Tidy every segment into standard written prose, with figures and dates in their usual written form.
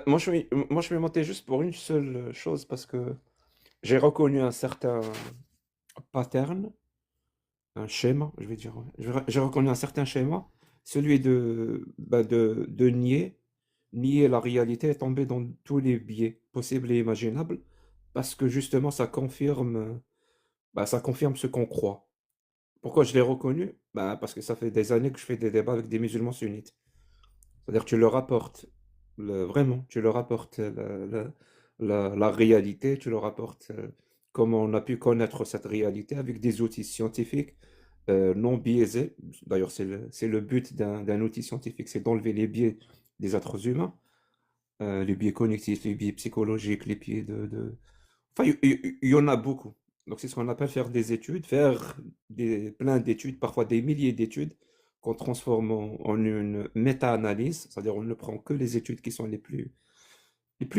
Moi, je suis monté juste pour une seule chose, parce que j'ai reconnu un certain pattern, un schéma, je vais dire. Ouais. J'ai reconnu un certain schéma, celui de nier la réalité et tomber dans tous les biais possibles et imaginables, parce que justement, ça confirme ce qu'on croit. Pourquoi je l'ai reconnu? Parce que ça fait des années que je fais des débats avec des musulmans sunnites. C'est-à-dire que tu leur apportes, vraiment, tu leur apportes la réalité, tu leur apportes comment on a pu connaître cette réalité avec des outils scientifiques non biaisés. D'ailleurs, c'est le but d'un outil scientifique, c'est d'enlever les biais des êtres humains, les biais cognitifs, les biais psychologiques, les biais Enfin, il y en a beaucoup. Donc, c'est ce qu'on appelle faire des études, faire plein d'études, parfois des milliers d'études, qu'on transforme en une méta-analyse, c'est-à-dire on ne prend que les études qui sont les plus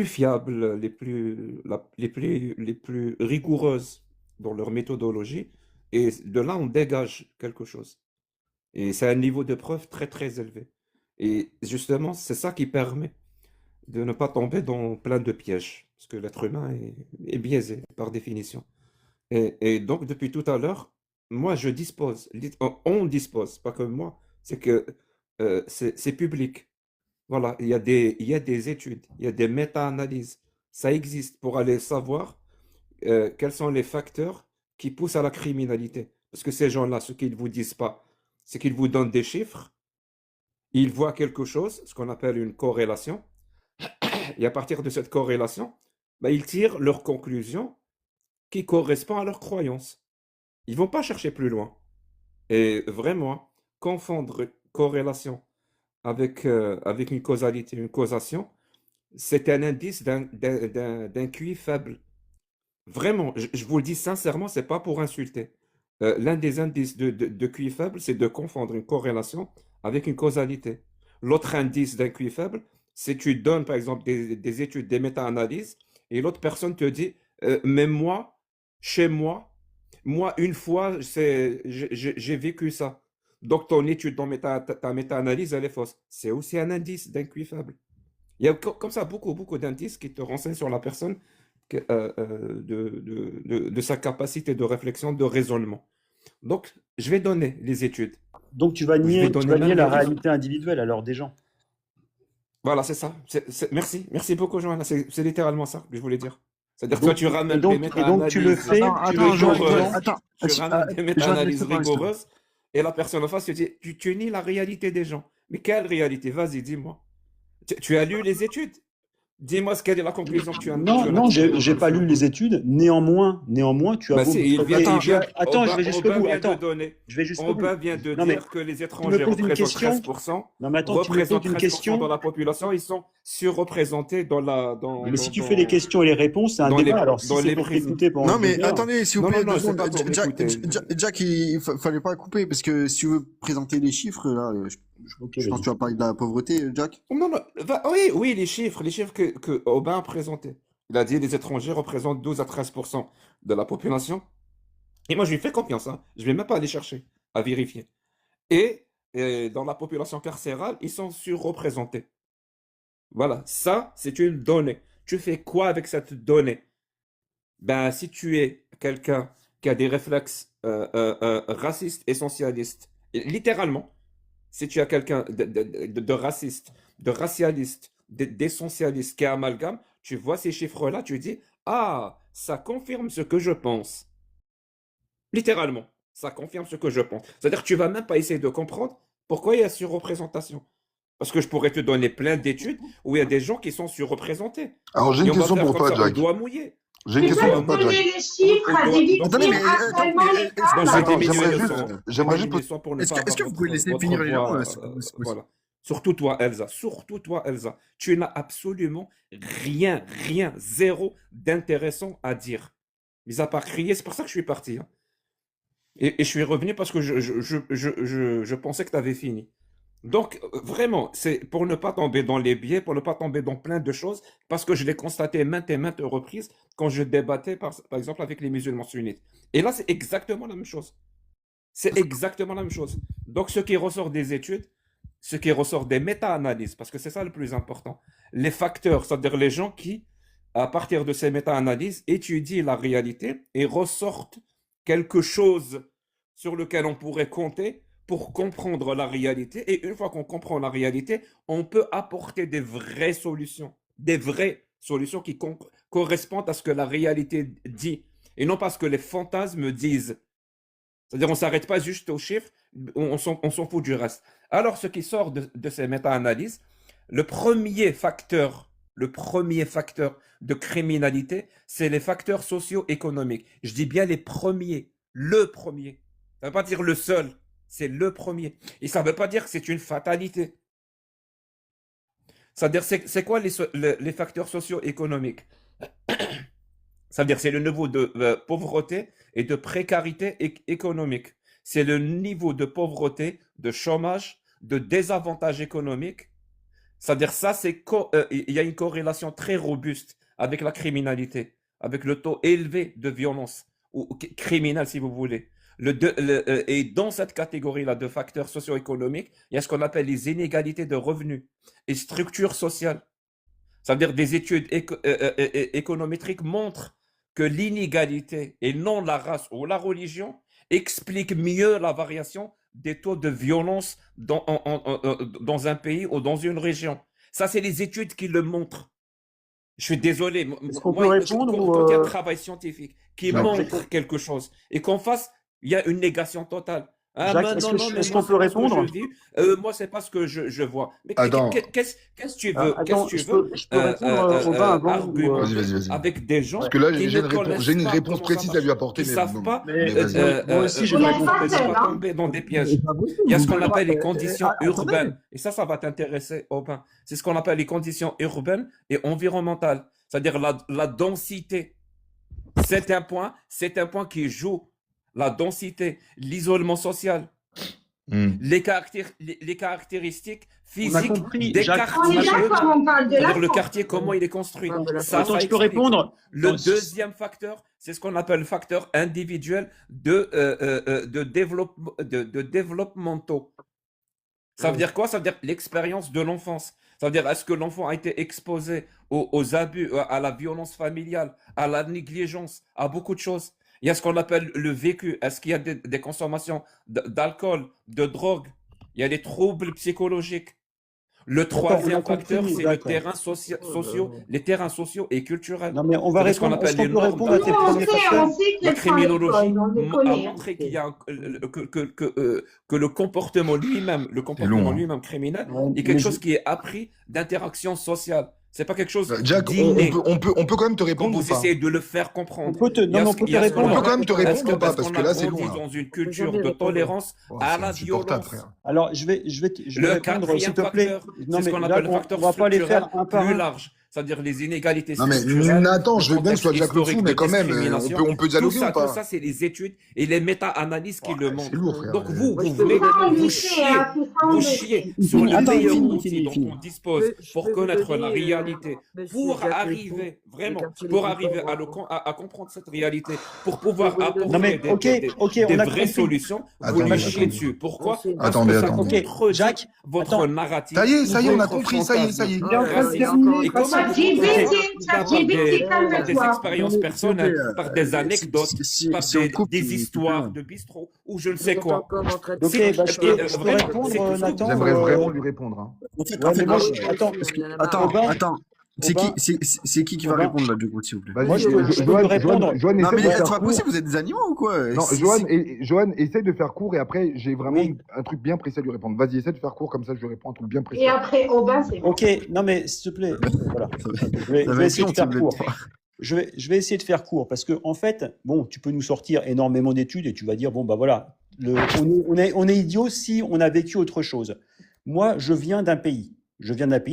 fiables, les plus rigoureuses dans leur méthodologie, et de là, on dégage quelque chose. Et c'est un niveau de preuve très, très élevé. Et justement, c'est ça qui permet de ne pas tomber dans plein de pièges, parce que l'être humain est biaisé par définition. Et donc, depuis tout à l'heure, moi, je dispose, on dispose, pas que moi, c'est que c'est public. Voilà, il y a des études, il y a des méta-analyses. Ça existe pour aller savoir quels sont les facteurs qui poussent à la criminalité. Parce que ces gens-là, ce qu'ils ne vous disent pas, c'est qu'ils vous donnent des chiffres, ils voient quelque chose, ce qu'on appelle une corrélation, et à partir de cette corrélation, ils tirent leur conclusion qui correspond à leurs croyances. Ils vont pas chercher plus loin. Et vraiment, confondre corrélation avec une causalité, une causation, c'est un indice d'un QI faible. Vraiment, je vous le dis sincèrement, c'est pas pour insulter. L'un des indices de QI faible, c'est de confondre une corrélation avec une causalité. L'autre indice d'un QI faible, c'est tu donnes par exemple des études, des méta-analyses, et l'autre personne te dit, mais moi, chez moi, une fois, j'ai vécu ça. Donc ton étude, ta méta-analyse, elle est fausse. C'est aussi un indice d'un QI faible. Il y a comme ça beaucoup, beaucoup d'indices qui te renseignent sur la personne, de sa capacité de réflexion, de raisonnement. Donc, je vais donner les études. Donc Je vais tu donner vas nier même la les livres. réalité individuelle alors des gens. Voilà, c'est ça. Merci. Merci beaucoup, Johanna. C'est littéralement ça que je voulais dire. C'est-à-dire que toi, Donc, tu ramènes des et donc tu le méta-analyses fais, Attends, tu le attends, fais en Joël, Joël, disant, rigoureuses. attends. Tu ramènes des Joël, laisse-le méta-analyses parler, s'il te plaît. rigoureuses. Et la personne en face te dit, tu nies la réalité des gens. Mais quelle réalité? Vas-y, dis-moi. Tu as lu les études? Dis-moi quelle est la conclusion que tu non, en as non, tirée j'ai pas lu sinon. les études. Néanmoins, tu as Bah beau si, me traiter, attends, je vais jusqu'au Aubin bout. vient de Attends, donner. je vais jusqu'au bout. Aubin vient de Non mais dire que les tu me étrangers poses une représentent question. 13%, Non mais attends, tu me poses représentent une 13% dans question. la population, ils sont surreprésentés Mais si tu fais les questions et les réponses, c'est un débat. Alors si dans c'est les pour prisons. t'écouter pendant Non, une mais demi-heure, attendez, s'il vous Non, non, plaît, deux non, c'est secondes. pas pour m'écouter. Jack, fallait pas couper, parce que si tu veux présenter les chiffres, là, ok, je pense que vas-y. tu vas parler de la pauvreté, Jack. Non, non, oui, oui, les chiffres que Aubin a présentés. Il a dit les étrangers représentent 12 à 13% de la population. Et moi, je lui fais confiance, hein. Je vais même pas aller chercher à vérifier. Et, dans la population carcérale, ils sont surreprésentés. Voilà, ça, c'est une donnée. Tu fais quoi avec cette donnée? Ben, si tu es quelqu'un qui a des réflexes racistes, essentialistes, et littéralement, si tu as quelqu'un de raciste, de racialiste, d'essentialiste qui est amalgame, tu vois ces chiffres-là, tu dis, ah, ça confirme ce que je pense. Littéralement, ça confirme ce que je pense. C'est-à-dire que tu vas même pas essayer de comprendre pourquoi il y a surreprésentation. Parce que je pourrais te donner plein d'études où il y a des gens qui sont surreprésentés. Alors, j'ai Et une on va question faire pour comme toi, ça, au Jack. doigt mouillé. J'ai une Au Tu question peux doigt pour me toi, donner mouillé. Jack. les chiffres, Donc, Attendez, diviser mais actuellement les bon, j'ai Attends, personnes. diminué j'aimerais le juste, son. J'ai j'aimerais juste, diminué le son pour ne pas avoir est-ce que vous pouvez laisser votre finir les gens, voix. c'est possible. Voilà. Surtout toi, Elsa. Surtout toi, Elsa. Tu n'as absolument rien, zéro d'intéressant à dire. Mis à part crier, c'est pour ça que je suis parti, hein. Et je suis revenu parce que je pensais que tu avais fini. Donc, vraiment, c'est pour ne pas tomber dans les biais, pour ne pas tomber dans plein de choses, parce que je l'ai constaté maintes et maintes reprises quand je débattais, par exemple, avec les musulmans sunnites. Et là, c'est exactement la même chose. C'est exactement la même chose. Donc, ce qui ressort des études, ce qui ressort des méta-analyses, parce que c'est ça le plus important. Les facteurs, c'est-à-dire les gens qui, à partir de ces méta-analyses, étudient la réalité et ressortent quelque chose sur lequel on pourrait compter pour comprendre la réalité. Et une fois qu'on comprend la réalité, on peut apporter des vraies solutions qui correspondent à ce que la réalité dit, et non pas ce que les fantasmes disent. C'est-à-dire, on ne s'arrête pas juste aux chiffres, on s'en fout du reste. Alors, ce qui sort de ces méta-analyses, le premier facteur de criminalité, c'est les facteurs socio-économiques. Je dis bien les premiers, le premier. Ça ne veut pas dire le seul, c'est le premier. Et ça ne veut pas dire que c'est une fatalité. C'est-à-dire, c'est quoi les facteurs socio-économiques? C'est-à-dire, c'est le niveau de pauvreté et de précarité économique. C'est le niveau de pauvreté, de chômage, de désavantage économique. C'est-à-dire, il y a une corrélation très robuste avec la criminalité, avec le taux élevé de violence, ou criminelle si vous voulez. Et dans cette catégorie-là de facteurs socio-économiques, il y a ce qu'on appelle les inégalités de revenus et structures sociales. Ça veut dire des études économétriques montrent que l'inégalité et non la race ou la religion explique mieux la variation des taux de violence dans un pays ou dans une région. Ça, c'est les études qui le montrent. Je suis désolé. Moi, quand il y a un travail scientifique qui montre quelque chose et qu'on fasse, il y a une négation totale. Ah, Jacques, est-ce qu'on peut répondre? Moi, c'est pas ce que je vois. Mais qu'est-ce que tu veux? Je peux répondre au vin avant Vas-y. Avec des gens parce que là, qui j'ai une réponse précise à lui apporter. Ils ne savent pas. Moi aussi, j'ai une réponse précise. Pas tomber dans des pièges. Il y a ce qu'on appelle les conditions urbaines. Et ça va t'intéresser, Aubin. C'est ce qu'on appelle les conditions urbaines et environnementales. C'est-à-dire la densité. C'est un point qui joue. La densité, l'isolement social, les caractéristiques physiques des quartiers. Le quartier, comment il est construit. Attends, je peux répondre. Le deuxième facteur, c'est ce qu'on appelle le facteur individuel de développement. Ça veut dire quoi? Ça veut dire l'expérience de l'enfance. Ça veut dire, est-ce que l'enfant a été exposé aux abus, à la violence familiale, à la négligence, à beaucoup de choses? Il y a ce qu'on appelle le vécu. Est-ce qu'il y a des consommations d'alcool, de drogue? Il y a des troubles psychologiques. Le troisième facteur, c'est les terrains sociaux et culturels. Non, mais on va répondre. Est-ce qu'on peut répondre à tes premiers facteurs? La criminologie a montré qu'il y a que le comportement lui-même, criminel, est quelque chose qui est appris d'interaction sociale. C'est pas quelque chose. Jack, on peut quand même te répondre. Quand vous essayez de le faire comprendre. On peut te répondre. On peut quand même te répondre ou pas, parce que là, c'est long. Dans une culture de tolérance à la violence. Alors, je vais répondre, s'il te plaît. Non, mais là, on va pas les faire un par un. Plus large. C'est-à-dire les inégalités structurelles. Non, mais Nathan, je veux bien que ce soit Jack le fou, mais quand même, on peut dialoguer ou pas? Tout ça, c'est les études et les méta-analyses qui le montrent. C'est lourd, frère. Donc, vous voulez vous chier sur les meilleurs outils dont on dispose pour connaître la réalité, pour arriver à comprendre cette réalité, pour pouvoir apporter des vraies solutions, vous lui chiez dessus. Pourquoi? Attendez. Jack, votre narratif. Ça y est, on a compris, ça y est. Et comment par des expériences personnelles, par des anecdotes, par des histoires de bistrot, ou je ne sais quoi. Ok, je peux répondre, Nathan. J'aimerais vraiment lui répondre. Attends. C'est qui va répondre là, du coup, s'il vous plaît? Moi, je peux lui répondre. Non, mais c'est pas possible, vous êtes des animaux ou quoi? Non, Johan, essaie de faire court et après, j'ai vraiment un truc bien précis à lui répondre. Vas-y, essaie de faire court, comme ça, je lui réponds un truc bien précis. Et après, Aubin, c'est bon. Ok, non, mais s'il te plaît, voilà. Je vais essayer de faire court. Je vais essayer de faire court parce que, en fait, bon, tu peux nous sortir énormément d'études et tu vas dire, bon, bah voilà, on est idiot si on a vécu autre chose. Moi, je viens d'un pays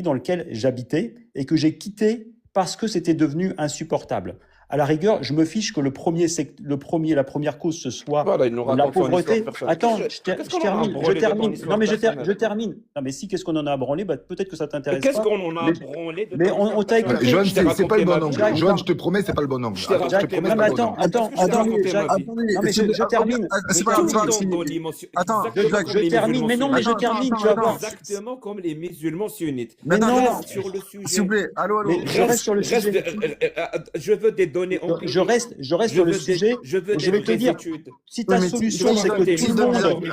dans lequel j'habitais et que j'ai quitté parce que c'était devenu insupportable. À la rigueur, je me fiche que la première cause, ce soit Voilà, il nous la raconte son histoire pauvreté. personnelle. Attends, Qu'est-ce je qu'on en a termine, je branlé de ton termine. Non, histoire mais je personnelle? termine. Non, mais si, qu'est-ce qu'on en a branlé? Bah, peut-être que ça t'intéresse Qu'est-ce pas. qu'on en a Mais, branlé de mais ton histoire on t'a personnelle? écouté. Johan, Je t'ai c'est pas raconté le bon ma angle. vie. Jack, Johan, je te promets, c'est pas le bon angle. Je t'ai Attends, je te raconté promets, non, c'est mais pas le bon attends, angle. Est-ce attends, que je t'ai attends, raconté Jack, ma vie? Attendez, non, mais s'il vous plaît, je termine. c'est Je pas grave, Tout c'est pas le termine. grave. temps dans l'émotion, Attends, exactement Jack, comme Je les termine. musulmans Mais non, mais je sunnites. termine, tu vas voir. Exactement comme les musulmans sunnites. mais Mais attends, non, Reste sur le s'il vous sujet. plaît, allô, mais je reste sur le sujet. Je veux des données empiriques. Je reste sur le sujet. Je veux Je des vais te vraies dire, études. si oui, ta mais solution, c'est que s'il tout le donne monde.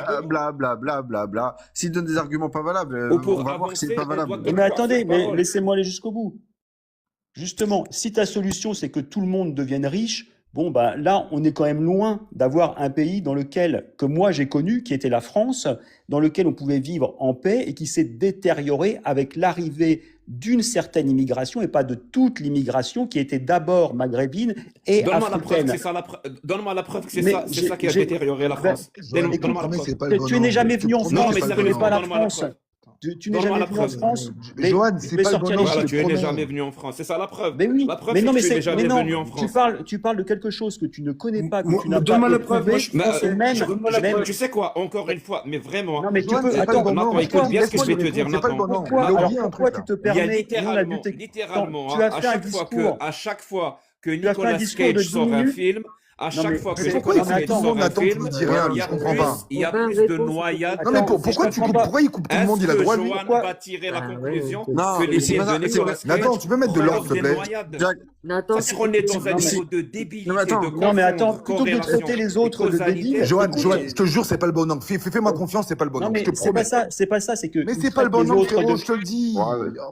s'il donne des arguments pas valables, Ou on pour va voir que c'est avancer, pas on doit valable. Mais quelque part attendez, faire mais parole. laissez-moi aller jusqu'au bout. Justement, si ta solution, c'est que tout le monde devienne riche, bon, bah, là, on est quand même loin d'avoir un pays que moi j'ai connu, qui était la France, dans lequel on pouvait vivre en paix et qui s'est détérioré avec l'arrivée d'une certaine immigration et pas de toute l'immigration qui était d'abord maghrébine et Donne-moi la preuve que africaine. c'est ça, donne-moi la preuve que c'est Mais ça, c'est ça qui a j'ai- détérioré la ben, France. Johan, je te Donne-moi la promets, preuve. c'est pas le bon Tu n'es angle. jamais Je te venu en promets, Non, France, mais c'est tu pas ne le connais bon pas angle. la donne-moi la France. preuve. Tu n'es Donne-moi jamais la venu en preuve. France. Johan, Mais c'est pas le sortir bon les angle, Voilà, je chiffres. te tu n'es promets. jamais venu en France. C'est ça la preuve. Mais oui, La preuve, mais c'est non, que mais tu n'es mais jamais non, venu en France. tu parles de quelque chose que tu ne connais pas, que tu n'as pas Donne-moi la preuve. éprouvé, Mais, et même, tu sais quoi, encore une fois, mais vraiment, non, mais tu Johan, peux, c'est pas le attends, bon Nathan, angle. écoute bien ce que je vais te Laisse-moi lui dire, répondre, c'est pas le Nathan. bon angle. pourquoi, Il a alors oublié un pourquoi truc tu là. te Il y a permets, nous on a littéralement, littéralement, tu hein, as fait un discours, à chaque fois que tu as fait un Nicolas discours de Cage 10 sort un minutes, film, à non chaque mais fois que Mais pourquoi non il Nicolas mais coupe Cage tout le attends, monde, sort un Nathan, tu film, lui dis rien, il y je a comprends plus, pas. il y a On peut plus de répondre. noyades. Non mais attends, je pourquoi tu comprends coupes, pas. pourquoi il coupe tout le Est-ce monde, il a que droit lui. Johan Pourquoi va tirer la Ah ouais, conclusion ok. Non, que mais les c'est films pas de ça. Nicolas Nathan, Cage tu peux mettre de l'ordre, provoquent s'il te des plaît. noyades? Jack, Nathan, Ça, c'est qu'on est dans un Non mais, niveau de non, mais débilité, de attends. non mais attends, confondre plutôt que de corrélation traiter les et autres de causalité. débiles, Johan, écoute, Johan, je te jure, c'est pas le bon angle. Fais-moi confiance, c'est pas le bon non angle, je mais te promets. c'est pas ça, c'est que Mais il c'est pas le traite bon les angle, autres frérot, de, je te le dis. Ouais.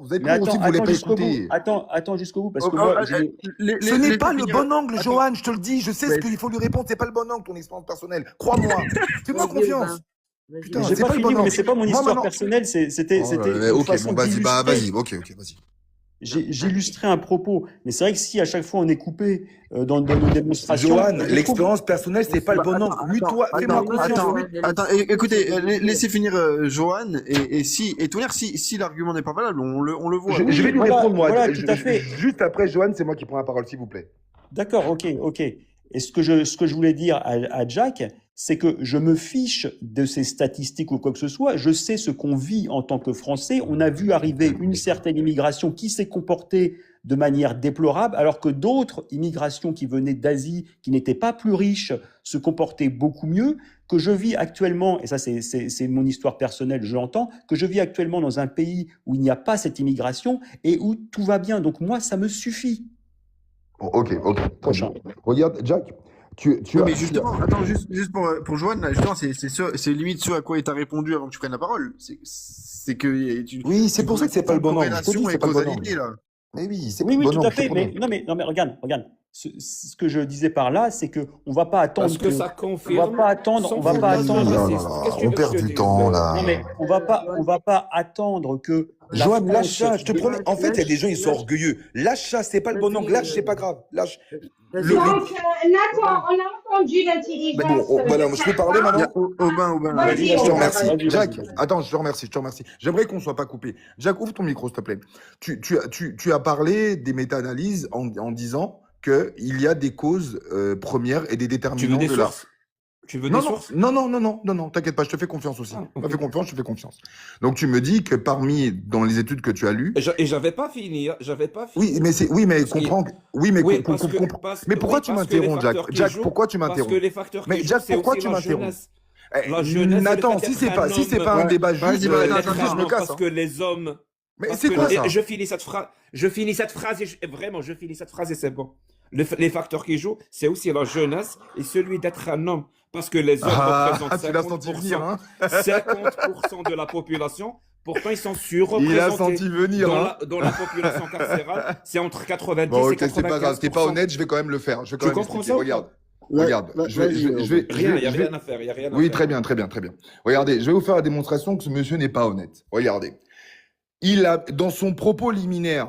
Vous êtes mais con aussi, attends, vous voulez attends pas jusqu'au bout, écouter. attends jusqu'au bout, parce Oh, que moi, oh, je, Ce n'est pas le finir. bon angle, Attends, Johan, je te le dis. Je sais ce Mais- qu'il faut lui répondre, c'est pas le bon angle, ton expérience personnelle. Crois-moi. Fais-moi Vas-y, Aubin. confiance. Vas-y, Putain, mais Aubin. j'ai c'est pas pas le fini, bon mais angle. c'est pas mon Moi histoire maintenant. personnelle, c'était Oh là une là, ok, façon bon, vas-y, bah d'illustrer. vas-y, ok, vas-y. J'illustrais un propos, mais c'est vrai que si à chaque fois on est coupé dans nos démonstrations, Johan, je trouve. l'expérience personnelle, c'est pas le bon angle. Mute-toi, fais-moi Attends, confiance. attends, Attends, écoutez, laissez finir Johan et tout dire si l'argument n'est pas valable, on le voit. Je vais lui Voilà, répondre, moi. voilà, tout à fait. Juste après, Johan, c'est moi qui prends la parole, s'il vous plaît. D'accord, ok. Et ce que je voulais dire à Jack, c'est que je me fiche de ces statistiques ou quoi que ce soit. Je sais ce qu'on vit en tant que Français. On a vu arriver une certaine immigration qui s'est comportée de manière déplorable, alors que d'autres immigrations qui venaient d'Asie, qui n'étaient pas plus riches, se comportaient beaucoup mieux. Que je vis actuellement, et ça c'est mon histoire personnelle, je l'entends, que je vis actuellement dans un pays où il n'y a pas cette immigration et où tout va bien. Donc moi, ça me suffit. Bon, ok. Prochain. Regarde, Jack, tu Oui, as. mais justement, attends, juste pour Johan, là, justement, c'est limite ce à quoi il t'a répondu avant que tu prennes la parole. C'est que Oui, c'est pour ça que c'est pas le bon angle. Je te dis, corrélation c'est et pas le bon causalité, angle. là. Mais oui, c'est pas Oui, le bon tout angle, à je te fait. promets. Mais non, mais regarde. Ce que je disais par là, c'est que on va pas attendre Parce que ça on va confirme pas attendre, son on va pas fondation attendre. raciste. Qu'est-ce que tu On veux perd que je te du dise? temps, là. Non, mais on va pas attendre que la Johan, lâche France. ça, je te promets. En fait, il y a des gens, ils sont orgueilleux. Lâche ça, c'est pas le bon angle. Lâche, c'est pas grave. Lâche. Vas-y, Le- Aubin. Donc, Nathan, on a entendu l'intelligence. Bon, voilà, je peux parler maintenant? Aubin. Vas-y, Je te Aubin. remercie. Vas-y, Jack, vas-y. attends, je te remercie. J'aimerais qu'on ne soit pas coupé. Jack, ouvre ton micro, s'il te plaît. Tu as parlé des méta-analyses en disant qu'il y a des causes premières et des Tu veux déterminants des de la. sources? Tu veux des sources? Non, t'inquiète pas, je te fais confiance aussi. Ah, Je ok. te fais confiance, je te fais confiance. Donc tu me dis que dans les études que tu as lues, Et j'avais pas fini. oui, mais Parce qu'il- comprends, mais pourquoi tu m'interromps, Jack? Jack, pourquoi tu Parce que m'interromps? les facteurs Mais qui Jack, jouent, c'est pourquoi aussi tu la m'interromps? jeunesse. Eh, La jeunesse, Nathan, c'est si le c'est fait pas, d'être si c'est un pas un homme. débat Vas-y, juste, vas-y, laisse-moi, attends, je me Non, casse. parce que les hommes. Mais Parce c'est que quoi ça? je finis cette phrase. Vraiment, je finis cette phrase et c'est bon. Les facteurs qui jouent, c'est aussi la jeunesse et celui d'être un homme. Parce que les hommes représentent tu l'as senti venir, 50%, hein? 50% de la population. Pourtant, ils sont Il a surreprésentés. senti venir, hein? Dans la population carcérale, c'est entre 90 Bon, et ok, c'est pas grave, t'es pas 95%. honnête, je vais quand même le faire. Je vais quand Tu même comprends expliquer. ça ou Regarde, Ouais, regarde, ouais, je vais, vas-y, je vais, je vais, Rien, il n'y a je vais- rien à faire. Y a rien à Oui, faire. très bien. Regardez, je vais vous faire la démonstration que ce monsieur n'est pas honnête. Regardez. Dans son propos liminaire,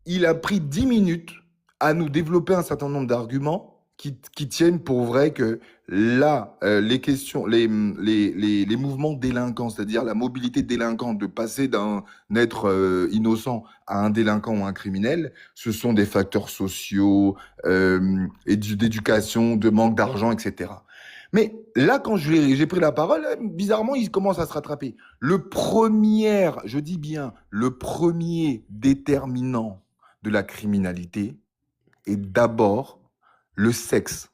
il a pris 10 minutes à nous développer un certain nombre d'arguments qui tiennent pour vrai que là, les questions, les mouvements délinquants, c'est-à-dire la mobilité délinquante, de passer d'un être innocent à un délinquant ou un criminel, ce sont des facteurs sociaux, et d'éducation, de manque d'argent, etc. Mais là, quand j'ai pris la parole, bizarrement, il commence à se rattraper. Je dis bien, le premier déterminant de la criminalité est d'abord le sexe.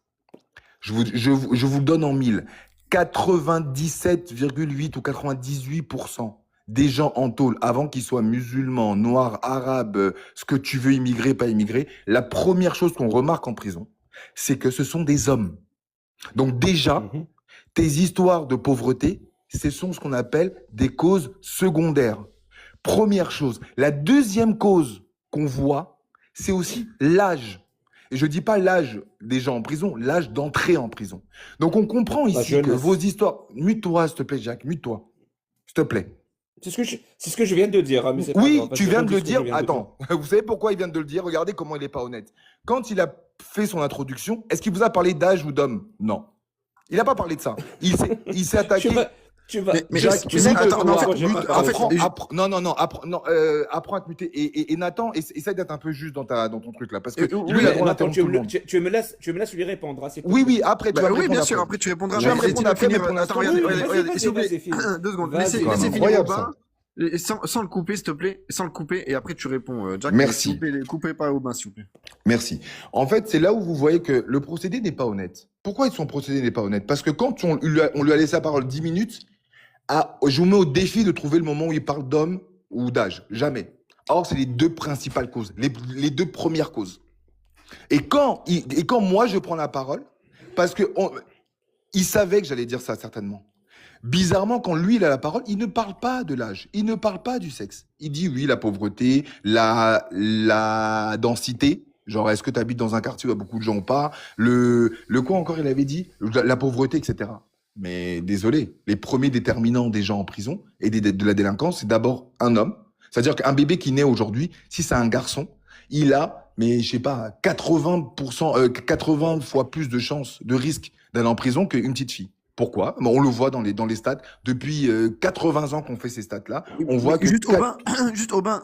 Je vous le donne en mille. 97,8 ou 98% des gens en tôle, avant qu'ils soient musulmans, noirs, arabes, ce que tu veux, immigrer, pas immigrer, la première chose qu'on remarque en prison, c'est que ce sont des hommes. Donc déjà, tes histoires de pauvreté, ce sont ce qu'on appelle des causes secondaires. Première chose. La deuxième cause qu'on voit, c'est aussi l'âge. Et je dis pas l'âge des gens en prison, l'âge d'entrée en prison. Donc on comprend ici que vos histoires... Mute-toi, s'il te plaît, Jacques, mute-toi. S'il te plaît. C'est ce que je viens de dire. Hein, mais oui, pas grave, tu viens de le dire. Attends, vous savez pourquoi il vient de le dire? Regardez comment il est pas honnête. Quand il a fait son introduction, est-ce qu'il vous a parlé d'âge ou d'homme? Non. Il n'a pas parlé de ça. Il s'est attaqué... Mais Jacques, tu sais, attends, apprends à te muter. Et Nathan, essaye d'être un peu juste dans ton truc là, parce que lui, Nathan, tu me laisses lui répondre. Oui, après, tu vas oui, bien sûr, après tu répondras. Tu vas me répondre après, mais pour l'instant, regardez, s'il vous plaît, 2 secondes, laissez finir Aubin, sans le couper, s'il te plaît, sans le couper, et après tu réponds, Jack. Merci. Coupez pas Aubin, s'il vous plaît. Merci. En fait, c'est là où vous voyez que le procédé n'est pas honnête. Pourquoi son procédé n'est pas honnête? Parce que quand on lui a laissé la parole 10 minutes, je vous mets au défi de trouver le moment où il parle d'homme ou d'âge. Jamais. Or, c'est les deux principales causes, les deux premières causes. Et quand moi, je prends la parole, parce que il savait que j'allais dire ça, certainement. Bizarrement, quand lui, il a la parole, il ne parle pas de l'âge. Il ne parle pas du sexe. Il dit, oui, la pauvreté, la densité. Genre, est-ce que tu habites dans un quartier où il y a beaucoup de gens ou pas? Le quoi encore, il avait dit? La pauvreté, etc. Mais désolé, les premiers déterminants des gens en prison et de la délinquance, c'est d'abord un homme. C'est-à-dire qu'un bébé qui naît aujourd'hui, si c'est un garçon, il a, mais je sais pas, 80 fois plus de chances, de risque d'aller en prison qu'une petite fille. Pourquoi? On le voit dans les stats. Depuis 80 ans qu'on fait ces stats-là, on voit que... Juste Aubin,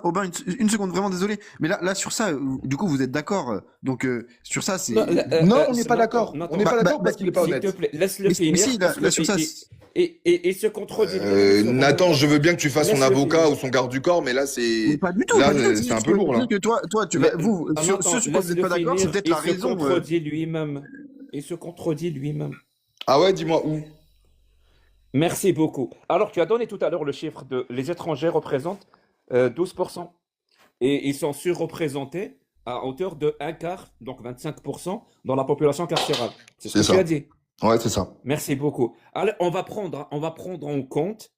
une seconde, vraiment désolé. Mais là, sur ça, du coup, vous êtes d'accord. Donc, sur ça, c'est... Non, on n'est pas d'accord. On n'est pas d'accord parce qu'il n'est pas honnête. S'il te plaît, laisse-le finir. Mais si, là, sur ça... Et se contredit. Nathan, je veux bien que tu fasses son avocat ou son garde du corps, mais là, c'est... Pas du tout. Là, c'est un peu lourd, là. Que toi, vous, sur ce que vous n'êtes pas d'accord, c'est peut-être la raison... Il se contredit lui-même. Ah ouais, dis-moi où. Merci beaucoup. Alors, tu as donné tout à l'heure le chiffre de les étrangers représentent 12%. Et ils sont surreprésentés à hauteur de un quart, donc 25% dans la population carcérale. C'est ce que tu as dit. Ouais, c'est ça. Merci beaucoup. Alors, on va prendre en compte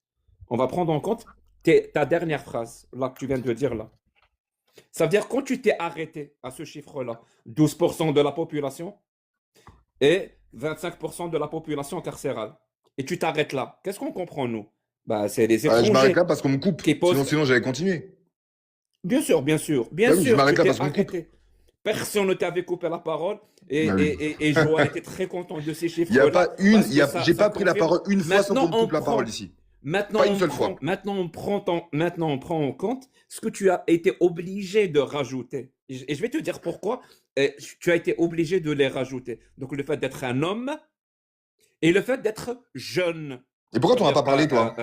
ta dernière phrase, là, que tu viens de dire là. Ça veut dire quand tu t'es arrêté à ce chiffre-là, 12% de la population et 25% de la population carcérale. Et tu t'arrêtes là. Qu'est-ce qu'on comprend, nous? Bah, c'est les étrangers. Je m'arrête là parce qu'on me coupe. Sinon j'allais continuer. Bien sûr. Je m'arrête là parce qu'on me coupe. Personne ne t'avait coupé la parole. Et Joël était très content de ces chiffres. Il n'y a pas j'ai pas pris la parole une fois sans qu'on me coupe la parole ici. Maintenant, on prend en compte ce que tu as été obligé de rajouter. Et je vais te dire pourquoi tu as été obligé de les rajouter. Donc, le fait d'être un homme et le fait d'être jeune. Et pourquoi tu n'en as pas parlé, toi?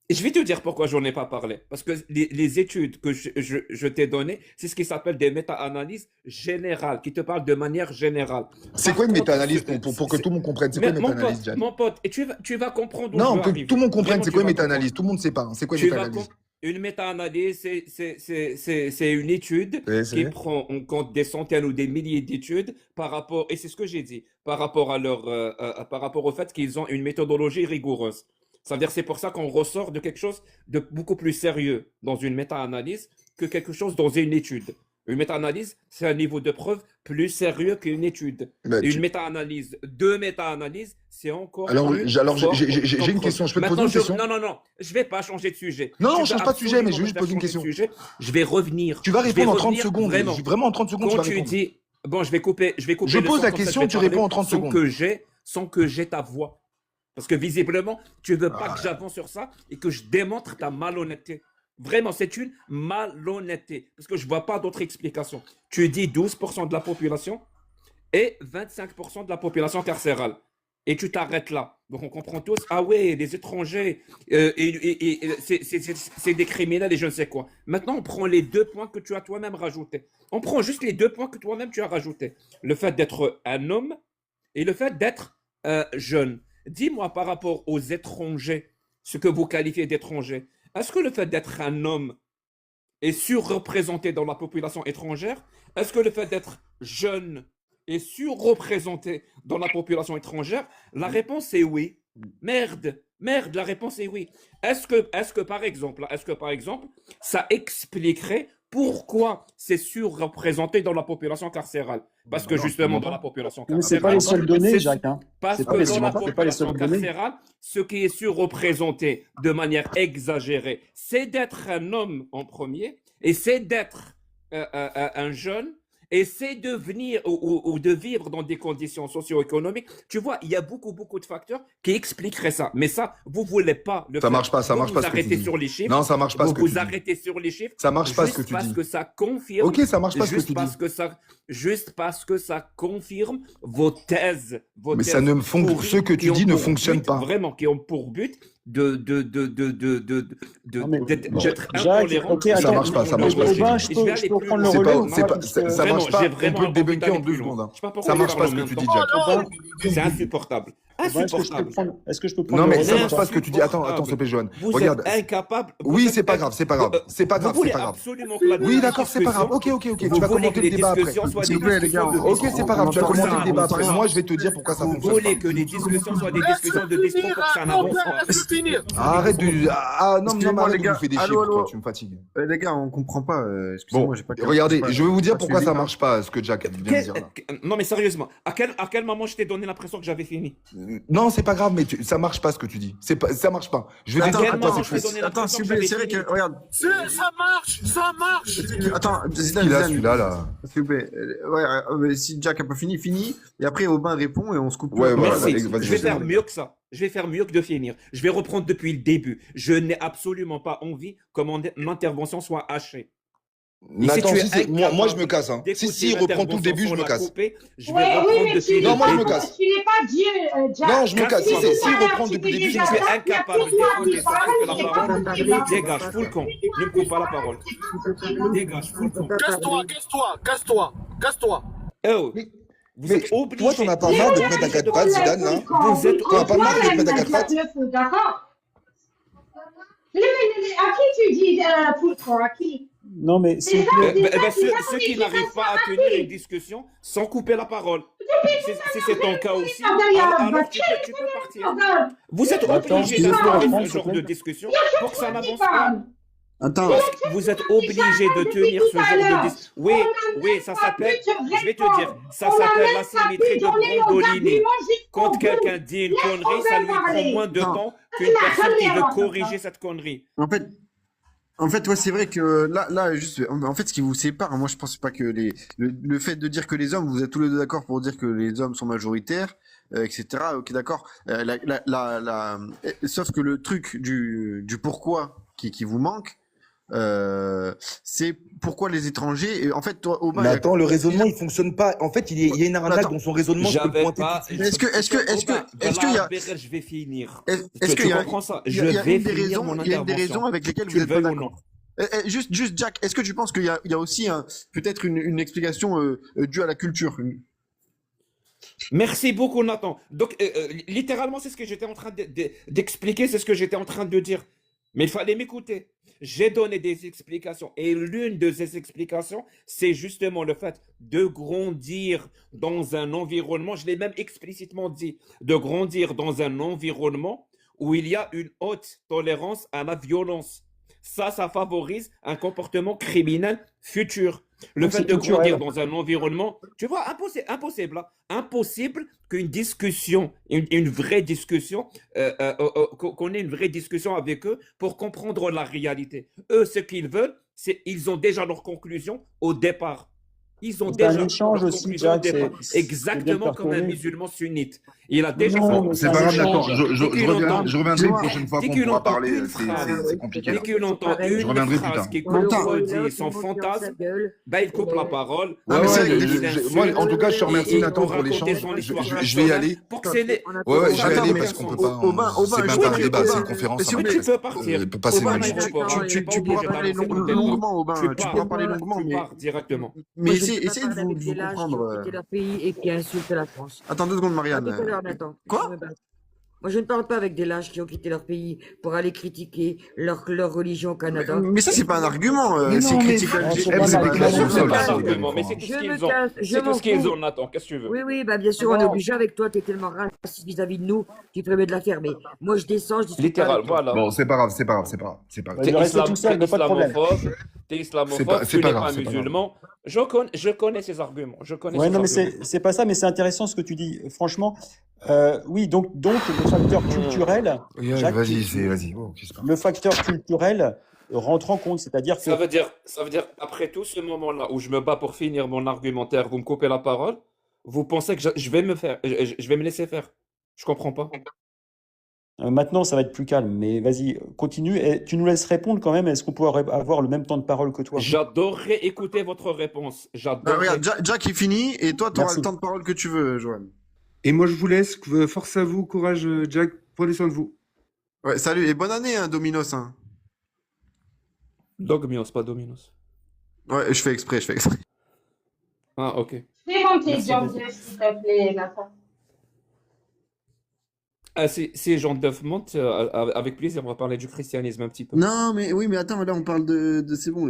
Et je vais te dire pourquoi je n'en ai pas parlé. Parce que les études que je t'ai données, c'est ce qui s'appelle des méta-analyses générales, qui te parlent de manière générale. C'est quoi une méta-analyse pour que tout le monde comprenne? C'est quoi une méta-analyse, Jan? Mon pote, et tu vas comprendre. Non, que tout le monde comprenne, c'est quoi une méta-analyse? Tout le monde ne sait pas. C'est quoi une méta-analyse? Une méta-analyse, c'est une étude qui prend en compte des centaines ou des milliers d'études par rapport, et c'est ce que j'ai dit, par rapport au fait qu'ils ont une méthodologie rigoureuse. Ça veut dire c'est pour ça qu'on ressort de quelque chose de beaucoup plus sérieux dans une méta-analyse que quelque chose dans une étude. Une méta-analyse, c'est un niveau de preuve plus sérieux qu'une étude. Une méta-analyse, deux méta-analyses, c'est encore plus j'ai une question. Je peux te poser une question? Non. Je vais pas changer de sujet. Non, je change pas de sujet, mais je vais juste poser une question. Je vais revenir. Tu vas répondre en 30 secondes. Vraiment en 30 secondes, tu vas répondre. Bon, je vais couper Je le pose son, la comme ça, je question, vais tu parler réponds en 30 secondes. sans que j'ai ta voix. Parce que visiblement, tu veux pas que j'avance sur ça et que je démontre ta malhonnêteté. Vraiment, c'est une malhonnêteté. Parce que je vois pas d'autre explication. Tu dis 12% de la population et 25% de la population carcérale. Et tu t'arrêtes là. Donc on comprend tous, ah ouais, les étrangers, c'est des criminels et je ne sais quoi. Maintenant, on prend les 2 points que tu as toi-même rajoutés. On prend juste les 2 points que toi-même tu as rajoutés. Le fait d'être un homme et le fait d'être jeune. Dis-moi par rapport aux étrangers, ce que vous qualifiez d'étrangers, est-ce que le fait d'être un homme est surreprésenté dans la population étrangère? Est-ce que le fait d'être jeune est surreprésenté dans la population étrangère? La réponse est oui. Merde, la réponse est oui. Est-ce que par exemple, ça expliquerait pourquoi c'est surreprésenté dans la population carcérale? Parce que justement, dans la population Mais c'est carcérale, pas les seules données, Jacques. parce C'est que pas les dans seules- la c'est pas les seules population données. carcérale, ce qui est surreprésenté de manière exagérée, c'est d'être un homme en premier, et c'est d'être un jeune, et c'est de venir ou de vivre dans des conditions socio-économiques. Tu vois, il y a beaucoup de facteurs qui expliqueraient ça. Mais ça, vous voulez pas le Ça faire. marche pas, ça Vous marche pas ce que tu arrêtez dis. sur les chiffres. Non, ça marche pas ce Vous que tu vous dis. arrêtez sur les chiffres. Ça marche pas ce que juste tu parce dis. que ça confirme. Ok, ça marche pas ce que Juste tu parce dis. que ça, juste parce que ça confirme vos thèses. Mais ça ne pourries ce que tu qui ont dis ne pour fonctionne but, pas. Vraiment, qui ont pour but Non, mais- d'être Jacques, intolérant. ok, attends, marche pas, ça marche pas. Aubin, je peux prendre le C'est relais pas, ou c'est pas, pas, parce ça, que- ça marche Vraiment, pas. j'ai On vraiment peut le envie débunker d'aller en 2 plus loin. secondes. Hein. Je sais pas pourquoi Ça on marche parle pas en ce que même tu temps. dis, Jack. Aubin, C'est insupportable. Aubin, Insupportable. est-ce que je peux prendre Non, le mais relais ça ou marche pas pas ce que tu dis. Attends, s'il te plaît, Johan. Vous Regarde. êtes incapable. Oui, c'est pas grave, c'est pas grave. C'est pas grave, Vous c'est voulez pas grave. absolument que la Oui, d'accord, c'est pas grave. Ok. Vous Tu vas voulez que commenter le les débat après. discussions soient S'il des vous plaît, les gars, discussions de Ok, c'est pas grave. Tu vas pour que commenter ça le débat avance après. pas. Moi, je vais te dire pourquoi ça Vous fonctionne voulez pas. que les discussions soient des discussions de discours pour que ça n'avance pas. Arrête de. Ah non, mais Excusez-moi, arrête les de gars. me faire des Allô, chiffres, allô. toi, tu me fatigues. Les gars, on comprend pas. Bon, Excusez-moi, j'ai pas regardez, je vais vous dire pas pourquoi suivi, ça hein. marche pas, ce que Jack vient de dire là. Non, mais sérieusement, à quel moment je t'ai donné l'impression que j'avais fini? Non, c'est pas grave, mais ça marche pas ce que tu dis. Ça marche pas. Je vais te Attends, dire quel pourquoi moment c'est je t'ai faux. donné Attends, l'impression s'il que vous plaît, j'avais c'est vrai fini? que, regarde. Ça marche. Attends, Qu'est-ce qu'il a celui-là là? S'il vous plaît. Ouais, si Jack a pas fini, fini. Et après, Aubin répond et on se coupe. Ouais, voilà, Merci. vas-y, Je vais vas-y. faire mieux que ça. Je vais faire mieux que de finir. Je vais reprendre depuis le début. Je n'ai absolument pas envie que mon intervention soit hachée. Et Nathan, tu es si c'est- moi, incapable je me casse. Hein. d'écouter Si il reprend tout le début, je me l'intervention sans la casse. couper, je vais Oui, reprendre mais depuis Non, le moi, je me début. casse. Tu n'es pas Dieu, Jack. Non, je me casse. Casse-toi. S'il reprend depuis le début, je me Tu es casse. incapable d'écouter sans couper la parole. Dégage, fous le camp. Ne me coupe pas la parole. Dégage, fous le camp. Casse-toi. Oh, Mais- vous mais êtes obligé. toi, t'en as pas marre de te mettre à quatre pattes, Zidane, là? Vous êtes T'en as pas marre de te mettre à quatre pattes? D'accord. À qui tu dis foot for? À qui? Non, mais s'il vous plaît. Ceux qui n'arrivent pas à tenir une discussion sans couper la parole. Si c'est ton cas aussi, alors tu peux partir. Vous êtes Attends, obligé je vais d'instaurer reprendre, ce s'il genre te plaît. de discussion pour que ça n'avance pas. Attends. Parce que vous êtes obligé de tenir ce genre de discussion. Oui, ça s'appelle, je vais te dire, ça s'appelle la symétrie de Brandolini. Quand quelqu'un dit une connerie, ça lui prend moins de temps qu'une personne qui veut corriger cette connerie. En fait, ouais, c'est vrai que là, juste, en fait, ce qui vous sépare, moi, je pense pas que le fait de dire que les hommes, vous êtes tous les deux d'accord pour dire que les hommes sont majoritaires, etc. Ok, d'accord. Sauf que le truc du pourquoi qui vous manque, c'est pourquoi les étrangers. Et en fait, toi, Aubin. Mais attends, le raisonnement, il fonctionne pas. En fait, il y a une arnaque Attends. dans son raisonnement. Je peux le J'avais pointer pas. tout de suite. Est-ce qu'il y a. Je vais finir. Est-ce Tu qu'il y a. comprends ça? Il Je y a vais une des finir raisons, mon il y a une des raisons intervention. avec lesquelles Tu vous le êtes pas veuilles ou d'accord. non. Juste, Jack, est-ce que tu penses qu'il y a aussi peut-être une explication due à la culture? Merci beaucoup, Nathan. Donc, littéralement, c'est ce que j'étais en train d'expliquer, c'est ce que j'étais en train de dire. Mais il fallait m'écouter. J'ai donné des explications. Et l'une de ces explications, c'est justement le fait de grandir dans un environnement, je l'ai même explicitement dit, de grandir dans un environnement où il y a une haute tolérance à la violence. Ça favorise un comportement criminel futur. Le Donc, fait c'est de culturel. grandir dans un environnement, tu vois, impossible, hein. Impossible qu'une discussion, une vraie discussion, qu'on ait une vraie discussion avec eux pour comprendre la réalité. Eux, ce qu'ils veulent, c'est ils ont déjà leur conclusion au départ. Ils ont C'est un déjà échange leur aussi, conclusion au Jack, départ, c'est bien de exactement faire comme un tourner. musulman sunnite. Il a déjà sa Non, Bon, mais c'est c'est conclusion un pas grave, au d'accord. échange. départ. Dès qu'il entend, Je reviendrai une Dis-moi, prochaine fois dès qu'on qu'il pourra entend parler. une C'est phrase, compliqué. dès qu'il entend Je une reviendrai plus phrase tard. qui Mon temps. contredit son fantasme, ben il coupe la parole, Non, Ouais, mais c'est ouais, vrai que il moi, en insulte, tout cas, je te remercie, et Nathan, pour pour raconter l'échange. son histoire Je vais y personnelle, aller. pour que c'est Ouais, ouais, je vais ça aller n'a parce aucun qu'on peut sens. pas. Aubin, C'est même je pas peux un te- débat, c'est une Aubin, conférence. s'il En vous Oui, fait, plaît. tu peux partir. peut passer Oubin ma à minute. l'aéroport, tu n'es pas Tu pourras obligé parler d'annoncer ton départ. longuement, Aubin. Tu Tu pourras pars, parler longuement, tu pars directement. mais Moi, je ne peux pas essayez parler de avec vous des lâches qui comprendre. ont quitté leur pays et qui insultent la France. Attends 2 secondes, À tout à Marianne. l'heure, Nathan. Quoi? Je me bats. Moi, je ne parle pas avec des lâches qui ont quitté leur pays pour aller critiquer leur religion au Canada. Mais ça, c'est pas un argument. Mais S'ils non, mais critiquent Non, c'est l'Algérie, pas vous un êtes des argument classes non sur plus. C'est sol, pas un c'est argument, mais c'est tout Je ce me qu'ils ont. casse, je C'est tout m'en ce qu'ils fous. ont, Nathan. Qu'est-ce que tu veux? Oui, bah bien sûr, on est Non, obligé avec toi, tu es tellement raciste vis-à-vis de nous, tu te permets de la faire. Mais moi, je descends, je discute pas Littéral, avec toi. voilà. Bon, c'est pas grave, c'est pas grave, c'est pas grave, c'est pas grave. je vais rester tout seul, T'es mais pas de problème. islamophobe, t'es islamophobe, C'est tu pas n'es grave, pas c'est pas grave. musulman. Je connais ces arguments. Je connais Ouais, ces non, mais arguments. c'est pas ça, mais c'est intéressant ce que tu dis. Franchement, oui, donc le facteur culturel, Jacques, Vas-y, vas-y. Oh, qu'est-ce que c'est le facteur culturel rentre en compte, c'est-à-dire que Ça veut dire, après tout ce moment-là où je me bats pour finir mon argumentaire, vous me coupez la parole, vous pensez que je vais je vais me laisser faire. Je comprends pas. maintenant ça va être plus calme, mais vas-y, continue et tu nous laisses répondre quand même. Est-ce qu'on pourrait avoir le même temps de parole que toi? J'adorerais écouter votre réponse. Bah, J'adorerais. regarde, Jack est fini et toi, tu auras Merci. le temps de parole que tu veux, Joël. Et moi, je vous laisse. Force à vous, courage, Jack. Prenez soin de vous. Ouais, salut et bonne année, hein, Dominos. Hein. Dogmios, pas Dominos. Ouais, je fais exprès. Ah, ok. Fais monter Merci John beaucoup. Deere, s'il te plaît, Nathan. Ah, si Jean Duff monte, avec plaisir, on va parler du christianisme un petit peu. Non, mais oui, mais attends, là, on parle de c'est bon.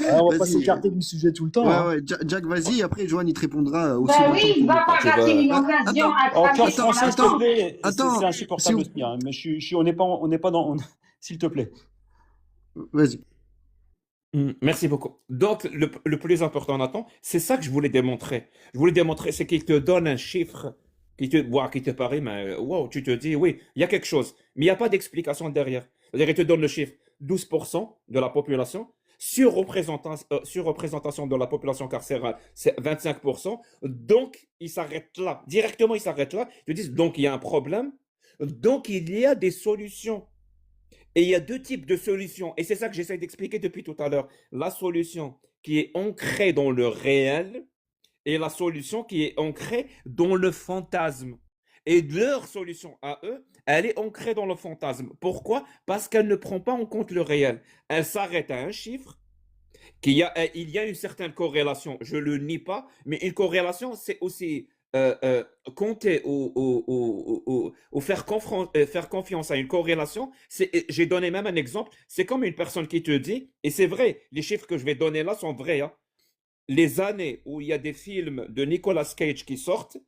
Ah, on va pas Vas-y. s'écarter du sujet tout le temps. Ouais, hein. ouais, Jack, vas-y, après, Joanne, il te répondra aussi Bah longtemps oui, qu'il il va veut. pas Tu vas- rater une occasion à En cracher cœur sur français, s'il te Nathan. plaît, Attends, c'est insupportable si de tenir, hein, mais on n'est pas dans, s'il te plaît. Vas-y. Merci beaucoup. Donc, le plus important, Nathan, c'est ça que je voulais démontrer. Je voulais démontrer, c'est qu'il te donne un chiffre qui te paraît, mais wow, tu te dis, oui, il y a quelque chose, mais il n'y a pas d'explication derrière. C'est-à-dire, il te donne le chiffre 12% de la population, surreprésentation de la population carcérale, c'est 25%. Donc, il s'arrête là. Directement, il s'arrête là. Ils te disent, donc, il y a un problème. Donc, il y a des solutions. Et il y a deux types de solutions. Et c'est ça que j'essaie d'expliquer depuis tout à l'heure. La solution qui est ancrée dans le réel et la solution qui est ancrée dans le fantasme. Et leur solution à eux, elle est ancrée dans le fantasme. Pourquoi? Parce qu'elle ne prend pas en compte le réel. Elle s'arrête à un chiffre. Il y a une certaine corrélation, je ne le nie pas, mais une corrélation, c'est aussi compter ou faire confiance à une corrélation. J'ai donné même un exemple, c'est comme une personne qui te dit, et c'est vrai, les chiffres que je vais donner là sont vrais, hein. Les années où il y a des films de Nicolas Cage qui sortent,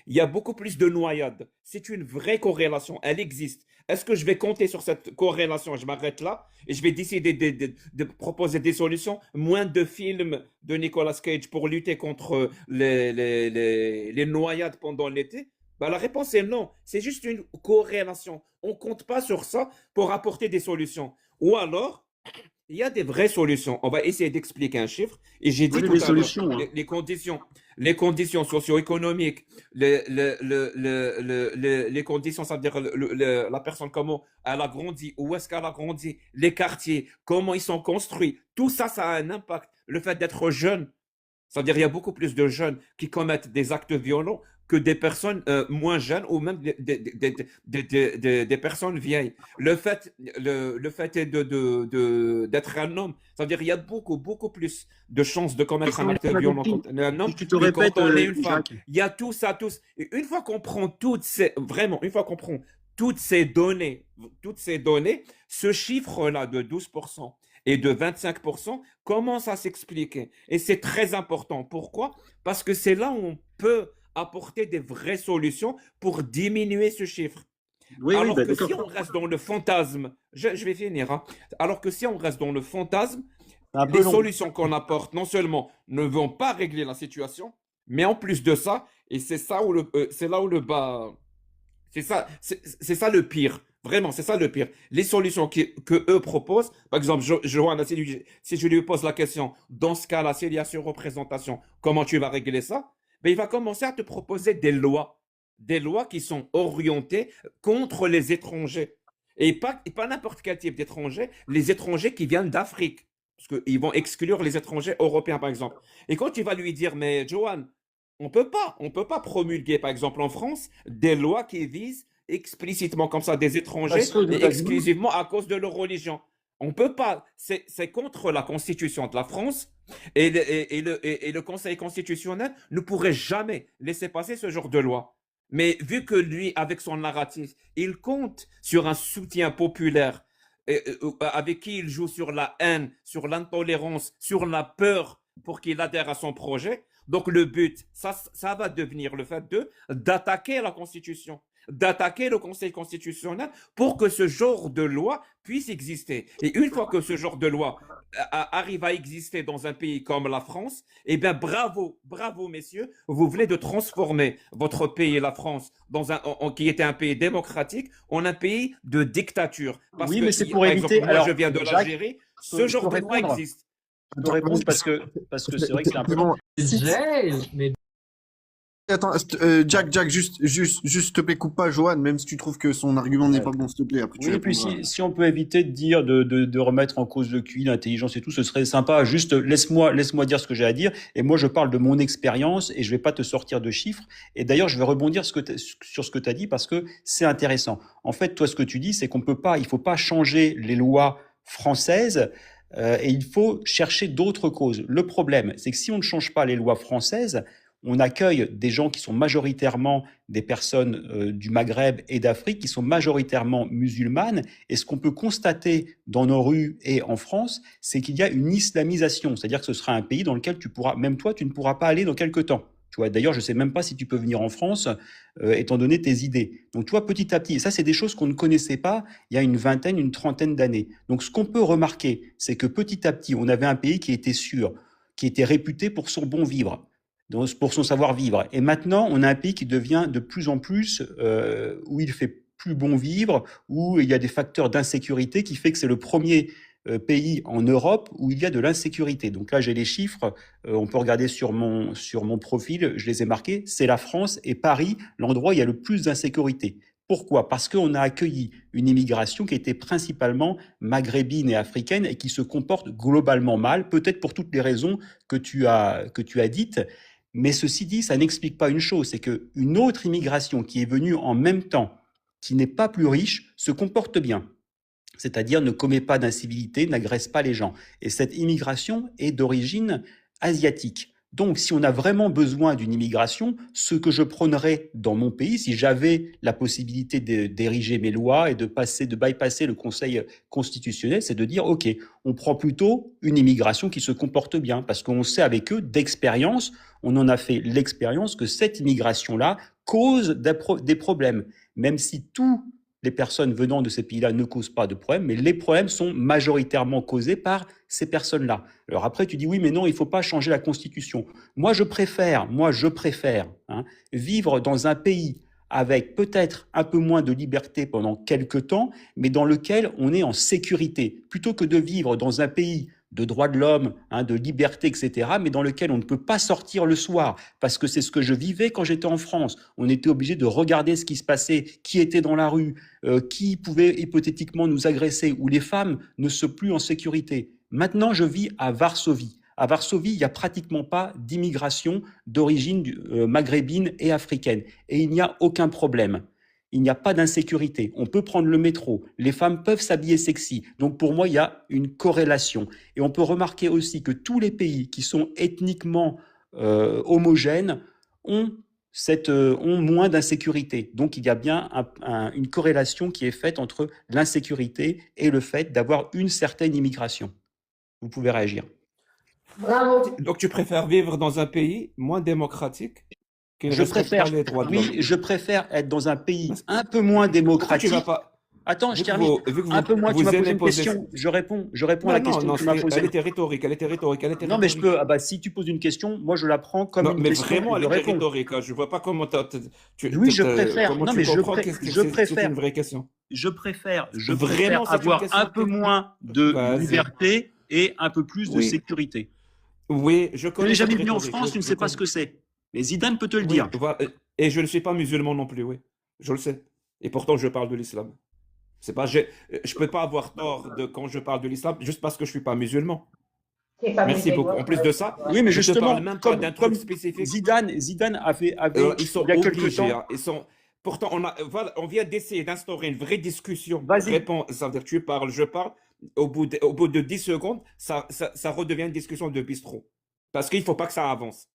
il y a beaucoup plus de noyades. C'est une vraie corrélation, elle existe. Est-ce que je vais compter sur cette corrélation? Je m'arrête là et je vais décider de proposer des solutions. Moins de films de Nicolas Cage pour lutter contre les noyades pendant l'été? Ben, la réponse est non. C'est juste une corrélation. On ne compte pas sur ça pour apporter des solutions. Ou alors, il y a des vraies solutions. On va essayer d'expliquer un chiffre. Et j'ai dit Oui, tout les à l'heure, solutions, hein. les conditions socio-économiques, les conditions, ça veut dire la personne, comment elle a grandi, où est-ce qu'elle a grandi, les quartiers, comment ils sont construits. Tout ça, ça a un impact. Le fait d'être jeune, c'est-à-dire il y a beaucoup plus de jeunes qui commettent des actes violents que des personnes moins jeunes ou même des personnes vieilles. Le fait d'être un homme, c'est-à-dire il y a beaucoup plus de chances de commettre un acte violent quand on est un homme Tu te que répètes, quand on est une femme. Jack. Il y a tout ça, tous. Et une fois qu'on prend une fois qu'on prend toutes ces données, ce chiffre-là de 12% et de 25% commence à s'expliquer. Et c'est très important. Pourquoi? Parce que c'est là où on peut apporter des vraies solutions pour diminuer ce chiffre. Oui, Alors bah, que si on reste dans le fantasme, je vais finir, hein. Alors que si on reste dans le fantasme, C'est un peu les long. solutions qu'on apporte non seulement ne vont pas régler la situation, mais en plus de ça, et c'est là où le bas, c'est ça le pire. Vraiment, c'est ça le pire. Les solutions que eux proposent, par exemple, Johanna, si je lui pose la question, dans ce cas-là, s'il y a surreprésentation, comment tu vas régler ça? Ben, il va commencer à te proposer des lois qui sont orientées contre les étrangers. Et pas n'importe quel type d'étrangers, les étrangers qui viennent d'Afrique. Parce qu'ils vont exclure les étrangers européens, par exemple. Et quand tu vas lui dire, mais Johan, on peut pas promulguer, par exemple, en France, des lois qui visent explicitement comme ça des étrangers Parce que aux et États-Unis, exclusivement à cause de leur religion. On peut pas. C'est contre la Constitution de la France et le Conseil constitutionnel ne pourrait jamais laisser passer ce genre de loi. Mais vu que lui, avec son narratif, il compte sur un soutien populaire avec qui il joue sur la haine, sur l'intolérance, sur la peur pour qu'il adhère à son projet. Donc le but, ça va devenir le fait d'attaquer la Constitution, d'attaquer le Conseil constitutionnel pour que ce genre de loi puisse exister. Et une fois que ce genre de loi arrive à exister dans un pays comme la France, eh bien bravo messieurs, vous venez de transformer votre pays, la France, qui était un pays démocratique, en un pays de dictature. Parce oui, que, mais c'est pour par éviter. exemple, moi Alors, je viens de Jacques, l'Algérie, ce je peux genre de loi répondre. existe. Je peux répondre parce que c'est vrai que c'est important. Mais Attends, Jack, juste, s'il te plaît, coupe pas Johan, même si tu trouves que son argument n'est pas bon, s'il te plaît. Après, tu Oui, et puis répondras. si on peut éviter de dire, de remettre en cause le QI, l'intelligence et tout, ce serait sympa. Juste, laisse-moi dire ce que j'ai à dire. Et moi, je parle de mon expérience et je vais pas te sortir de chiffres. Et d'ailleurs, je vais rebondir sur ce que tu as dit parce que c'est intéressant. En fait, toi, ce que tu dis, c'est il faut pas changer les lois françaises. Et il faut chercher d'autres causes. Le problème, c'est que si on ne change pas les lois françaises, on accueille des gens qui sont majoritairement des personnes du Maghreb et d'Afrique, qui sont majoritairement musulmanes. Et ce qu'on peut constater dans nos rues et en France, c'est qu'il y a une islamisation. C'est-à-dire que ce sera un pays dans lequel même toi, tu ne pourras pas aller dans quelques temps. Tu vois, d'ailleurs, je ne sais même pas si tu peux venir en France, étant donné tes idées. Donc, tu vois, petit à petit, et ça, c'est des choses qu'on ne connaissait pas il y a une trentaine d'années. Donc, ce qu'on peut remarquer, c'est que petit à petit, on avait un pays qui était sûr, qui était réputé pour son bon vivre, pour son savoir-vivre. Et maintenant, on a un pays qui devient de plus en plus, où il fait plus bon vivre, où il y a des facteurs d'insécurité qui fait que c'est le premier pays en Europe où il y a de l'insécurité. Donc là, j'ai les chiffres, on peut regarder sur mon profil, je les ai marqués, c'est la France et Paris, l'endroit où il y a le plus d'insécurité. Pourquoi? Parce qu'on a accueilli une immigration qui était principalement maghrébine et africaine et qui se comporte globalement mal, peut-être pour toutes les raisons que tu as dites. Mais ceci dit, ça n'explique pas une chose, c'est qu'une autre immigration qui est venue en même temps, qui n'est pas plus riche, se comporte bien. C'est-à-dire ne commet pas d'incivilité, n'agresse pas les gens. Et cette immigration est d'origine asiatique. Donc, si on a vraiment besoin d'une immigration, ce que je prônerais dans mon pays, si j'avais la possibilité d'ériger mes lois et de bypasser le Conseil constitutionnel, c'est de dire, OK, on prend plutôt une immigration qui se comporte bien, parce qu'on sait avec eux d'expérience, on en a fait l'expérience que cette immigration-là cause des problèmes, même si tous les personnes venant de ces pays-là ne causent pas de problèmes, mais les problèmes sont majoritairement causés par ces personnes-là. Alors après, tu dis oui, mais non, il ne faut pas changer la Constitution. Moi, je préfère vivre dans un pays avec peut-être un peu moins de liberté pendant quelques temps, mais dans lequel on est en sécurité, plutôt que de vivre dans un pays de droits de l'homme, de liberté, etc., mais dans lequel on ne peut pas sortir le soir, parce que c'est ce que je vivais quand j'étais en France. On était obligé de regarder ce qui se passait, qui était dans la rue, qui pouvait hypothétiquement nous agresser, où les femmes ne sont plus en sécurité. Maintenant, je vis à Varsovie. À Varsovie, il n'y a pratiquement pas d'immigration d'origine maghrébine et africaine, et il n'y a aucun problème. Il n'y a pas d'insécurité. On peut prendre le métro. Les femmes peuvent s'habiller sexy. Donc pour moi, il y a une corrélation. Et on peut remarquer aussi que tous les pays qui sont ethniquement homogènes ont moins d'insécurité. Donc il y a bien une corrélation qui est faite entre l'insécurité et le fait d'avoir une certaine immigration. Vous pouvez réagir. Bravo. Donc tu préfères vivre dans un pays moins démocratique qui ne Je respecte préfère, pas les droits de l'homme. oui, je préfère être dans un pays un peu moins démocratique. Pourquoi tu vas pas... Attends, je Vu que termine. vu que Un peu moins, tu vous m'as posé aimez une poser. question. Je réponds à Non, la non, question non, que tu m'as elle posée. était rhétorique, elle était rhétorique, elle était Non, mais je rhétorique. peux. Ah bah, si tu poses une question, moi, je la prends comme Non, une mais question vraiment, et elle je était réponds. rhétorique, hein. Je vois pas comment Oui, je préfère. comment Non, tu mais comprends que c'est une vraie question. je préfère Vraiment, c'est une avoir question un peu intelligente. moins de Vas-y. liberté et un peu plus de Oui, sécurité. oui, je Tu n'es connais cette jamais venu en rhétorique. France, tu ne Je sais pas ce connais. que c'est. Mais Zidane peut te le dire. Oui, voilà. Et je ne suis pas musulman non plus, oui. Je le sais. Et pourtant, je parle de l'islam. C'est pas, je peux pas avoir tort quand je parle de l'islam juste parce que je suis pas musulman. C'est pas Merci beaucoup. En musulman. plus de ça, Oui, mais je te parle justement, même pas d'un truc comme spécifique. Zidane avait Ils sont il y a quelque obligés, temps. hein. Ils sont. Pourtant, voilà, on vient d'essayer d'instaurer une vraie discussion. Vas-y. Réponds, ça veut dire tu parles, je parle. Au bout de 10 secondes, ça redevient une discussion de bistrot. Parce qu'il ne faut pas que ça avance.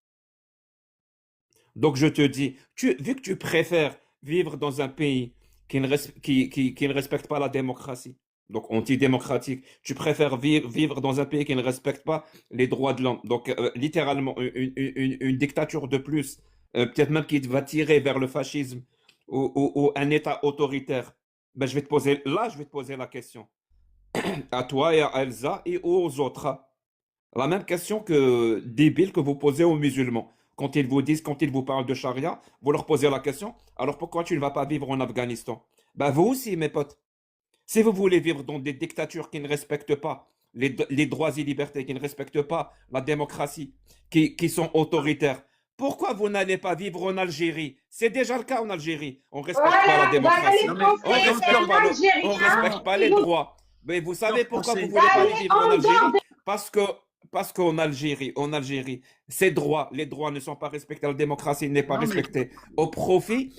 Donc je te dis, vu que tu préfères vivre dans un pays qui ne respecte pas la démocratie, donc antidémocratique, tu préfères vivre dans un pays qui ne respecte pas les droits de l'homme, donc littéralement une dictature de plus, peut-être même qui va tirer vers le fascisme ou un État autoritaire, ben, je vais te poser la question à toi et à Elsa et aux autres, hein. La même question que débile que vous posez aux musulmans. Quand ils vous parlent de charia, vous leur posez la question, alors pourquoi tu ne vas pas vivre en Afghanistan? Ben vous aussi, mes potes. Si vous voulez vivre dans des dictatures qui ne respectent pas les droits et libertés, qui ne respectent pas la démocratie, qui sont autoritaires, pourquoi vous n'allez pas vivre en Algérie? C'est déjà le cas en Algérie. On ne respecte pas la Voilà, voilà démocratie. les Non, mais On Français, respecte c'est cœur, pas on l'Algérien. respecte pas Ils les vous droits. Mais vous cœur savez pourquoi vous français. ne voulez pas aller allez vivre en en dehors Algérie? Parce que, parce qu'en Algérie, les droits ne sont pas respectés, la démocratie n'est pas Non, mais respectée au profit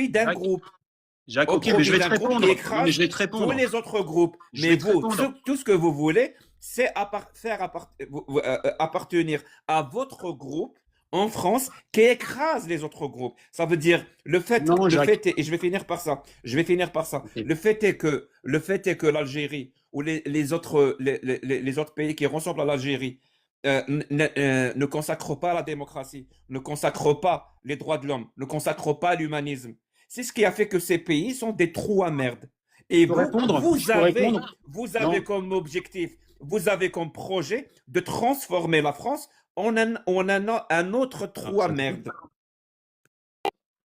d'un Jacques, groupe, Jacques, au ok, mais je profit vais te d'un groupe qui répondre. Non, mais je écrase vais te tous répondre. les autres groupes. Je Mais vais te vous, répondre. tout ce que vous voulez, c'est appartenir à votre groupe en France qui écrase les autres groupes. Ça veut dire Non, Jacques. et je vais finir par ça. Je vais finir par ça. Ok. Le fait est que l'Algérie ou les autres pays qui ressemblent à l'Algérie ne consacrent pas la démocratie, ne consacrent pas les droits de l'homme, ne consacrent pas l'humanisme. C'est ce qui a fait que ces pays sont des trous à merde. Et Je peux répondre? vous Je peux avez, répondre? vous Non. avez comme objectif, vous avez comme projet de transformer la France en un autre trou à merde.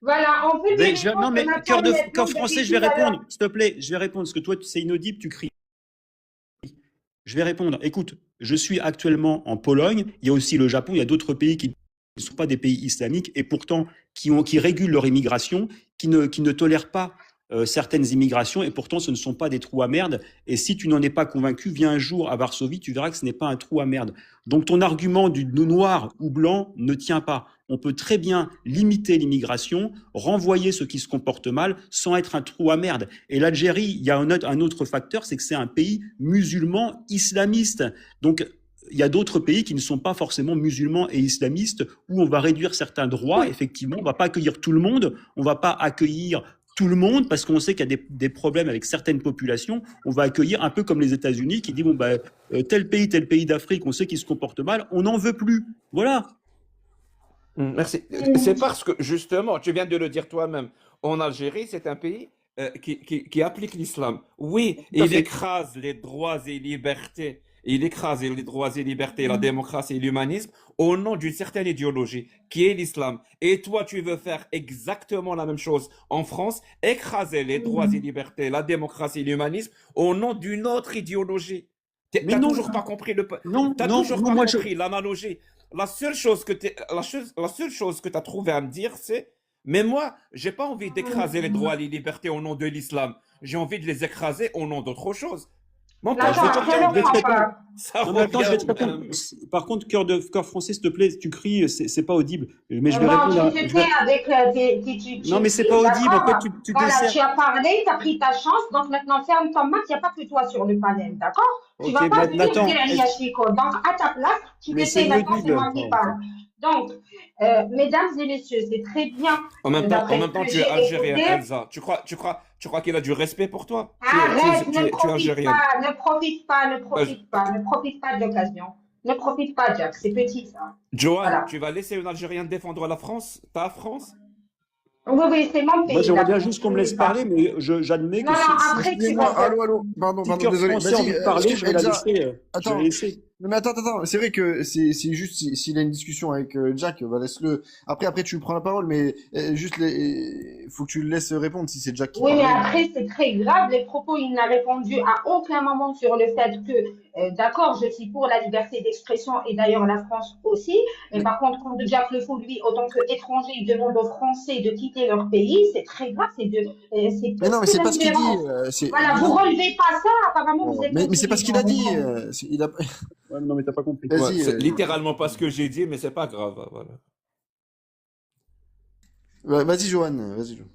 Voilà, on peut Mais dire non, mais qu'on a cœur parlé maintenant cœur français, depuis je vais tout à l'heure. répondre. S'il te plaît, je vais répondre. Parce que toi, c'est inaudible, tu cries. Je vais répondre. Écoute, je suis actuellement en Pologne. Il y a aussi le Japon. Il y a d'autres pays qui ne sont pas des pays islamiques et pourtant qui régulent leur immigration, qui ne tolèrent pas certaines immigrations et pourtant ce ne sont pas des trous à merde. Et si tu n'en es pas convaincu, viens un jour à Varsovie, tu verras que ce n'est pas un trou à merde. Donc ton argument du noir ou blanc ne tient pas. On peut très bien limiter l'immigration, renvoyer ceux qui se comportent mal sans être un trou à merde. Et l'Algérie, il y a un autre facteur, c'est que c'est un pays musulman islamiste. Donc il y a d'autres pays qui ne sont pas forcément musulmans et islamistes où on va réduire certains droits. Effectivement, on ne va pas accueillir tout le monde, on ne va pas accueillir tout le monde parce qu'on sait qu'il y a des problèmes avec certaines populations. On va accueillir un peu comme les États-Unis qui disent bon bah tel pays d'Afrique, on sait qu'ils se comportent mal, on n'en veut plus. Voilà. Merci. C'est parce que, justement, tu viens de le dire toi-même, en Algérie, c'est un pays qui applique l'islam. Oui, Tout à il fait. écrase les droits et libertés. Il écrase les droits et libertés, la démocratie et l'humanisme au nom d'une certaine idéologie qui est l'islam. Et toi, tu veux faire exactement la même chose en France, écraser les droits et libertés, la démocratie et l'humanisme au nom d'une autre idéologie. Mais T'as non, toujours pas compris non, t'as non, toujours non, pas moi compris l'analogie. La seule chose que tu as trouvé à me dire, c'est, mais moi, j'ai pas envie d'écraser les droits et les libertés au nom de l'islam. J'ai envie de les écraser au nom d'autre chose. Mon Là, pote, je vais ça, te, je je ne vais te crois répondre. pas. ça Non, mais attends, je vais revient te au répondre. même. Par contre, cœur français, s'il te plaît, tu cries, c'est pas audible. Mais je vais Bon, répondre à. tu te tais avec Non, mais c'est cries, pas audible. En fait, d'accord? tu Voilà, desserres. tu as parlé, tu as pris ta chance, donc maintenant ferme ton max, il n'y a pas que toi sur le panel, d'accord? Tu ne Ok, vas pas venir Nathan, dire Elia Chico. Donc, à ta place, tu mais te c'est tais maintenant, c'est inaudible. moi qui Oh, parle. Donc, mesdames et messieurs, c'est très bien, En même temps, d'après ce que tu es j'ai algérienne, écouté. Elsa. Tu crois qu'il a du respect pour toi? Arrête, Tu es algérienne. ne profite pas, ne Bah, je- profite pas, ne profite pas de l'occasion. Ne profite pas, Jack, c'est petit ça. Johan, Voilà. tu vas laisser une Algérienne défendre la France, ta France? Oui, oui, c'est mon Moi, pays, j'aimerais bien d'accord. juste qu'on Je me ne laisse l'ai pas. parler, mais j'admets Non, que non, après, tu Excusez-moi, vas allô, allô. Pardon, si pardon, cœur désolé. français a Vas-y, envie de parler, je vais la Elsa, laisser. Je vais la attends. laisser. Non, mais attends. C'est vrai que c'est juste s'il a une discussion avec Jack, bah laisse-le. Après, tu prends la parole, mais juste faut que tu le laisses répondre si c'est Jack qui Oui, mais parlait. après, c'est très grave. Les propos, il n'a répondu à aucun moment sur le fait que, d'accord, je suis pour la liberté d'expression et d'ailleurs la France aussi. Mais Mais, par contre, quand Jacques Le Fou, lui, autant qu'étranger, il demande aux Français de quitter leur pays, c'est très grave. C'est mais non, plus mais que c'est pas ce qu'il dit. l'ingérence. Voilà, Mais vous non. relevez pas ça. Apparemment, vous Oh, êtes mais c'est pas ce qu'il a intelligent. dit. Donc, Ouais, non, mais t'as pas compris. Ouais, Vas-y. c'est littéralement pas ce que j'ai dit, mais c'est pas grave, voilà. Vas-y, Johan. Vas-y. Johan.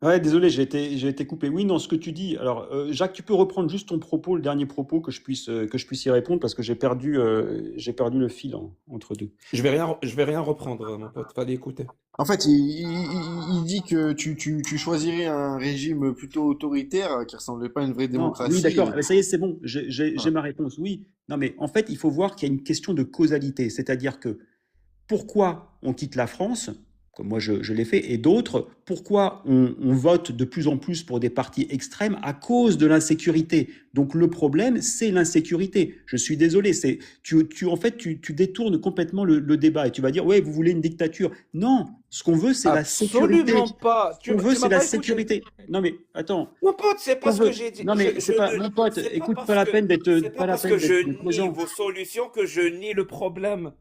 Ouais, désolé, j'ai été coupé. Oui, non, ce que tu dis. Alors, Jacques, tu peux reprendre juste ton propos, le dernier propos, que je puisse y répondre parce que j'ai perdu le fil entre deux. Je vais rien reprendre, mon pote. Fallait écouter. En fait, il dit que tu choisirais un régime plutôt autoritaire qui ressemblait pas à une vraie Non, oui, démocratie. d'accord. Mais ça y est, c'est bon. J'ai Voilà. ma réponse. Oui. Non, mais en fait, il faut voir qu'il y a une question de causalité. C'est-à-dire que pourquoi on quitte la France, comme moi je l'ai fait, et d'autres, pourquoi on vote de plus en plus pour des partis extrêmes à cause de l'insécurité. Donc le problème, c'est l'insécurité. Je suis désolé, en fait, tu détournes complètement le débat et tu vas dire, ouais, vous voulez une dictature. Non, ce qu'on veut, c'est la sécurité. Absolument pas. Ce qu'on veut, Tu c'est m'as la pas écouté. sécurité. Non, mais attends. Mon pote, c'est Ce pas qu'on ce que veut. j'ai dit. Non, mais c'est pas, mon pote, C'est pas écoute, parce pas la que peine d'être, c'est pas pas la parce peine que je d'être nie présent. vos solutions que je nie le problème.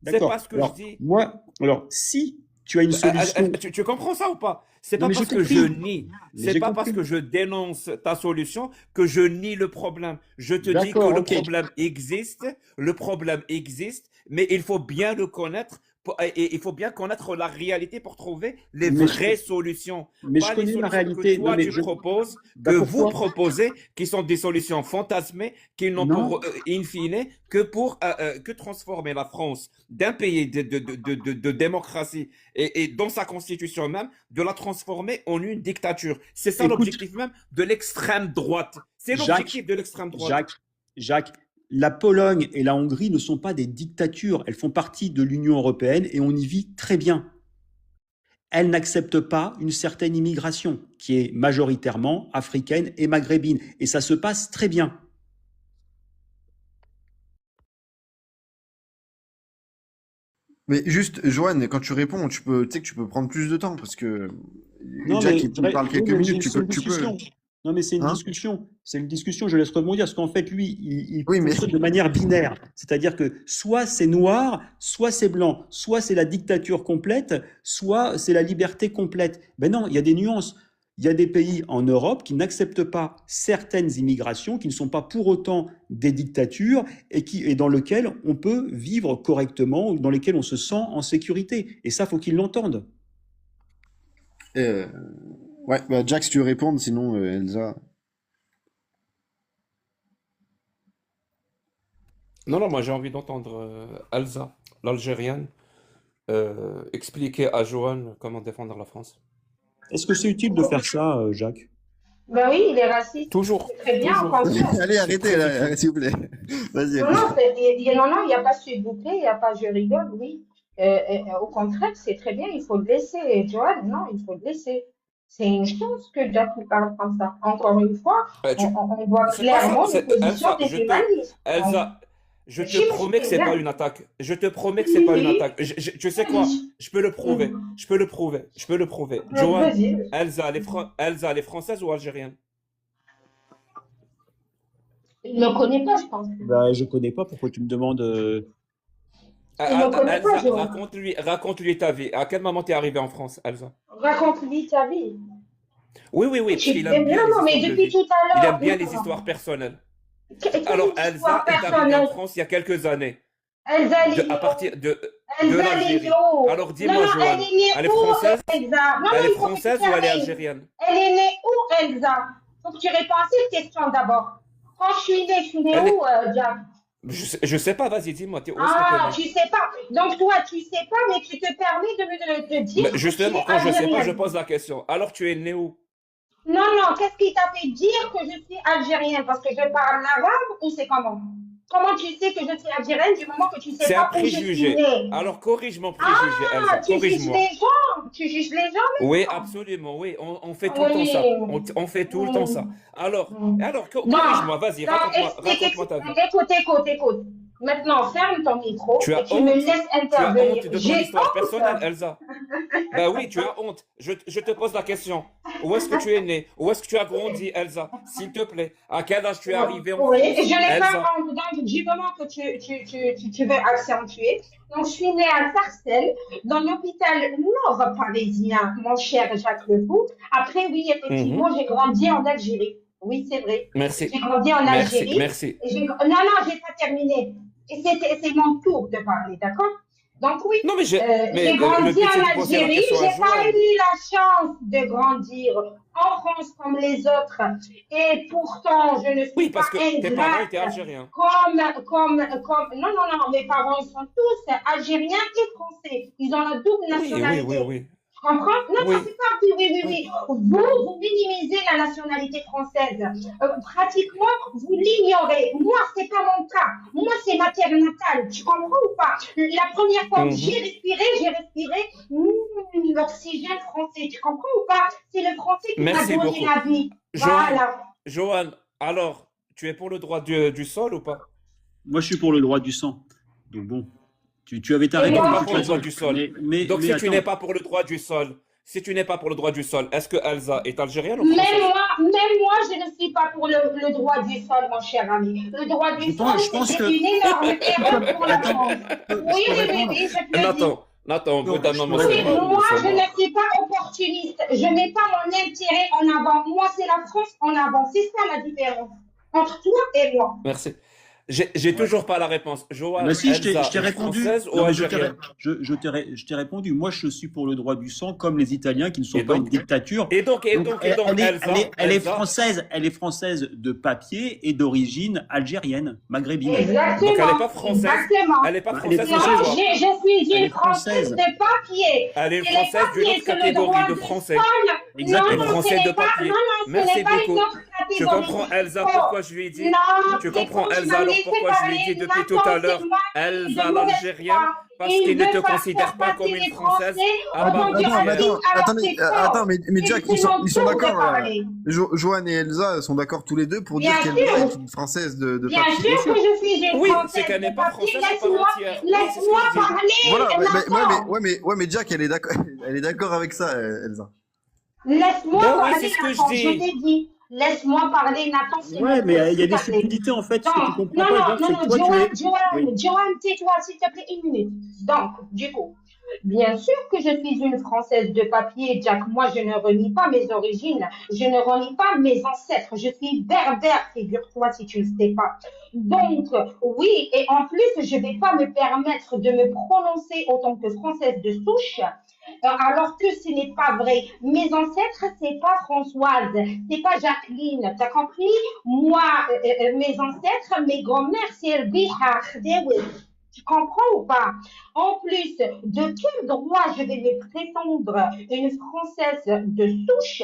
C'est D'accord. pas ce que je Alors, dis. moi, alors, si tu as une solution. Tu comprends ça ou pas? C'est Non, pas mais j'ai parce que je compris. nie, Mais c'est j'ai pas parce compris. que je dénonce ta solution que je nie le problème. Je te dis que D'accord, ok. le problème existe, mais il faut bien le connaître et il faut bien connaître la réalité pour trouver les Mais vraies solutions. mais je Pas les connais la solutions que réalité. Non, toi mais tu proposes, bah que vous pourquoi? proposez, qui sont des solutions fantasmées, qui n'ont Non. pour in fine que transformer la France d'un pays de démocratie et dans sa constitution même, de la transformer en une dictature. C'est ça Écoute, l'objectif même de l'extrême droite. C'est Jacques, l'objectif de l'extrême droite. Jacques, la Pologne et la Hongrie ne sont pas des dictatures. Elles font partie de l'Union européenne et on y vit très bien. Elles n'acceptent pas une certaine immigration qui est majoritairement africaine et maghrébine. Et ça se passe très bien. Mais juste, Johan, quand tu réponds, tu sais que tu peux prendre plus de temps parce que Non, Jack, mais il parle oui, quelques mais minutes, c'est une tu peux. discussion. Non, mais c'est une Hein? discussion. C'est une discussion, je laisse rebondir, parce qu'en fait, lui, il Oui, mais fonctionne de manière binaire. C'est-à-dire que soit c'est noir, soit c'est blanc, soit c'est la dictature complète, soit c'est la liberté complète. Ben non, il y a des nuances. Il y a des pays en Europe qui n'acceptent pas certaines immigrations, qui ne sont pas pour autant des dictatures, et dans lesquelles on peut vivre correctement, ou dans lesquelles on se sent en sécurité. Et ça, faut qu'ils l'entendent. euh, ouais, bah Jack, si tu veux répondre, sinon Elsa. Non, non, moi j'ai envie d'entendre Elsa, l'Algérienne, expliquer à Johan comment défendre la France. Est-ce que c'est utile de faire ça, Jacques? ben oui, il est raciste. Toujours, C'est très bien, au toujours. contraire. Allez, C'est arrêtez très là, utile. s'il vous plaît. Vas-y, Non, allez. non, non, il n'y a pas s'il vous plaît, il n'y a pas je rigole, oui. Au contraire, c'est très bien, il faut le laisser. Tu vois, non, il faut le laisser. C'est une chance que Jack nous parle comme ça. Encore une fois, Tu- on voit C'est pas ça. clairement les positions Elsa, des humanistes. Elsa, je te Si, mais promets que c'est c'est pas bien. une attaque. Je te promets que c'est pas une Oui, attaque. Tu sais quoi? oui. Je peux le prouver. Je peux le prouver. Je peux le prouver. Johan, Vas-y. Elsa, elle est française ou algérienne? Il ne me connaît pas, je pense. Bah, je connais pas. Pourquoi tu me demandes Il ne me connaît pas, Elsa, Johan. raconte-lui ta vie. À quel moment t'es arrivée en France, Elsa? Raconte-lui ta vie. Oui, oui, oui, parce qu'il aime bien Non, les non, mais histoires de depuis vie. tout à Il l'heure. aime bien les Non. histoires personnelles. Quelle Alors, histoire Elsa est arrivée en personnelle? France il y a quelques années, Elsa, elle est à née partir où? de Elsa, elle est l'Algérie. née où? Alors, Non, dis-moi, non, elle Johan, est née elle est où, française? Elsa? Non, Elle non, est il faut que tu française ou elle est termines. algérienne? Elle est née où, Elsa? Faut que tu réponds à cette question d'abord. Quand je suis née Elle est... où, Jack? Je sais pas, vas-y, dis-moi, où est-ce que Ah, t'es tu née? sais pas. Donc toi, tu sais pas, mais tu te permets de dire Mais que tu justement, es quand je sais pas, je algérienne. pose la question. Alors, tu es né où? Non, non, qu'est-ce qui t'a fait dire que je suis algérienne? Parce que je parle l'arabe ou c'est comment? Comment tu sais que je suis algérienne du moment que tu sais C'est un pas où je suis préjugé. née? Alors corrige mon préjugé, Elsa, Ah, tu juges corrige-moi. les gens. Tu juges les gens Oui, maintenant. absolument, oui, on fait tout le temps ça. Oui. On fait tout le temps ça. Mm. Alors, Mm. Non, corrige-moi, vas-y, non, raconte-moi ta vie. écoute. Maintenant, ferme ton micro Tu et as tu me honte? laisses Tu as intervenir. honte de ton J'ai histoire honte. personnelle, Elsa? Ben oui, tu as honte. Je te pose la question. Où est-ce que tu es né? Où est-ce que tu as grandi, Elsa? S'il te plaît. À quel âge tu es arrivé en Oui, France, je n'ai pas Elsa? honte. Donc, du moment que tu veux accentuer. Donc, je suis née à Sarcelles, dans l'hôpital Nord parisien, mon cher Jacques Lefou. Après, oui, Mhm. effectivement, j'ai grandi en Algérie. Oui, c'est vrai. Merci. J'ai grandi en Merci, Algérie. merci. Non, j'ai pas terminé. Et c'est mon tour de parler, d'accord? Donc oui, Non, mais j'ai le grandi but c'est de en poser la Algérie. question à J'ai pas Joanne. eu la chance de grandir en France comme les autres. Et pourtant, je ne Oui, suis pas parce que tes parents étaient ingrate algériens. non, mes parents, ils sont tous algériens et français. Ils ont la double Oui, oui, oui, nationalité. oui. Tu comprends? Non, Oui, c'est pas oui. oui. Vous minimisez la nationalité française. Pratiquement, vous l'ignorez. Moi, c'est pas mon cas. Moi, c'est ma terre natale. Tu comprends ou pas? La première fois que Mhm. j'ai respiré l'oxygène français. Tu comprends ou pas? C'est le français qui m'a Merci donné beaucoup. la vie. Joanne, Voilà. Joanne, alors, tu es pour le droit du sol ou pas? Moi, je suis pour le droit du sang. Donc bon, tu avais ta Et Donc, réponse de pas moi, toute pour le droit façon. du sol. Mais Donc, si tu attends. n'es pas pour le droit du sol, est-ce que Elsa est algérienne ou même française? moi, je ne suis pas pour le droit du sol, mon cher ami. Le droit du sol, Je pense c'était que. une énorme erreur pour la Attends, France. Oui, je peux répondre. je te le dis. Nathan, au bout d'un Je peux moment, c'est Oui, répondre. bon, moi, je laissez-moi. ne suis pas opportuniste. Je ne mets pas mon intérêt en avant. Moi, c'est la France en avant. C'est ça la différence entre toi et moi. Merci. J'ai Ouais. toujours pas la réponse. Ah Joanne, bah si, je Elsa t'ai est répondu. française ou Non, mais algérienne? je t'ai répondu. Moi, je suis pour le droit du sang, comme les Italiens, qui ne sont Et pas une donc, dictature. et donc, Elle est Elsa, française. Elle est française de papier et d'origine algérienne, maghrébine. donc elle n'est Exactement. pas française. Exactement. Elle n'est pas Elle est française Non, comme française. toi. je suis Elle une est Française française. de papier. Elle est une C'est les française d'une papiers, autre c'est le catégorie droit de du français. sol. Exactement. Non, ce Français de n'est pas, papier. non, ce Merci n'est pas une beaucoup. autre Tu catégorie. comprends, Elsa, Oh, pourquoi je lui ai dit? non, Tu comprends, écoute, Elsa, alors laissé pourquoi je lui ai parler. dit depuis tout Nathan, à c'est l'heure, moi qui Elsa de mauvaise l'Algérienne, foi. parce Il qu'il ne te veut faire considère pas comme passer une les Française Français à au part nom du Attends, mais entière. racisme, alors attendez, c'est attends, faux. mais Jack, C'est mon ils sont tour de d'accord. parler. Joanne et Elsa sont d'accord tous les deux pour Bien dire qu'Elsa sûr. est une Française de Bien papier. sûr que je suis une Oui, c'est Française qu'elle n'est de pas papier. française à part Laisse-moi entière. Oui, c'est ce que je dis. parler, Voilà, Nathan. mais Jack, elle est d'accord, elle est d'accord avec ça, Elsa. Laisse-moi Ben oui, parler, c'est ce que je Nathan. Je dis. t'ai dit. Laisse-moi parler, Nathan, s'il Ouais, vous mais plaît, il y a s'il des te plaît. subtilités en fait. Ce que tu comprends Non, pas, Jacques, c'est que toi, tu es. Oui. Joanne, tais-toi, s'il te plaît, une minute. Donc, du coup, bien sûr que je suis une Française de papier, Jack. Moi, je ne renie pas mes origines. Je ne renie pas mes ancêtres. Je suis berbère, figure-toi, si tu ne le sais pas. Donc, oui, et en plus, je ne vais pas me permettre de me prononcer en tant que Française de souche, alors que ce n'est pas vrai. Mes ancêtres, c'est pas Françoise, c'est pas Jacqueline, t'as compris? Moi, mes ancêtres, mes grands-mères, c'est Rbiha Khdewi. Tu comprends ou pas? En plus, de quel droit je vais me prétendre une Française de souche?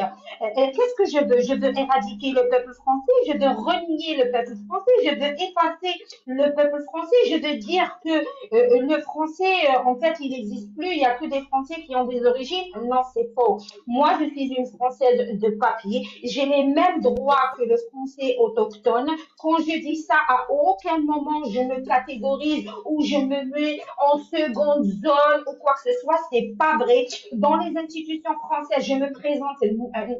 Qu'est-ce que je veux? Je veux éradiquer le peuple français, je veux renier le peuple français, je veux effacer le peuple français, je veux dire que le français, en fait, il n'existe plus, il n'y a que des Français qui ont des origines. Non, c'est faux. Moi, je suis une Française de papier, j'ai les mêmes droits que le Français autochtone. Quand je dis ça, à aucun moment je me catégorise ou je me mets en seconde zone ou quoi que ce soit, c'est pas vrai. Dans les institutions françaises, je me présente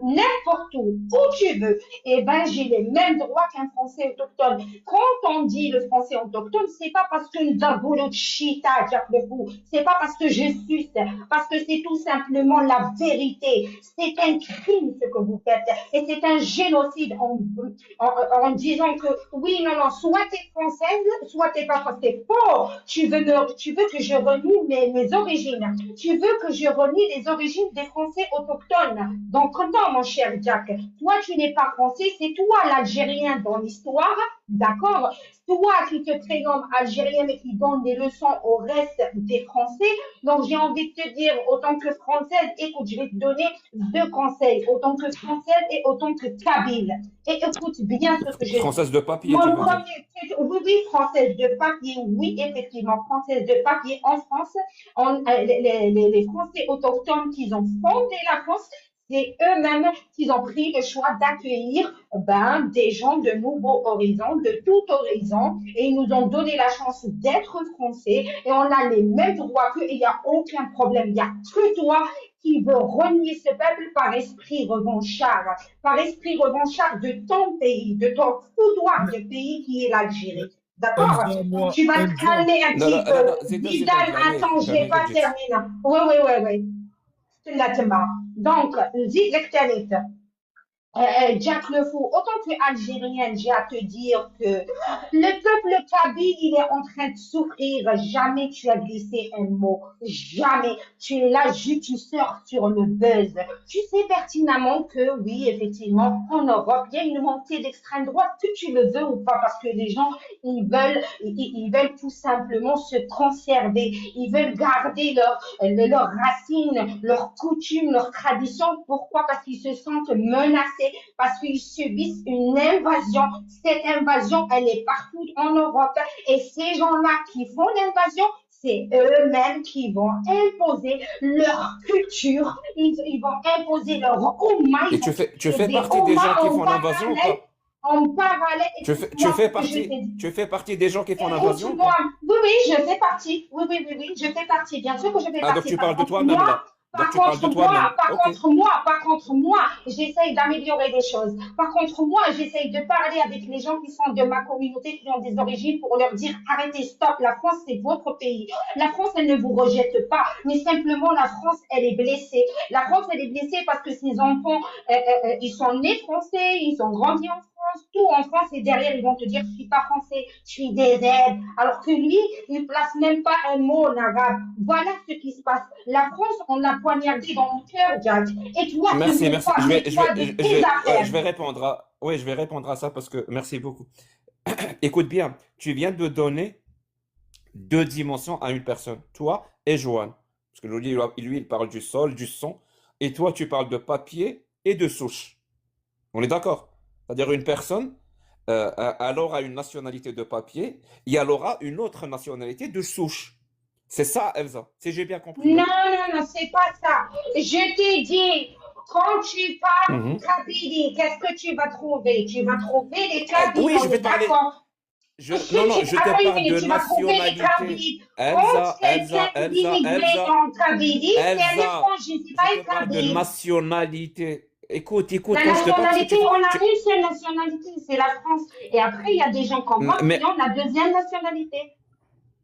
n'importe où tu veux. Et ben, j'ai les mêmes droits qu'un Français autochtone. Quand on dit le Français autochtone, c'est pas parce que Ndabolo Chita, Jack le Fou, c'est pas parce que je suce, parce que c'est tout simplement la vérité. C'est un crime ce que vous faites et c'est un génocide en disant que oui, non, soit t'es française, soit t'es pas française. C'est faux. Tu veux que je renie mes origines. Tu veux que je renie les origines des Français autochtones. Donc, non, mon cher Jack, toi, tu n'es pas français, c'est toi l'Algérien dans l'histoire. D'accord? Toi qui te prénommes algérienne et qui donne des leçons au reste des Français, donc j'ai envie de te dire, autant que française, écoute, je vais te donner deux conseils, autant que française et autant que kabyle. Et écoute bien ce que je dis. Française de papier, tu Mon veux dire. premier titre, oui, oui, française de papier, oui, effectivement, française de papier en France. Les Français autochtones qui ont fondé la France, c'est eux-mêmes qui ont pris le choix d'accueillir des gens de nouveaux horizons, de tout horizon, et ils nous ont donné la chance d'être français, et on a les mêmes droits qu'eux, et il n'y a aucun problème. Il n'y a que toi qui veux renier ce peuple par esprit revanchard de ton pays, de ton foutoir de pays qui est l'Algérie. D'accord? Hamza, Donc, moi, tu vas te Hamza, calmer un Non, non, petit non, peu. non, Zita, Vidal, jamais, attends, je n'ai jamais pas dit. terminé. Oui, oui, oui, oui. Exactement. Donc, Zid Lektalit. Jack Le Fou, autant que Algérienne, j'ai à te dire que le peuple kabyle, il est en train de souffrir. Jamais tu as glissé un mot. Jamais. Tu es là, juste tu sors sur le buzz. Tu sais pertinemment que oui, effectivement, en Europe, il y a une montée d'extrême droite, que tu le veux ou pas, parce que les gens, ils veulent tout simplement se conserver. Ils veulent garder leurs racines, leurs coutumes, leurs traditions. Pourquoi? Parce qu'ils se sentent menacés, parce qu'ils subissent une invasion. Cette invasion, elle est partout en Europe. Et ces gens-là qui font l'invasion, c'est eux-mêmes qui vont imposer leur culture, ils vont imposer leur Oumma, Et ils vont tu créer fais des partie des gens Oumma qui font l'invasion ou pas? en parallèle. Tu Écoute-moi fais ce que je t'ai dit. tu fais partie des gens qui font l'invasion ou Écoute-moi, pas? oui, oui, je fais partie. Oui, oui, oui, oui, je fais partie. Bien sûr que je fais Ah, donc partie. tu parles de toi-même là. Donc Par tu parles contre, de toi-même. Ok. par contre, moi, j'essaye d'améliorer les choses. Par contre, moi, j'essaye de parler avec les gens qui sont de ma communauté, qui ont des origines, pour leur dire, arrêtez, stop, la France, c'est votre pays. La France, elle ne vous rejette pas, mais simplement, la France, elle est blessée. La France, elle est blessée parce que ses enfants, ils sont nés français, ils ont grandi en France, tout en France, et derrière, ils vont te dire, je suis pas français, je suis des aides. Alors que lui, il place même pas un mot en arabe. Voilà ce qui se passe. La France, on l'a poignardé dans le cœur, Jack. Et toi, tu Merci, veux merci. pas, mets-toi de tes Je affaires. vais répondre à, oui, je vais répondre à ça parce que merci beaucoup. Écoute bien, tu viens de donner deux dimensions à une personne, toi et Joanne. Parce que lui, il parle du sol, du son, et toi, tu parles de papier et de souche. On est d'accord? C'est-à-dire une personne, elle aura une nationalité de papier et elle aura une autre nationalité de souche. C'est ça, Elsa. Si j'ai bien compris, Non, non? non, non, c'est pas ça. Je t'ai dit, quand tu parles Mhm. Kabylie, qu'est-ce que tu vas trouver? Tu vas trouver les Oui, Kabyles, je on vais est te parler. d'accord. Non, non, je Attends te une parle minute, de tu vas trouver les nationalité. Kabyles. Quand Elsa, quelqu'un d'immigré en Kabylie, c'est un Elsa, étranger, c'est je pas te un parle de Kabyle. nationalité. Écoute, La quand je te parle, parce que nationalité, on a une seule nationalité, c'est la France. Et après, il y a des gens comme moi qui mais ont la deuxième nationalité.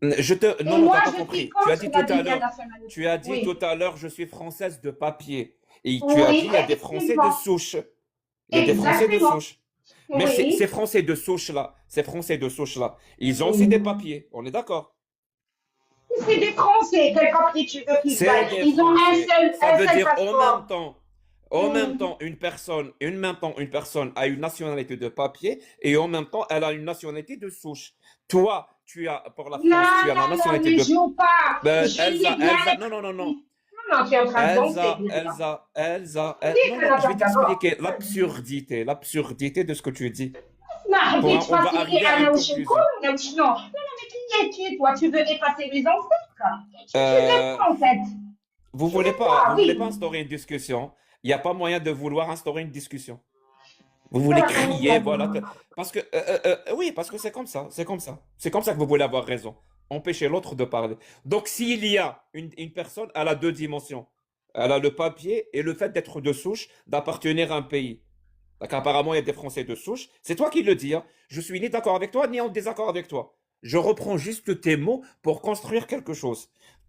non, Et non, moi, t'as pas je suis compris. Tu as contre dit la tout à deuxième l'heure, nationalité. tout Oui, à l'heure, je suis française de papier. Et tu as dit, oui, il y a des Français de effectivement. souche. Il y a des Français de Exactement. souche. Mais ces Oui, Français de souche-là, ces Français de souche-là, ils ont aussi des oui. papiers. On est d'accord? C'est des Français, quel parti tu veux qu'ils C'est aillent? des Ils ont Français. Ça un veut seul dire passeport. en même temps, une personne a une nationalité de papier et en même temps, elle a une nationalité de souche. Toi, pour la Non, France, tu as la non, non, nationalité ne de... joue pas. Ben, Je l'ai bien Non, non, non, non. écrit. Non, non, tu es en train de danser, déjà. Non, Dis que non, je la vais d'abord. t'expliquer l'absurdité de ce que tu dis. ما حبيت On va فاسيلي arriver à une انا وش نكون conclusion. ولا وشنو non non mais qui es-tu toi tu veux effacer mes ancêtres tu n'aimes Euh, pas en fait tu n'aimes pas vous voulez pas oui instaurer une discussion. Il n'y a pas moyen de vouloir instaurer une discussion. Vous voulez voilà crier, voilà. Parce que, oui, parce que c'est comme ça, c'est comme ça. C'est comme ça que vous voulez avoir raison. Empêcher l'autre de parler. Donc, s'il y a une personne, elle a deux dimensions. Elle a le papier et le fait d'être de souche, d'appartenir à un pays. Donc, apparemment, il y a des Français de souche. C'est toi qui le dis, hein. Je suis ni d'accord avec toi, ni en désaccord avec toi. Je reprends juste tes mots pour construire quelque chose.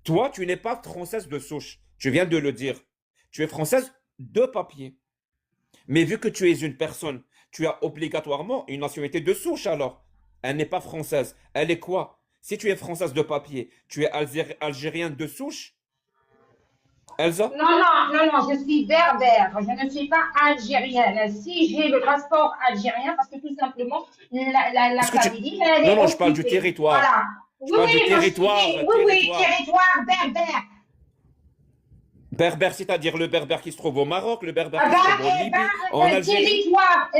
Toi, tu n'es pas française de souche. Tu viens de le dire. Tu es française de papier. Mais vu que tu es une personne, tu as obligatoirement une nationalité de souche alors. Elle n'est pas française. Elle est quoi? Si tu es française de papier, tu es algérienne de souche? Elsa? Non, non, non, non, je suis berbère, je ne suis pas algérienne. Si j'ai le passeport algérien, parce que tout simplement, la Est-ce que tu... Kabylie, elle Non, est non, je parle du occupée. territoire. Voilà. Je Oui, parle du oui, moi je suis, territoire, oui, oui, territoire. territoire berbère. Berbère, c'est-à-dire le berbère qui se trouve au Maroc, le berbère Ah qui se trouve en bah, Libye, en Algérie. territoire.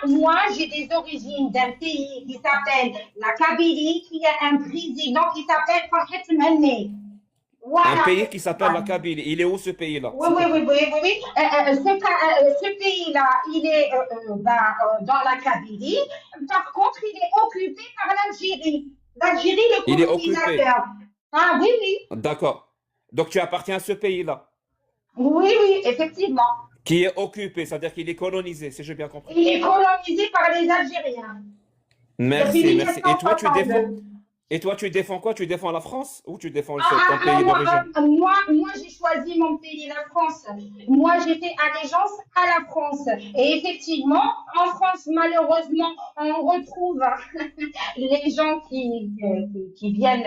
Moi, j'ai des origines d'un pays qui s'appelle la Kabylie, qui a un président qui s'appelle Farhat Mehmet. Un Voilà. pays qui s'appelle la Kabylie. Il est où ce pays-là, Oui, s'il oui, te oui, plaît? oui, oui, oui. Ce pays-là, il est dans la Kabylie. Par contre, il est occupé par l'Algérie. L'Algérie, le Il est occupé. colonisateur. Ah oui, oui. D'accord. Donc tu appartiens à ce pays-là, Oui, oui, effectivement. qui est occupé, c'est-à-dire qu'il est colonisé, si j'ai bien compris. Il est colonisé par les Algériens. Depuis Merci, merci. Et 1962. toi, tu défends quoi? Tu défends la France ou tu défends ton Ah, pays d'origine? moi j'ai choisi mon pays, la France. Moi, j'ai fait allégeance à la France. Et effectivement, en France, malheureusement, on retrouve les gens qui viennent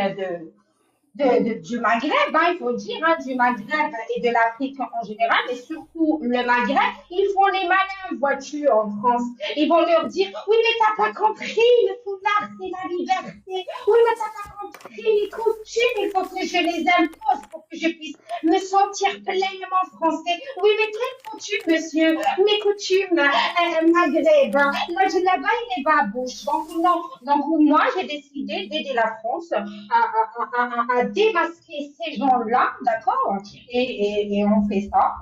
du Maghreb, hein, il faut dire, hein, du Maghreb et de l'Afrique en général, mais surtout le Maghreb, ils font les malins, vois-tu, en France. Ils vont leur dire, oui, mais t'as pas compris, le foulard, c'est la liberté. Oui, mais t'as pas compris, les coutumes, il faut que je les impose pour que je puisse me sentir pleinement français. Oui, mais quelles coutumes, monsieur? Mes coutumes, Maghreb, hein. Là, là-bas, il est babouche. Donc, non. Donc, moi, j'ai décidé d'aider la France à démasquer ces gens-là, d'accord? Et on fait ça,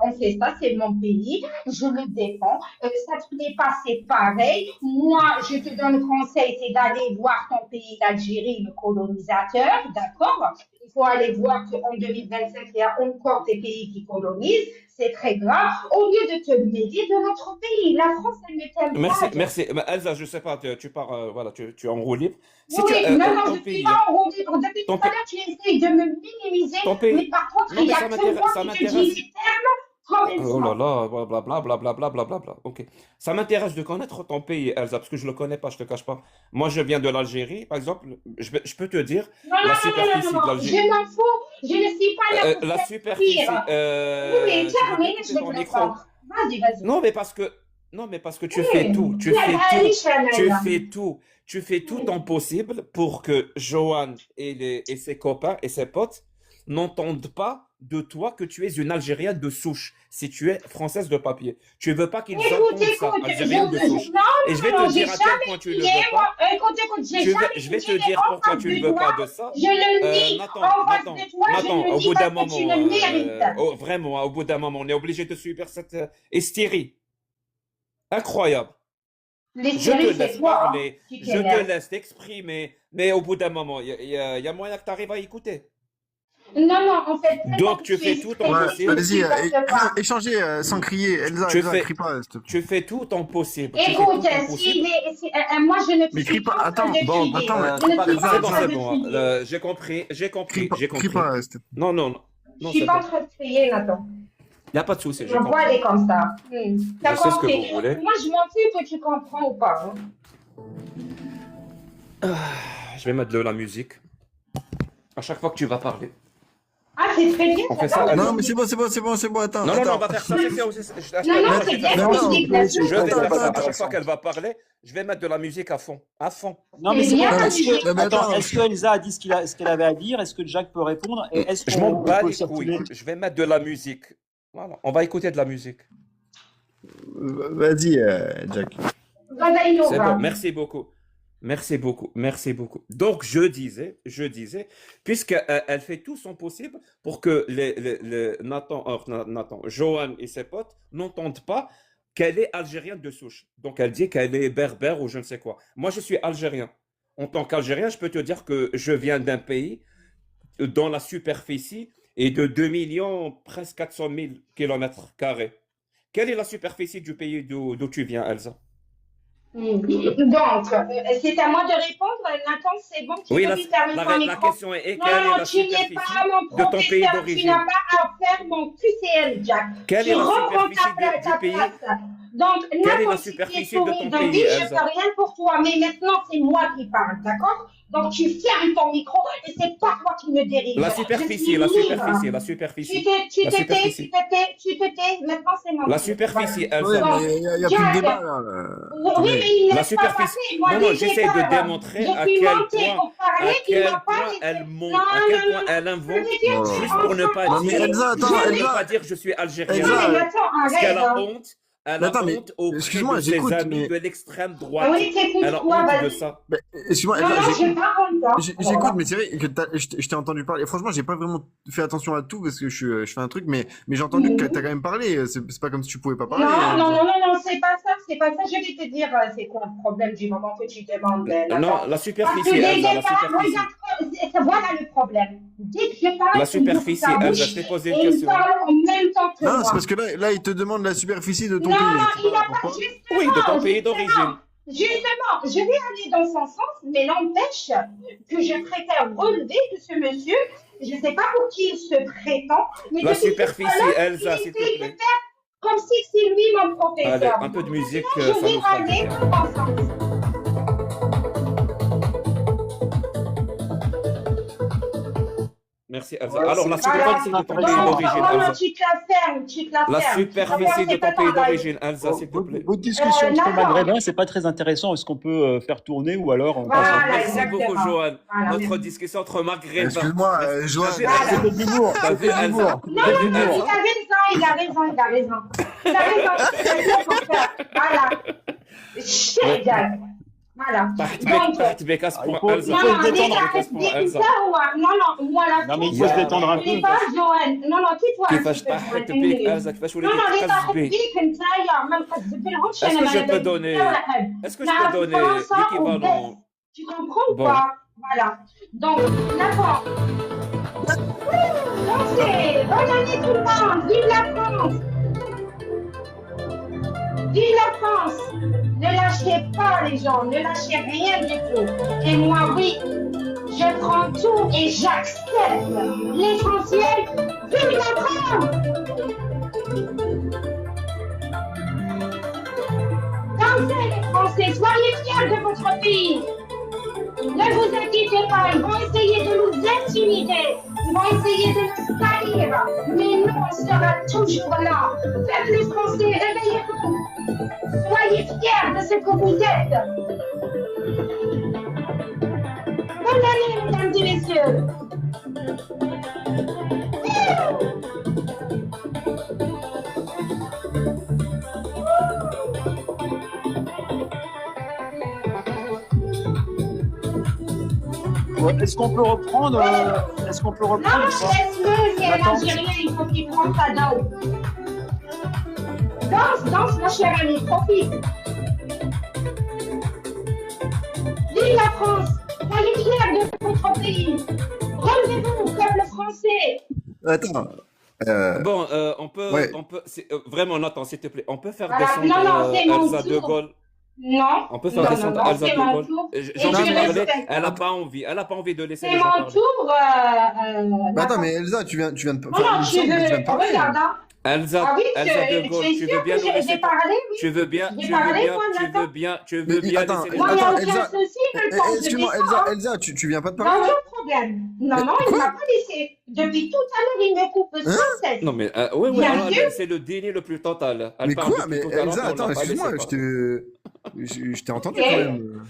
c'est mon pays, je le défends. Ça te n'est pas, c'est pareil. Moi, je te donne conseil, c'est d'aller voir ton pays, l'Algérie, le colonisateur, d'accord? Il faut aller voir qu'en 2025, il y a encore des pays qui colonisent, c'est très grave. Au lieu de te mêler de notre pays, la France, elle ne t'aime Merci, pas. merci. Mais Elsa, je sais pas, tu pars, voilà, tu es en roue libre. Si Oui, tu, oui, non, non, ton je ne suis pays, pas en roue libre. Depuis tout ton à pays, l'heure, tu essayes de me minimiser, ton mais pays. par contre, Non, il mais n'y a que moi ça qui te dis m'intéresse. les termes comme ils Oh là sont. là, blablabla, blablabla, blablabla. Ok. Ça m'intéresse de connaître ton pays, Elsa, parce que je le connais pas, je te cache pas. Moi, je viens de l'Algérie, par exemple. Je peux te dire Non, non, la non, non, non, superficie non, de non, je l'Algérie. m'en fous, je ne suis pas là pour La faire superficie. pire. Oui, oui, Tu veux bien termine, je couper vais ton te micro? répondre. Vas-y, vas-y. Non, mais parce que tu fais tout, Oui, tu es riche, tu fais tout Oui. ton possible pour que Johan et ses copains et ses potes n'entendent pas de toi que tu es une Algérienne de souche, si tu es française de papier. Tu veux pas qu'ils Écoute, entendent ça, écoute, Algérienne de souche. non, Et je vais non, te j'ai dire à quel jamais point tu le nié, veux moi, pas. écoute, j'ai jamais Je vais te nié, mais dire en pourquoi face tu ne de veux pas toi, de ça. je le nie. En face de toi, je Nathan, le au nie bout d'un parce que tu moment, le mérites. vraiment, au bout d'un moment, on est obligé de subir cette hystérie. Incroyable. Je te L'hystérie, c'est laisse toi, hein, parler, qui je te t'énerve. laisse t'exprimer, mais au bout d'un moment, il y a moyen que tu arrives à écouter. Non, non, en fait, tellement Donc, que tu tu es fais tout ton Ouais, stressé, tu possible, ne vas-y, supportes pas. échangez sans crier. Elsa, tu Elsa, fais, crie pas, s'il te plaît. tu fais tout ton possible, tu fais Écoute, tout ton possible. moi, je ne Mais crie suis pas, pas en train attends, de bon, crier. attends, mais Je ne suis Elsa, pas en C'est train bon, de crier. j'ai compris, crie j'ai crie compris. pas, s'il te plaît. Non, non, non, Je non, suis c'est pas en bon. train de crier, Nathan. Il n'y a pas de souci, j'ai On va compris. aller comme ça. T'as Je sais ce que compris. vous voulez. Moi, je m'en fous que tu comprends ou pas, hein. Je vais mettre de la musique. À chaque fois que tu vas parler. Ah, c'est très bien, On fait j'adore ça, la Non, mais musique. c'est bon, attends, Non, non, non, on attends. va faire ça. Non, non, Je c'est vais bien faire la ça. Non, musique, la Je vais musique. faire ça. À attends. chaque fois qu'elle va parler, je vais mettre de la musique à fond. À fond. Non, mais C'est c'est bien bon. la mais- musique. mais Attends, attends. est-ce que Elsa a dit ce qu'elle avait à dire? Est-ce que Jack peut répondre? Et est-ce Je m'en qu'on bats peut les circuler? couilles. Je vais mettre de la musique. Voilà. On va écouter de la musique. Vas-y, Jack. Vas-y, C'est Nova. bon. Merci beaucoup. Merci beaucoup. Merci beaucoup. Donc, je disais, puisqu'elle fait tout son possible pour que Nathan, Johan et ses potes n'entendent pas qu'elle est algérienne de souche. Donc, elle dit qu'elle est berbère ou je ne sais quoi. Moi, je suis algérien. En tant qu'Algérien, je peux te dire que je viens d'un pays dont la superficie est de 2 millions, presque 400 000 kilomètres carrés. Quelle est la superficie du pays d'où tu viens, Elsa? Donc, c'est à moi de répondre. Nathan, c'est bon, tu Oui, peux lui fermer ton la micro. question est, Non, quelle est non, la tu n'es superficie pas mon de ton pays professeur. Tu d'origine? n'as pas à faire mon QCM, Jack. Quelle Tu est la reprends superficie ta du pays? place. Donc, Quelle est la n'importe qui est superficie de soumis ton de pays, vie, je peux Elsa? rien pour toi. Mais maintenant, c'est moi qui parle, d'accord? Donc, tu fermes ton micro et c'est pas toi qui me dirige. La Je superficie, suis la libre. superficie, la Tu superficie, te, tu la te tais, tu superficie. te tais, tu te tais. Maintenant, c'est mon La tour. Voilà. superficie, Ouais, Elsa. Donc, mais il y a plus de Jack, débat là. oui, mais Attendez. il ne La laisse pas superficie. passer. Moi, Non, dès non, que je j'essaie de parle, démontrer je à suis quel montée point, pour parler, il quel m'a pas point laissé. elle monte, Non, à quel non, point non. elle Ça invente, veut dire Oh que juste là là. pour ne pas Non mais dire, Elsa, attends, juste pour ne Elsa, pas dire je suis Non, algérienne. mais Elsa, attends, Parce qu'elle arrête. a Hein. honte, elle mais a attends, mais honte auprès excuse-moi, de ses j'écoute, amis mais de l'extrême Ah droite. oui, t'écoutes Elle a quoi, honte de vas-y. ça. excuse-moi, Non, Elsa, non, j'ai j'écoute. pas honte. Hein. J'écoute, Voilà. mais c'est vrai que je t'ai entendu parler. Franchement, j'ai pas vraiment fait attention à tout parce que je fais un truc, mais j'ai entendu que t'as quand même parlé. C'est pas comme si tu pouvais pas parler, Non, non, Elsa. non, non, non, c'est pas ça, c'est pas ça. Je vais te dire, c'est quoi le problème du moment que tu demandes Non, l'attente. la Parce que superficie, dès Elsa, le la départ, superficie. regarde, voilà le problème. Dès que je parle, La il ouvre superficie, sa Elsa, bouche je t'ai posé et une il question. parle en même temps que Non, c'est moi. parce que là, il te demande la superficie de ton Non, pays. non, Je sais il pas n'a pas. pourquoi. Oui, de ton pays Justement, d'origine. justement, je vais aller dans son sens, mais n'empêche que je préfère relever que ce monsieur, je ne sais pas pour qui il se prétend, mais La depuis tout à superficie, l'heure, il Elsa, s'il te essaie de plaît. faire comme si c'est lui mon Allez, professeur. un peu de musique, Maintenant, je ça vais nous fera du aller bien. ensemble. Merci, Elsa. Ouais, Alors, la c'est Voilà. superficie de ton intéressant. pays Non, d'origine, non, non, Elsa. tu te la fermes, tu te la La fermes. superficie Regarde, de c'est ton pas pays ton live. d'origine, Elsa, s'il te Votre, plaît. votre discussion Nathan. hispano-maghrébin, c'est pas très intéressant. Est-ce qu'on peut faire tourner ou alors on passe à Voilà, Merci beaucoup, exactement. Johan. Voilà, Notre merci. discussion entre maghrébins. Excuse-moi, Merci. Johan. T'as vu, Voilà. Elsa? C'était de l'humour. T'as vu, C'était de Elsa? l'humour. Non, T'as non, vu, non, il Elsa? a raison, il a raison, il a raison. Il a raison, c'est ça qu'on fait. Voilà. Chut, Jack. Voilà. Donc, تحت بك à ce Ah, il point, faut, il Elsa. non, faut se non, détendre. تحت بك à ce point, dis Elsa. ça, non, non, moi la Non, mais il faute, faut se détendre un peu. n'est pas Joël. Non, non, tais-toi un كيفاش petit peu, Joël, طاحت une بك minute. Elsa كيفاش Non, وليتي non, اللي طاحت تقز بك بيك نتايا ما نقزبلهمش Est-ce انا que ما je peux نبين donner حتى واحد. est-ce que je peux نعرف donner فرنسا l'équivalent وبس. Tu comprends ou bon pas? Voilà. Donc, d'accord. Dansez, bonne année tout le monde, vive la France. Vive la France! Ne lâchez pas les gens, ne lâchez rien du tout. Et moi, oui, je prends tout et j'accepte. L'essentiel, vive la France! Dansez les Français, soyez fiers de votre pays. Ne vous inquiétez pas, ils vont essayer de nous intimider. Ils vont essayer de nous salir. Mais nous, on sera toujours là. Peuple français, réveillez-vous. Soyez fiers de ce que vous êtes. Bonne année, mesdames et messieurs. Ouais, est-ce qu'on peut reprendre Est-ce qu'on peut Non, reprendre ou pas laisse-le, c'est Attends. l'Algérien, il faut qu'il prenne sa danse. Danse, danse, ma chère amie, profite. Vive la France! Soyez fiers de votre pays! Relevez-vous, peuple français! Attends. Bon, Ouais. vraiment, Nathan, s'il te plaît, on peut faire Voilà. descendre Non, non, c'est mon Elsa de tour. Gaulle. Non, On peut faire non, descendre non, Elsa c'est de mon Gaulle. tour. J'ai envie Et de je parler. respecte. Elle a pas envie. Elle a pas envie de laisser C'est les gens mon parler. tour. Mais attends, mais Elsa, tu viens de. Non, Enfin, non, il me tu semble que tu viens veux. de parler. Regarde, hein. Elsa, Ah oui, Elsa de Gaulle, tu es tu veux sûr bien que nous laisser j'ai parlé, oui? Tu veux bien, J'ai tu parlé, veux bien, moi, tu Nathan. veux bien, tu veux Mais bien attends, laisser les Moi, il gens n'y a attends, parler. aucun Elsa. souci, même quand je Excuse-moi, descends, hein. Elsa, tu viens pas de Non, parler là? aucun problème. Non, non, il ne Quoi? m'a pas laissé. Depuis tout à l'heure, il me coupe Hein? sans cesse. Non mais oui, oui, Bien alors sûr. c'est le déni le plus total. Elle Mais parle quoi? depuis Mais tout à l'heure, Elsa, mais on attends, l'a pas excuse-moi, laissé parler. je t'ai entendu Ok. quand même.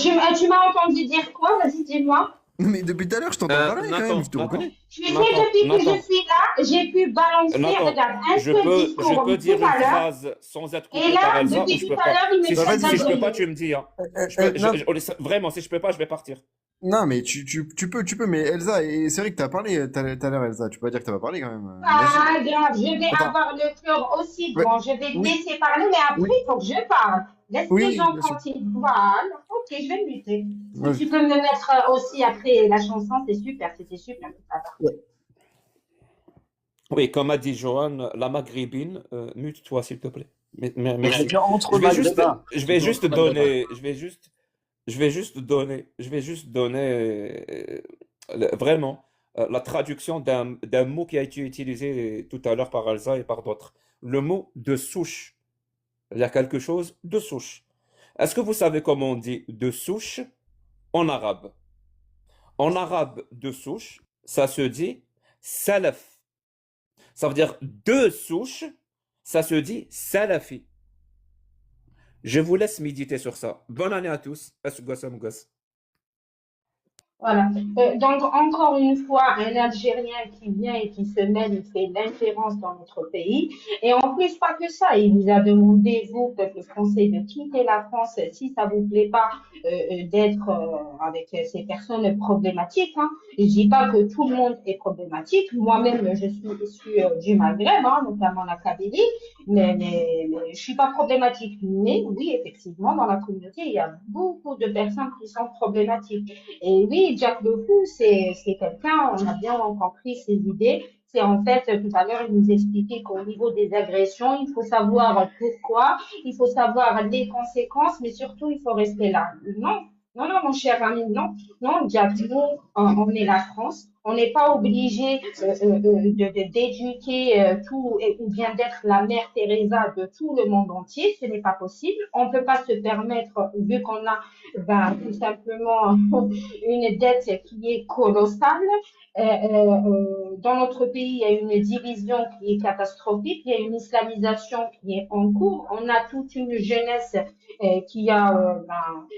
Tu m'as entendu dire quoi? Vas-y, dis-moi. Mais depuis tout à l'heure, je t'entends parler quand Nathan, même, je te Nathan, reconnais. Tu sais, Nathan, depuis que Nathan. je suis là, j'ai pu balancer, Nathan, regarde, un je seul peux discours dire tout une à l'heure. phrase sans être Et coupé par là, Elsa ou depuis je tout peux à pas? l'heure, il me Si fait je peux exagérer. pas, tu me dis. Hein. Vraiment, si je peux pas, je vais partir. Non, mais tu peux, mais Elsa, et c'est vrai que t'as parlé tout à l'heure, Elsa, tu peux pas dire que t'as pas parlé quand même. Pas grave, je vais Attends. avoir le cœur aussi Ouais. grand. Je vais te Oui. laisser parler, mais après, Oui. il faut que je parle. Laisse Oui, les gens bien sûr. tranquilles. Voilà. Ok, je vais me muter. Si Ouais. tu peux me mettre aussi après la chanson, c'est super. C'était super. Ça va. Oui, comme a dit Johan, la maghrébine, mute-toi s'il te plaît. Mais Merci. c'est entre Je vais juste, maghrébins. je vais juste Entre donner, je vais juste donner vraiment la traduction d'un mot qui a été utilisé tout à l'heure par Elsa et par d'autres. Le mot de souche. Il y a quelque chose de souche. Est-ce que vous savez comment on dit de souche en arabe? En arabe, de souche, ça se dit salaf. Ça veut dire deux souches, ça se dit salafi. Je vous laisse méditer sur ça. Bonne année à tous. Gosse. Voilà. Donc, encore une fois, un Algérien qui vient et qui se mêle, il fait l'ingérence dans notre pays. Et en plus, pas que ça, il vous a demandé, vous, peuple français, de quitter la France si ça vous plaît pas d'être avec ces personnes problématiques. Hein. Je dis pas que tout le monde est problématique. Moi-même, je suis issue du Maghreb, hein, notamment la Kabylie, mais je suis pas problématique. Mais oui, effectivement, dans la communauté, il y a beaucoup de personnes qui sont problématiques. Et oui, Jack Le Fou, c'est quelqu'un, on a bien compris ses idées. C'est en fait, tout à l'heure, il nous expliquait qu'au niveau des agressions, il faut savoir pourquoi, il faut savoir les conséquences, mais surtout, il faut rester là. Non, non, non, mon cher ami, non, non, Jack, nous, on est la France. On n'est pas obligé d'éduquer tout ou bien d'être la mère Teresa de tout le monde entier. Ce n'est pas possible. On ne peut pas se permettre, vu qu'on a tout simplement une dette qui est colossale. Dans notre pays, il y a une division qui est catastrophique, il y a une islamisation qui est en cours. On a toute une jeunesse qui a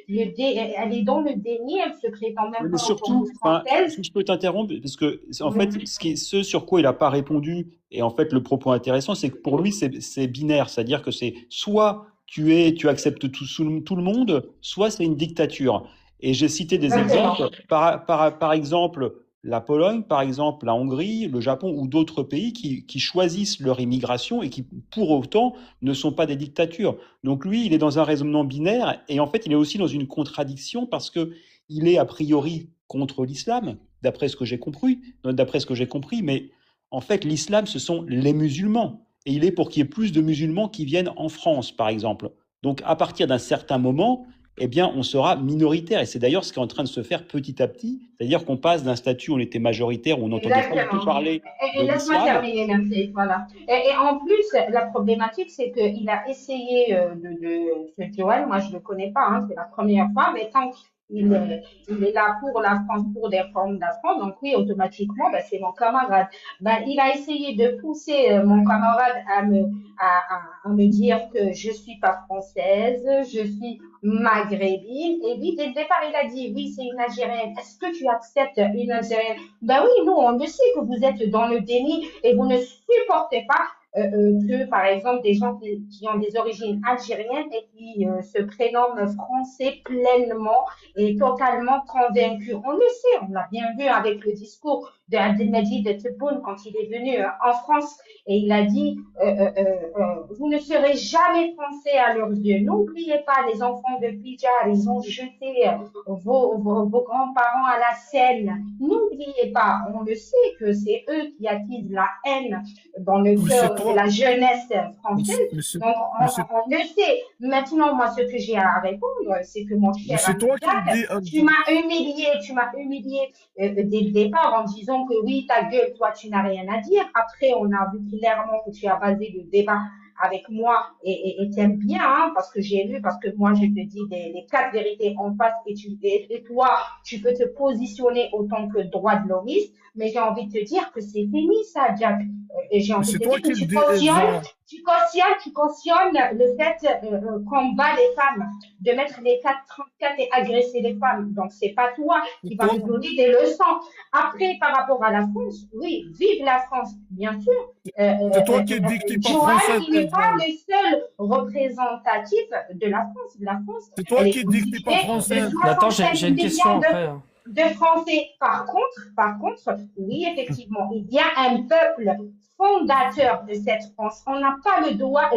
elle est dans le déni, elle se prétend même Mais pas surtout, encore française. si je peux t'interrompre, parce que en fait, ce sur quoi il n'a pas répondu, et en fait le propos intéressant, c'est que pour lui, c'est binaire, c'est-à-dire que c'est soit tu acceptes tout le monde, soit c'est une dictature. Et j'ai cité des exemples, par exemple la Pologne, par exemple la Hongrie, le Japon ou d'autres pays qui choisissent leur immigration et qui, pour autant, ne sont pas des dictatures. Donc lui, il est dans un raisonnement binaire et en fait, il est aussi dans une contradiction parce que il est a priori contre l'islam, d'après ce que j'ai compris, mais en fait, l'islam, ce sont les musulmans. Et il est pour qu'il y ait plus de musulmans qui viennent en France, par exemple. Donc, à partir d'un certain moment, eh bien, on sera minoritaire. Et c'est d'ailleurs ce qui est en train de se faire petit à petit. C'est-à-dire qu'on passe d'un statut où on était majoritaire, où on n'entendait pas du tout parler de Laisse-moi l'islam. terminer, merci. Voilà. Et en plus, la problématique, c'est qu'il a essayé ce Joël, moi je ne le connais pas, hein, c'est la première fois, mais tant il est là pour la France, pour défendre la France, donc oui, automatiquement, ben, c'est mon camarade. Ben, il a essayé de pousser mon camarade à me dire que je suis pas française, je suis maghrébine. Et lui, dès le départ, il a dit, oui, c'est une Algérienne. Est-ce que tu acceptes une Algérienne? Ben oui, nous, on le sait que vous êtes dans le déni et vous ne supportez pas que, par exemple, des gens qui ont des origines algériennes et qui se prénomment français pleinement et totalement convaincus. On le sait, on l'a bien vu avec le discours de Abdelmajid Tebboune quand il est venu en France et il a dit vous ne serez jamais français à leurs yeux. N'oubliez pas, les enfants de Pijar, ils ont jeté vos grands-parents à la Seine. N'oubliez pas, on le sait que c'est eux qui attisent la haine dans le cœur de la jeunesse française. Donc, on le sait. Maintenant, moi, ce que j'ai à répondre, c'est que mon cher ami Jacques, tu m'as humilié dès le départ en disant que oui, ta gueule, toi, tu n'as rien à dire. Après, on a vu clairement que tu as basé le débat avec moi et t'aimes bien, hein, parce que j'ai lu, parce que moi, je te dis les quatre vérités en face et toi, tu peux te positionner autant que droit de l'homiste, mais j'ai envie de te dire que c'est fini, ça, Jack. Et j'ai envie de te dire que tu cautionnes le fait qu'on bat les femmes, de mettre les 434 et agresser les femmes. Donc, c'est pas toi qui vas nous donner des leçons. Après, par rapport à la France, oui, vive la France, bien sûr. C'est toi qui dis que tu es pas française. Il n'est pas le seul représentatif de la France. La France, c'est toi qui dis que tu n'es pas française. Attends, j'ai une question après. De Français. Par contre, oui, effectivement, il y a un peuple fondateur de cette France. On n'a pas le droit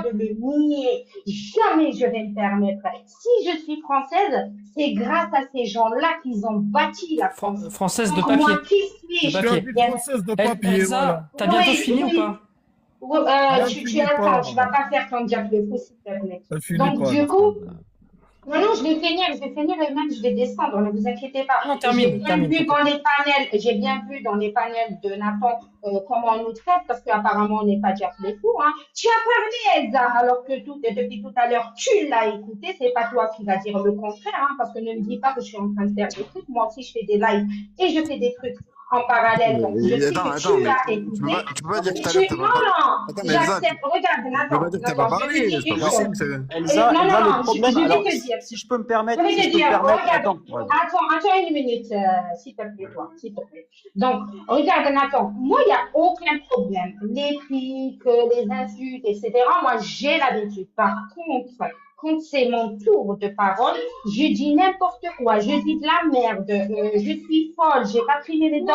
de le nier. Jamais je vais me permettre. Si je suis française, c'est grâce à ces gens-là qu'ils ont bâti la France. Française de papier. Moi, qui suis-je? Française de papier, Elsa, voilà. T'as bientôt fini ou pas? Tu attends, tu vas pas faire ton diable de fou, s'il te plaît. Donc, du coup, Non, je vais finir et même je vais descendre, ne vous inquiétez pas. Non, J'ai bien termine, vu t'inquiète. j'ai bien vu dans les panels de Nathan comment on nous traite, parce qu'apparemment on n'est pas déjà les fous, hein. Tu as parlé, Elsa, alors que depuis tout à l'heure tu l'as écouté, c'est pas toi qui vas dire le contraire, hein, parce que ne me dis pas que je suis en train de faire des trucs. Moi aussi je fais des lives et je fais des trucs en parallèle, donc je sais que Attends, tu mais l'as écouté. tu peux pas dire que tout à Tu... l'heure t'as Non, pas parlé. non, Attends, mais Elsa, j'accepte. Regarde, tu peux pas dire que t'as pas Nathan, je te parlé, dis c'est une pas chose. possible. Elsa, Non, Elsa, le non, problème, je vais alors, te dire. si je peux me permettre, Je vais si je te peux me dire, permettre, regarde, attends, ouais. attends une minute, s'il te plaît, toi, s'il te plaît. Donc, regarde, Nathan, moi, il n'y a aucun problème. Les pics, les insultes, etc., moi, j'ai l'habitude. Par contre, quand c'est mon tour de parole, je dis n'importe quoi, je dis de la merde, je suis folle, j'ai pas pris mes méthodes.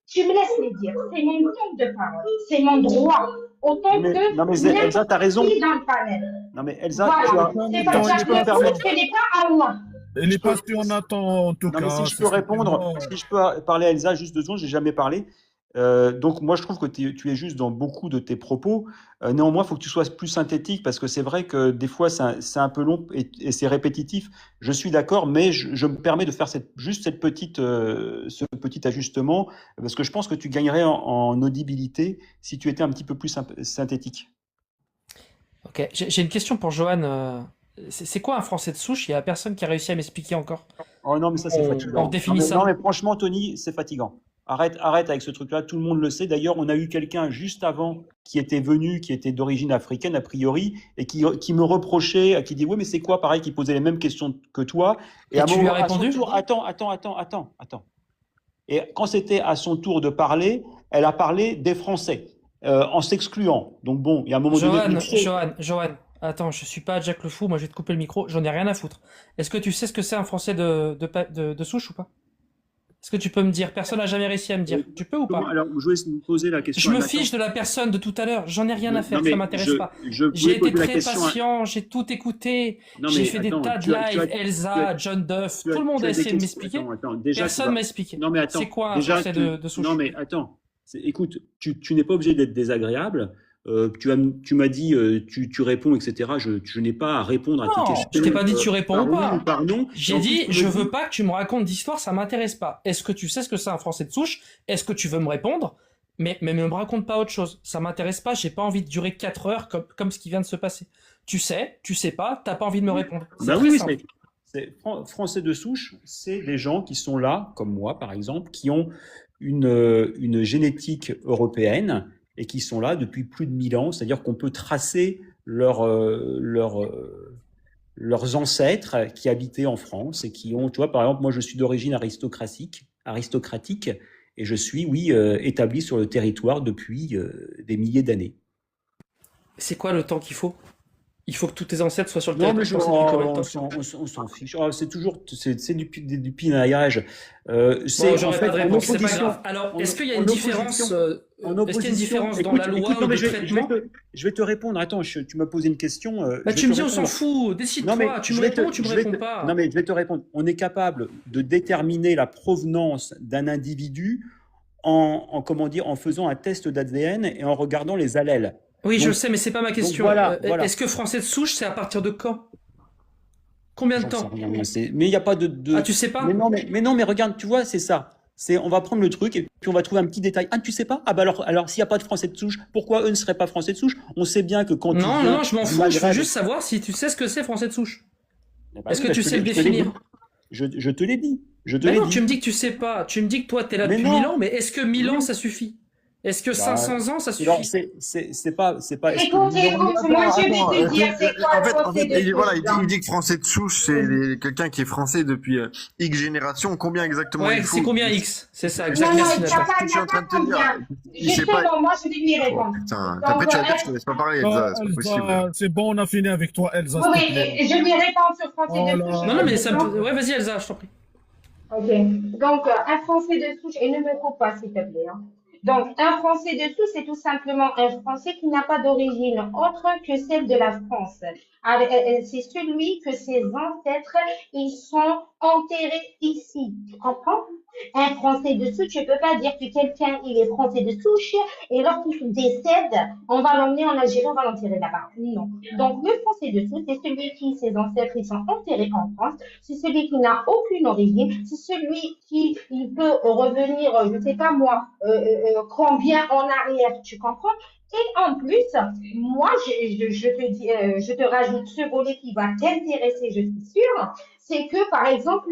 Tu me laisses les dire. C'est mon tour de parole. C'est mon droit. Autant que Non, mais Elsa, t'as raison. qui dans le panel. Non, mais Elsa, Voilà. C'est pas Nathan, ça il est que pas ce n'est pas à moi. Il est pas sur Nathan, en tout Non, mais cas. si je peux répondre, si je peux parler à Elsa juste 2 secondes, j'ai jamais parlé. Donc moi je trouve que tu es juste dans beaucoup de tes propos. Néanmoins, il faut que tu sois plus synthétique parce que c'est vrai que des fois c'est un peu long et c'est répétitif. Je suis d'accord, mais je me permets de faire ce petit ajustement parce que je pense que tu gagnerais en audibilité si tu étais un petit peu plus synthétique. Ok, j'ai une question pour Johan. C'est quoi un Français de souche? Il y a personne qui a réussi à m'expliquer encore. Oh non, mais ça c'est fatigant. On définit non, mais, ça. non, mais franchement, Tony, c'est fatigant. Arrête avec ce truc-là, tout le monde le sait. D'ailleurs, on a eu quelqu'un juste avant qui était venu, qui était d'origine africaine a priori, et qui me reprochait, qui dit oui, mais c'est quoi, pareil, qui posait les mêmes questions que toi. Et à un tu lui as moment, à son répondu? tour, attends. Et quand c'était à son tour de parler, elle a parlé des Français, en s'excluant. Donc bon, il y a un moment donné. Johan, attends, je suis pas Jack le Fou, moi je vais te couper le micro, j'en ai rien à foutre. Est-ce que tu sais ce que c'est un Français de souche ou pas? Est-ce que tu peux me dire? Personne n'a jamais réussi à me dire. Tu peux ou pas? Alors, je vais me poser la question. Je me fiche de la personne de tout à l'heure, j'en ai rien à faire, Non, mais ça m'intéresse pas. je J'ai voulais été poser la très question patient, j'ai tout écouté, Non, j'ai mais fait des attends, tas de tu as- lives, tu as- Elsa, John Duff, tout le monde tu a as des essayé de questions. m'expliquer. Attends, déjà, tu Personne vas- m'a expliqué. Non, mais attends. C'est quoi un déjà, Français de souche? Non, mais attends. Écoute, tu n'es pas obligé d'être désagréable. Tu m'as dit, tu réponds, etc. Je n'ai pas à répondre à tes Non, questions. je t'ai pas dit tu réponds par ou pas. oui ou par non. J'ai En dit, plus, je veux pas que tu me racontes d'histoire, ça m'intéresse pas. Est-ce que tu sais ce que c'est un Français de souche? Est-ce que tu veux me répondre? Mais ne me raconte pas autre chose. Ça m'intéresse pas, j'ai pas envie de durer 4 heures comme ce qui vient de se passer. Tu sais pas, t'as pas envie de me répondre. C'est Bah très oui, simple. Français de souche, c'est des gens qui sont là, comme moi par exemple, qui ont une génétique européenne et qui sont là depuis plus de 1000 ans. C'est-à-dire qu'on peut tracer leurs ancêtres qui habitaient en France et qui ont, tu vois, par exemple, moi je suis d'origine aristocratique et je suis, oui, établi sur le territoire depuis des milliers d'années. C'est quoi le temps qu'il faut? Il faut que tous tes ancêtres soient sur le Non, territoire mais depuis combien de temps? on s'en fiche. Oh, c'est toujours, c'est du pinaillage. Bon, j'aurais en fait, pas de en réponse, c'est pas opposition- grave. Alors, en- est-ce qu'il y a en une différence, opposition- est-ce qu'il y a une différence dans la loi écoute, non, ou mais de traitement? je vais te répondre. Attends, tu m'as posé une question. Bah, je vais tu me te dis, on s'en répondre. fout, Non, décide-toi, mais tu je me vais réponds te- ou tu me je vais réponds te- pas? Non, mais je vais te répondre. On est capable de déterminer la provenance d'un individu comment dire, en faisant un test d'ADN et en regardant les allèles. Oui, je Donc- le sais, mais c'est pas ma question. voilà. Est-ce que Français de souche, c'est à partir de quand? Combien de J'en sais temps? rien, mais il n'y a pas de. Ah, tu sais pas? Mais non, mais regarde, tu vois, c'est ça. On va prendre le truc et puis on va trouver un petit détail. Ah, tu sais pas? Ah, bah alors s'il n'y a pas de Français de souche, pourquoi eux ne seraient pas Français de souche? On sait bien que quand Non, tu viens non, je m'en du fous, je veux Maghreb- juste savoir si tu sais ce que c'est Français de souche. Eh ben Est-ce oui, que bah, tu je te sais le l'ai- je te l'ai définir? dit. Je te l'ai dit. Je te Mais l'ai non, dit. tu me dis que tu sais pas. Tu me dis que toi, t'es là Mais depuis non. 1000 ans, mais est-ce que 1000 ans, Oui. ça suffit? Est-ce que Bah, 500 ans, ça Alors, suffit? c'est pas. Est-ce que- Écoute, moi je vais te dire, c'est quoi En le fait, Français de souche, voilà, là? il dit que français de souche, c'est quelqu'un qui est français depuis X générations. Combien exactement Ouais, il faut? c'est combien X? C'est ça, Non, exact. non, Merci, il n'y a Nathan. pas, Je suis en train de te dire. combien. Il sait pas. Justement, moi je vais lui Oh, répondre. putain. Donc, Après, tu vas dire que je te laisse pas parler, Elsa. C'est pas possible. Elsa, c'est bon, on a fini avec toi, Elsa. Oui, s'il te plaît. et je lui réponds sur Français Oh de là. souche. Non, non, mais ça me... Ouais, vas-y, Elsa, je t'en prie. Ok. Donc, un Français de souche, et ne me coupe pas, s'il te plaît, hein. Donc, un Français de souche, c'est tout simplement un Français qui n'a pas d'origine autre que celle de la France. C'est celui que ses ancêtres, ils sont enterré ici. Tu comprends? Un Français de souche, je peux pas dire que quelqu'un, il est Français de souche, et lorsqu'il décède, on va l'emmener en Algérie, on va l'enterrer là-bas. Non. Donc, le Français de souche, c'est celui qui, ses ancêtres, ils sont enterrés en France, c'est celui qui n'a aucune origine, c'est celui qui, il peut revenir, je sais pas moi, combien en arrière, tu comprends? Et en plus, moi, je te dis, je te rajoute ce volet qui va t'intéresser, je suis sûre, c'est que, par exemple,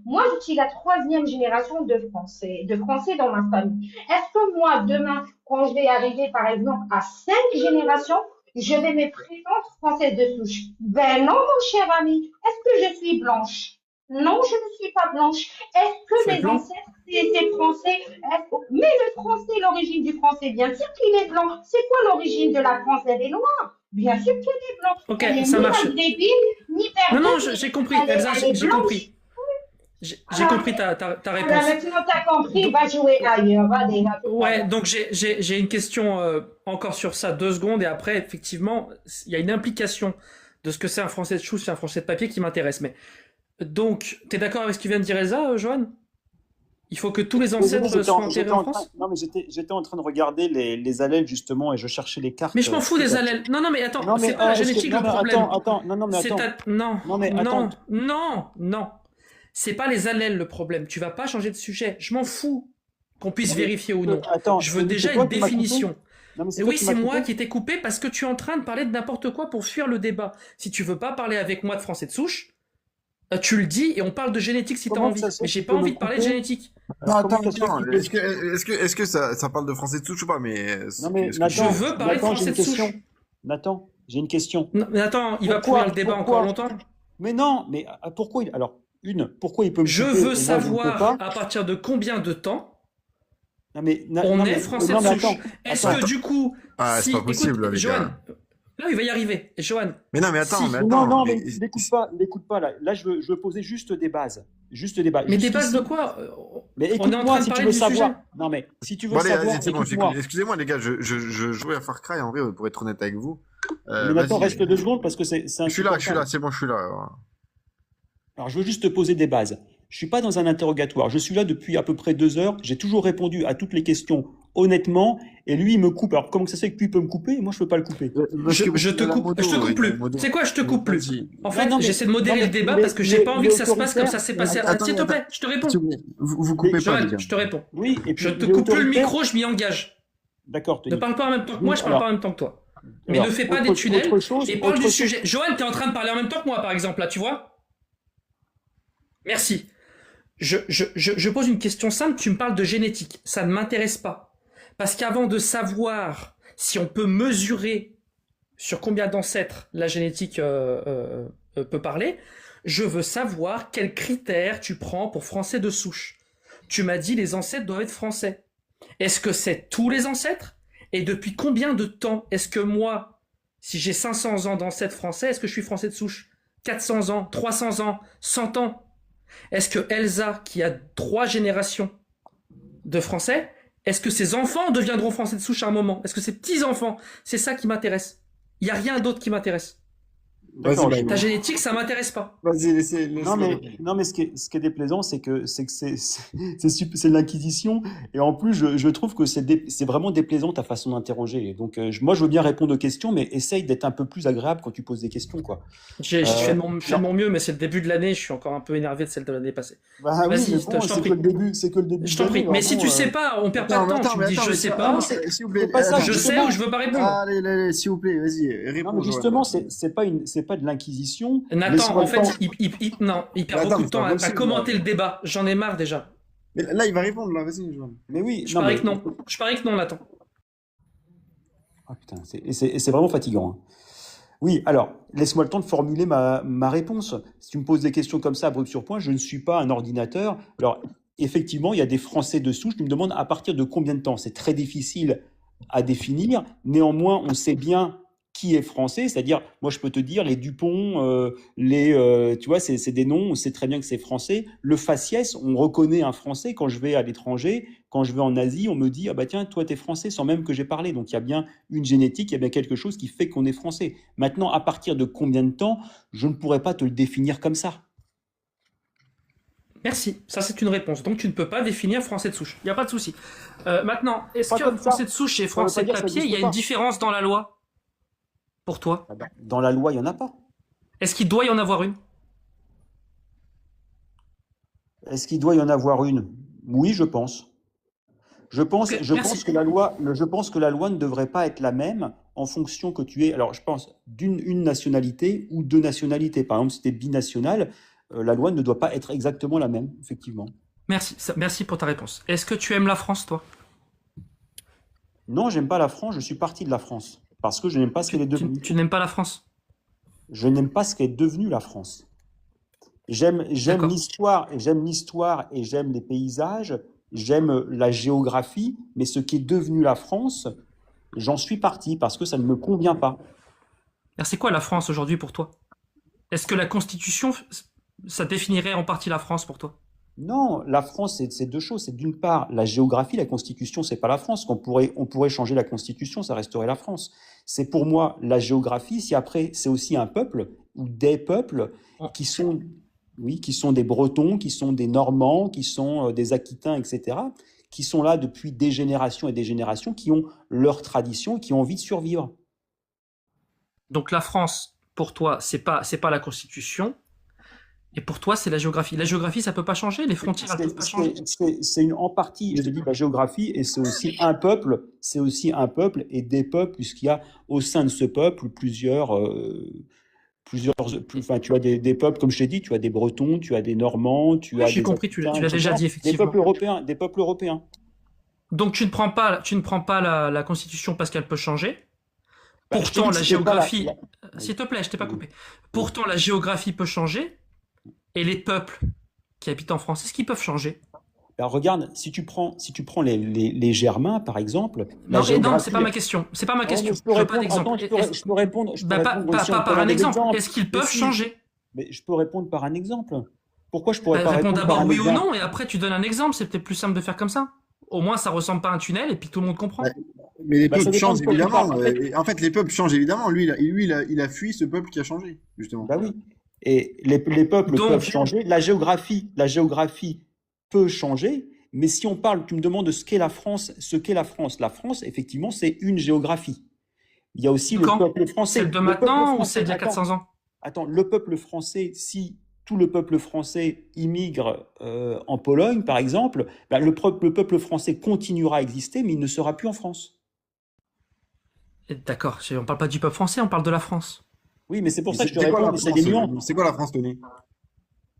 moi, je suis la troisième génération de Français dans ma famille. Est-ce que moi, demain, quand je vais arriver, par exemple, à 5 générations, je vais me présenter française de souche? Ben non, mon cher ami. Est-ce que je suis blanche? Non, je ne suis pas blanche. Est-ce que C'est mes blanc. ancêtres, c'est français? Mais le français, l'origine du français, bien sûr qu'il est blanc. C'est quoi l'origine de la France? Elle est noire. Bien sûr qu'elle est blanche. Ok, Elle est ça ni marche. maghrébine, ni Non, non, berbère. j'ai compris, Elle est, Elsa, elle est j'ai blanche. compris. J'ai compris ta Voilà, réponse. maintenant t'as compris, va jouer ailleurs. Va déjà. Ouais, donc j'ai une question encore sur ça, 2 secondes, et après, effectivement, il y a une implication de ce que c'est un Français de chou, c'est un Français de papier qui m'intéresse. Mais donc, t'es d'accord avec ce que vient de dire Elsa, Johan? Il faut que tous les ancêtres soient enterrés en France? Non, mais j'étais en train de regarder les allèles, justement, et je cherchais les cartes. Mais je m'en fous des allèles. Non, non, mais attends, Non, mais c'est pas la est-ce que- génétique non, le mais problème. attends, non, mais C'est attends. Non, Non, mais non, attends. non. C'est pas les allèles le problème. Tu vas pas changer de sujet. Je m'en fous qu'on puisse Non, mais- vérifier ou non. Attends, Je veux c'est déjà toi une qui m'as coupé. définition. Non, mais Et toi oui, qui c'est m'as moi coupé. qui t'ai coupé parce que tu es en train de parler de n'importe quoi pour fuir le débat. Si tu veux pas parler avec moi de Français de souche, tu le dis et on parle de génétique si t'as Comment envie. ça se fait Mais que j'ai tu pas peux envie me de parler de couper? génétique. Non, attends, Comment ça se fait attends. que tu peux- Est-ce que ça parle de français de souche ou pas? Non, mais est-ce que Je Nathan, veux parler de Nathan, j'ai Français une de souche. question. Nathan, j'ai une question. Non, mais attends, il va Pourquoi- pourrir le débat pourquoi- encore longtemps. Mais non, mais pourquoi il... Alors, pourquoi il peut me Je couper et moi, veux je ne savoir peux pas? à partir de combien de temps Non, mais, on non, est mais- Français non, de mais souche. attends, Est-ce attends. que du coup, Ah, c'est si, pas possible, écoute, les Johan, gars. là il va y arriver. Johan, Mais non, mais attends, Si. mais Non, attends. non, mais n'écoute pas là. Là, je veux poser juste des bases. Juste des bases. mais des Jusqu'ici- bases de quoi? Mais On est en train écoute-moi de si tu parler veux du savoir. sujet. Non, mais si tu veux Bon, allez, savoir, vas-y, c'est bon, écoute-moi. excusez-moi, les gars, je jouais à Far Cry, en vrai, pour être honnête avec vous. Mais Nathan, Vas-y. reste 2 secondes parce que c'est Je suis là, c'est bon, je suis là. Alors, je veux juste te poser des bases. Je suis pas dans un interrogatoire. Je suis là depuis à peu près 2 heures. J'ai toujours répondu à toutes les questions honnêtement. Et lui, il me coupe. Alors, comment ça se fait que lui peut me couper et moi, je peux pas le couper? Je te coupe plus. C'est quoi, je te coupe plus. En fait, Non, mais- j'essaie de modérer non, le débat mais- parce que j'ai pas mais- envie que mais ça se passe comme ça autoritaire- s'est passé. Attends, S'il te plaît, je te réponds. Vous coupez pas, les Joël, gars. je te réponds. Oui, et puis Je te il est coupe plus le autoritaire. micro, je m'y engage. D'accord, Ne Tony. parle pas en même temps que moi, je parle Alors- pas en même temps que toi. Mais Alors, ne fais pas autre- des tunnels autre chose- et parle autre du chose- sujet. Joël, t'es en train de parler en même temps que moi, par exemple, là, tu vois? Merci. Je pose une question simple, tu me parles de génétique. Ça ne m'intéresse pas. Parce qu'avant de savoir si on peut mesurer sur combien d'ancêtres la génétique peut parler, je veux savoir quels critères tu prends pour français de souche. Tu m'as dit les ancêtres doivent être français. Est-ce que c'est tous les ancêtres? Et depuis combien de temps est-ce que moi, si j'ai 500 ans d'ancêtres français, est-ce que je suis français de souche? 400 ans, 300 ans, 100 ans? Est-ce que Elsa, qui a 3 générations de français, est-ce que ses enfants deviendront français de souche à un moment? Est-ce que ses petits-enfants? C'est ça qui m'intéresse. Il n'y a rien d'autre qui m'intéresse. D'accord, Vas-y, Ta génétique, ça m'intéresse pas. Vas-y, laissez. Non mais ce qui est déplaisant, c'est que c'est de l'inquisition et en plus je trouve que c'est vraiment déplaisant ta façon d'interroger. Donc moi je veux bien répondre aux questions, mais essaye d'être un peu plus agréable quand tu poses des questions quoi. J'ai fait de mon mieux, mais c'est le début de l'année, je suis encore un peu énervé de celle de l'année passée. Bah oui, Vas-y, mais je bon, t'en c'est prie. que le début, c'est que le début. Je t'en prie. Mais si tu sais pas, on perd pas de temps. Tu me dis je sais pas, S'il vous plaît, c'est pas ça, je sais ou je veux pas répondre. Allez, s'il vous plaît, vas-y, Non, réponds. mais justement, c'est pas de l'inquisition. Nathan, en fait, Laisse-moi il perd Attends, beaucoup de mais temps c'est pas à possible, commenter là. le débat. J'en ai marre déjà. Mais là, il va répondre, là, vas-y, Joël. Mais oui, Je non, parie mais- que non. Je parie que non, Nathan. Ah putain, c'est vraiment fatigant, hein. Oui, alors, laisse-moi le temps de formuler ma réponse. Si tu me poses des questions comme ça, à brut sur point, je ne suis pas un ordinateur. Alors, effectivement, il y a des Français de souche. Tu me demandes à partir de combien de temps? C'est très difficile à définir. Néanmoins, on sait bien qui est français. C'est-à-dire, moi, je peux te dire, les Dupont, tu vois, c'est des noms, on sait très bien que c'est français. Le faciès, on reconnaît un Français quand je vais à l'étranger. Quand je vais en Asie, on me dit, ah bah tiens, toi, t'es français, sans même que j'ai parlé. Donc, il y a bien une génétique, il y a bien quelque chose qui fait qu'on est français. Maintenant, à partir de combien de temps, je ne pourrais pas te le définir comme ça. Merci, ça c'est une réponse. Donc tu ne peux pas définir français de souche. Il n'y a pas de souci. Maintenant, est-ce Pas que comme ça. français de souche et Ça veut pas français de dire que ça papier, il y a n'existe une pas. différence dans la loi pour toi? Dans la loi, il n'y en a pas. Est-ce qu'il doit y en avoir une? Est-ce qu'il doit y en avoir une? Oui, je pense. Je pense, Ok, je merci. pense que la loi, je pense que la loi ne devrait pas être la même en fonction que tu es. Alors, je pense une nationalité ou deux nationalités. Par exemple, si tu es binational, la loi ne doit pas être exactement la même, effectivement. Merci, merci pour ta réponse. Est-ce que tu aimes la France, toi? Non, j'aime pas la France. Je suis parti de la France parce que je n'aime pas ce qu'elle est devenue. Tu n'aimes pas la France? Je n'aime pas ce qu'est devenue la France. J'aime D'accord. l'histoire, et j'aime les paysages, j'aime la géographie, mais ce qui est devenu la France, j'en suis parti parce que ça ne me convient pas. Alors, c'est quoi la France aujourd'hui pour toi? Est-ce que la Constitution, ça définirait en partie la France pour toi? Non, la France, c'est deux choses. C'est d'une part la géographie, la Constitution, c'est pas la France. On pourrait changer la Constitution, ça resterait la France. C'est pour moi la géographie. Si après, c'est aussi un peuple ou des peuples Oh. qui sont, oui, qui sont des Bretons, qui sont des Normands, qui sont des Aquitains, etc., qui sont là depuis des générations et des générations, qui ont leur tradition, qui ont envie de survivre. Donc la France, pour toi, c'est pas la Constitution, et pour toi, c'est la géographie. La géographie, ça peut pas changer, les frontières, elles peuvent pas changer. C'est une en partie, je te dis, la géographie, et c'est aussi un peuple, et des peuples, puisqu'il y a au sein de ce peuple enfin, tu as des peuples, comme je t'ai dit, tu as des Bretons, tu as des Normands, tu Oui, as j'ai des compris, tu Aquitains, l'as déjà etc. dit, effectivement. Des peuples européens. Donc tu ne prends pas la Constitution parce qu'elle peut changer. Bah, je t'ai dit Pourtant, que la c'était pas géographie, s'il te plaît, je t'ai pas coupé. Pourtant, la géographie peut changer, et les peuples qui habitent en France, est-ce qu'ils peuvent changer? Alors, regarde, si tu prends les Germains, par exemple, la Non, et non, géographie. c'est pas ma question. C'est pas ma Ouais, question. mais je peux Je veux pas répondre. d'exemple. Attends, je peux répondre. Bah, pas aussi en par prenant un des exemple. exemples. Est-ce qu'ils Mais peuvent si, changer? mais je peux répondre par un exemple. Pourquoi je pourrais Bah, pas réponds répondre par d'abord un oui ou exemple? non, et après tu donnes un exemple. C'est peut-être plus simple de faire comme ça. Au moins, ça ressemble pas à un tunnel, et puis tout le monde comprend. Ouais. Mais les Bah, ça peuples dépend changent de quoi tu évidemment. parles. En fait, les peuples changent évidemment. Lui, il a fui ce peuple qui a changé, justement. Bah oui. Et les peuples Donc- peuvent changer. La géographie peut changer. Mais si on parle, tu me demandes de ce qu'est la France, La France, effectivement, c'est une géographie. Il y a aussi le Quand? peuple français. Celle de Le peuple maintenant ou français, celle d'il y a attends, 400 ans? Attends, le peuple français, si tout le peuple français immigre en Pologne, par exemple, ben, le peuple français continuera à exister, mais il ne sera plus en France. D'accord, on parle pas du peuple français, on parle de la France. Oui, mais c'est pour Mais ça que je te c'est quoi réponds, la mais c'est France, des nuances. C'est quoi la France, Tony?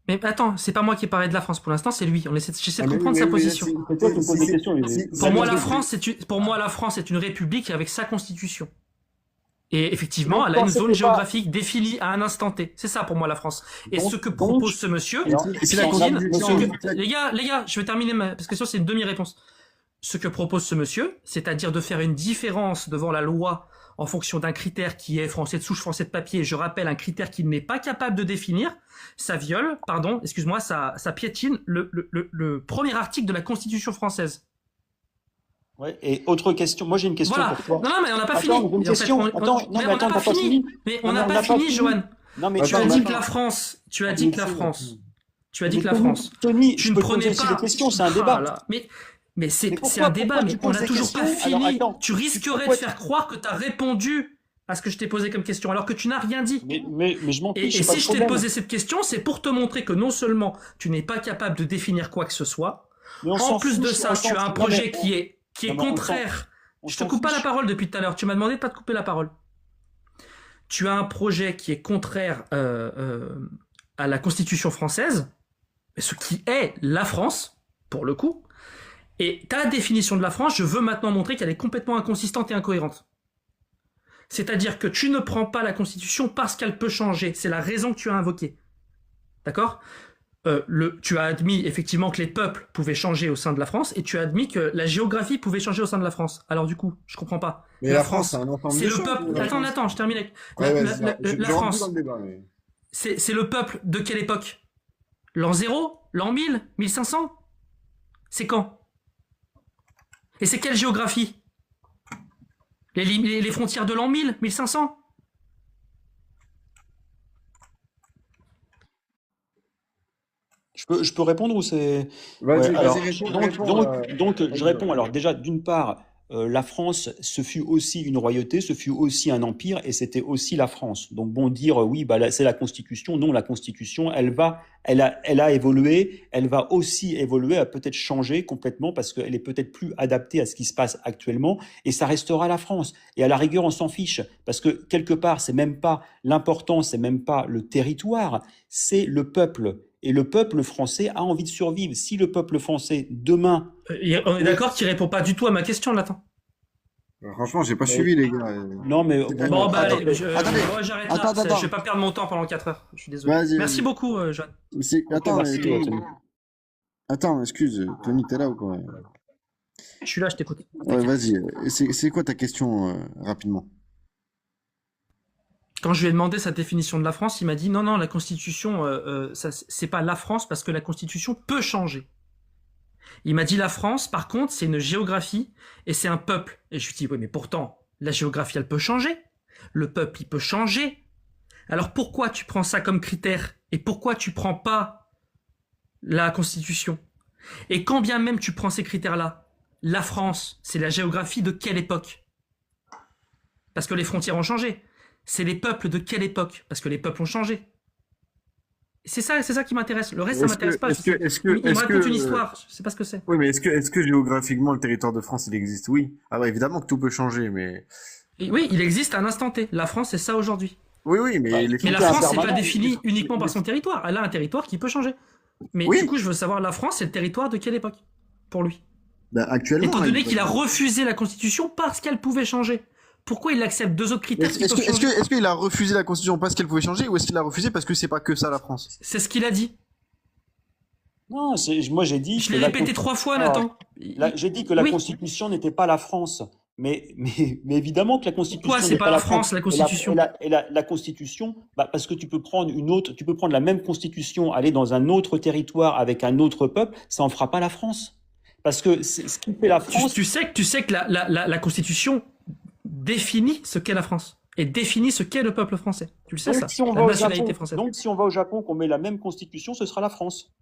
Mais attends, c'est pas moi qui ai parlé de la France pour l'instant, c'est lui. J'essaie de Ah, comprendre sa position. C'est toi qui me poses des questions. Pour moi, la France est une république avec sa constitution. Et effectivement, Donc, elle a une pensez zone pas- géographique définie à un instant T. C'est ça pour moi la France. Et Donc- ce que donc- propose ce monsieur, Alors, Et c'est la piétine, constitution. les gars, je vais terminer parce que ça c'est une demi-réponse. Ce que propose ce monsieur, c'est-à-dire de faire une différence devant la loi en fonction d'un critère qui est français de souche, français de papier, je rappelle un critère qu'il n'est pas capable de définir, ça viole, pardon, excuse-moi, ça piétine le premier article de la Constitution française. Ouais, et autre question. Moi, j'ai une question Voilà. pour toi. Non, mais on n'a pas Attends, fini. j'ai une Et en fait, question. Attends, non, mais on n'a attends, pas t'as pas fini. fini. Mais Non, on n'a mais pas fini, Johan. Non, mais Tu as Attends, dit attends. que la France, tu as Ah, dit mais que la c'est- France, tu as dit Mais que la Tony, France, Tony, tu je ne peux te prenais poser aussi pas. des questions, c'est un Ah débat. là, mais Mais c'est pourquoi- un débat, pourquoi mais tu on poses n'a des toujours pas questions Alors, fini. attends, Tu risquerais pourquoi de faire croire que tu as répondu à ce que je t'ai posé comme question, alors que tu n'as rien dit. mais je m'en Et fiche, c'est pas si le je t'ai problème. posé cette question, c'est pour te montrer que non seulement tu n'es pas capable de définir quoi que ce soit, Mais on en s'en plus de fiche, ça, on tu s'en as un fiche. projet Non, qui est non, mais on contraire. on Je te s'en coupe pas la fiche. parole depuis tout à l'heure. Tu m'as demandé de pas te couper la parole. Tu as un projet qui est contraire à la Constitution française, ce qui est la France, pour le coup. Et ta définition de la France, je veux maintenant montrer qu'elle est complètement inconsistante et incohérente. C'est-à-dire que tu ne prends pas la Constitution parce qu'elle peut changer. C'est la raison que tu as invoquée. D'accord ? Tu as admis effectivement que les peuples pouvaient changer au sein de la France et tu as admis que la géographie pouvait changer au sein de la France. Alors du coup, je comprends pas. Mais la France, c'est un ensemble c'est de le choses, peuple. la France. Attends, je termine avec Ouais, la, vas-y, la- je la rentre France. dans le débat, mais- C'est le peuple de quelle époque? L'an 0? L'an 1000? 1500? C'est quand? Et c'est quelle géographie? Les frontières de l'an 1000? 1500? Je peux répondre ou c'est... Vas-y, Ouais, alors, réponds. je réponds. Alors déjà, d'une part, la France, ce fut aussi une royauté, ce fut aussi un empire, et c'était aussi la France. Donc bon, dire oui, bah c'est la Constitution. Non, la Constitution, elle a évolué, elle va aussi évoluer, elle a peut-être changé complètement parce qu'elle est peut-être plus adaptée à ce qui se passe actuellement, et ça restera la France. Et à la rigueur, on s'en fiche parce que quelque part, c'est même pas l'important, c'est même pas le territoire, c'est le peuple. Et le peuple français a envie de survivre. Si le peuple français, demain... On est d'accord qu'il répond pas du tout à ma question, Nathan. Franchement, j'ai pas suivi, les gars. Non, mais... Bon, bah allez, Attendez. j'arrête Attends, là. attends. Je vais pas perdre mon temps pendant 4 heures. Je suis désolé. Vas-y, Merci vas-y. beaucoup, Joanne. Attends, merci, Tony. attends, excuse, Tony, t'es là ou quoi? Je suis là, je t'écoute. Ouais, vas-y. C'est quoi ta question, rapidement? Quand je lui ai demandé sa définition de la France, il m'a dit non, la Constitution, ça, c'est pas la France parce que la Constitution peut changer. Il m'a dit la France, par contre, c'est une géographie et c'est un peuple. Et je lui ai dit oui, mais pourtant, la géographie, elle peut changer. Le peuple, il peut changer. Alors pourquoi tu prends ça comme critère et pourquoi tu prends pas la Constitution? Et quand bien même tu prends ces critères-là, la France, c'est la géographie de quelle époque? Parce que les frontières ont changé. C'est les peuples de quelle époque? Parce que les peuples ont changé. C'est ça qui m'intéresse. Le reste, ça m'intéresse pas. Il me raconte une histoire. Je sais pas ce que c'est. Oui, mais est-ce que géographiquement le territoire de France il existe? Oui. Ah bah évidemment que tout peut changer, mais. Et oui, il existe à un instant T. La France, c'est ça aujourd'hui. Oui, mais Mais la France, c'est pas définie uniquement par son territoire. Elle a un territoire qui peut changer. Mais Oui. du coup, je veux savoir, la France, c'est le territoire de quelle époque? Pour lui. Bah, actuellement. Étant donné qu'il a refusé la Constitution parce qu'elle pouvait changer. Pourquoi il accepte deux autres critères qui peuvent changer? Est-ce qu'il a refusé la Constitution parce qu'elle pouvait changer ou est-ce qu'il a refusé parce que c'est pas que ça la France? C'est ce qu'il a dit. Non, moi j'ai dit... Je l'ai répété 3 fois, Nathan. J'ai dit que la Oui. Constitution n'était pas la France. Mais évidemment que la Constitution... Pourquoi c'est n'est pas la France, la Constitution? La Constitution, parce que tu peux prendre la même Constitution, aller dans un autre territoire avec un autre peuple, ça en fera pas la France. Parce que ce qui fait la France... Tu sais que la Constitution définit ce qu'est la France et définit ce qu'est le peuple français. Tu le sais, Donc, ça. si on La va au nationalité Japon, française. donc si on va au Japon, qu'on met la même Constitution, ce sera la France.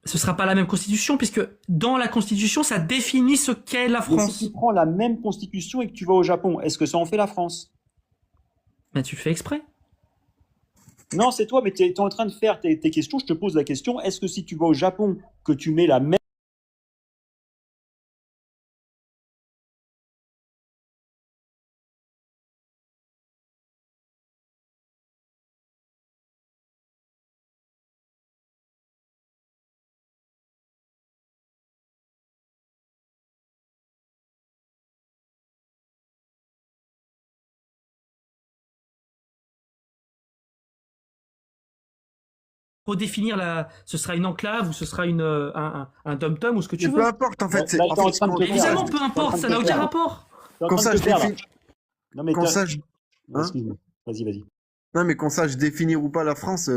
Ce sera pas la même Constitution puisque dans la Constitution, ça définit ce qu'est la Mais France. si tu prends la même Constitution et que tu vas au Japon, est-ce que ça en fait la France? Mais tu fais exprès. Non, c'est toi, mais tu es en train de faire tes questions. Je te pose la question, est-ce que si tu vas au Japon, que tu mets la même Redéfinir ce sera une enclave ou ce sera un dom-tom ou ce que tu Mais veux. peu importe en fait. Là, t'es en train de te Mais faire, évidemment, là. peu importe, ça n'a aucun rapport. T'es en Quand train ça de je te faire, là. définis. Non, mais Quand ça je. Hein Excuse-moi. Vas-y. Non, mais qu'on sache définir ou pas la France,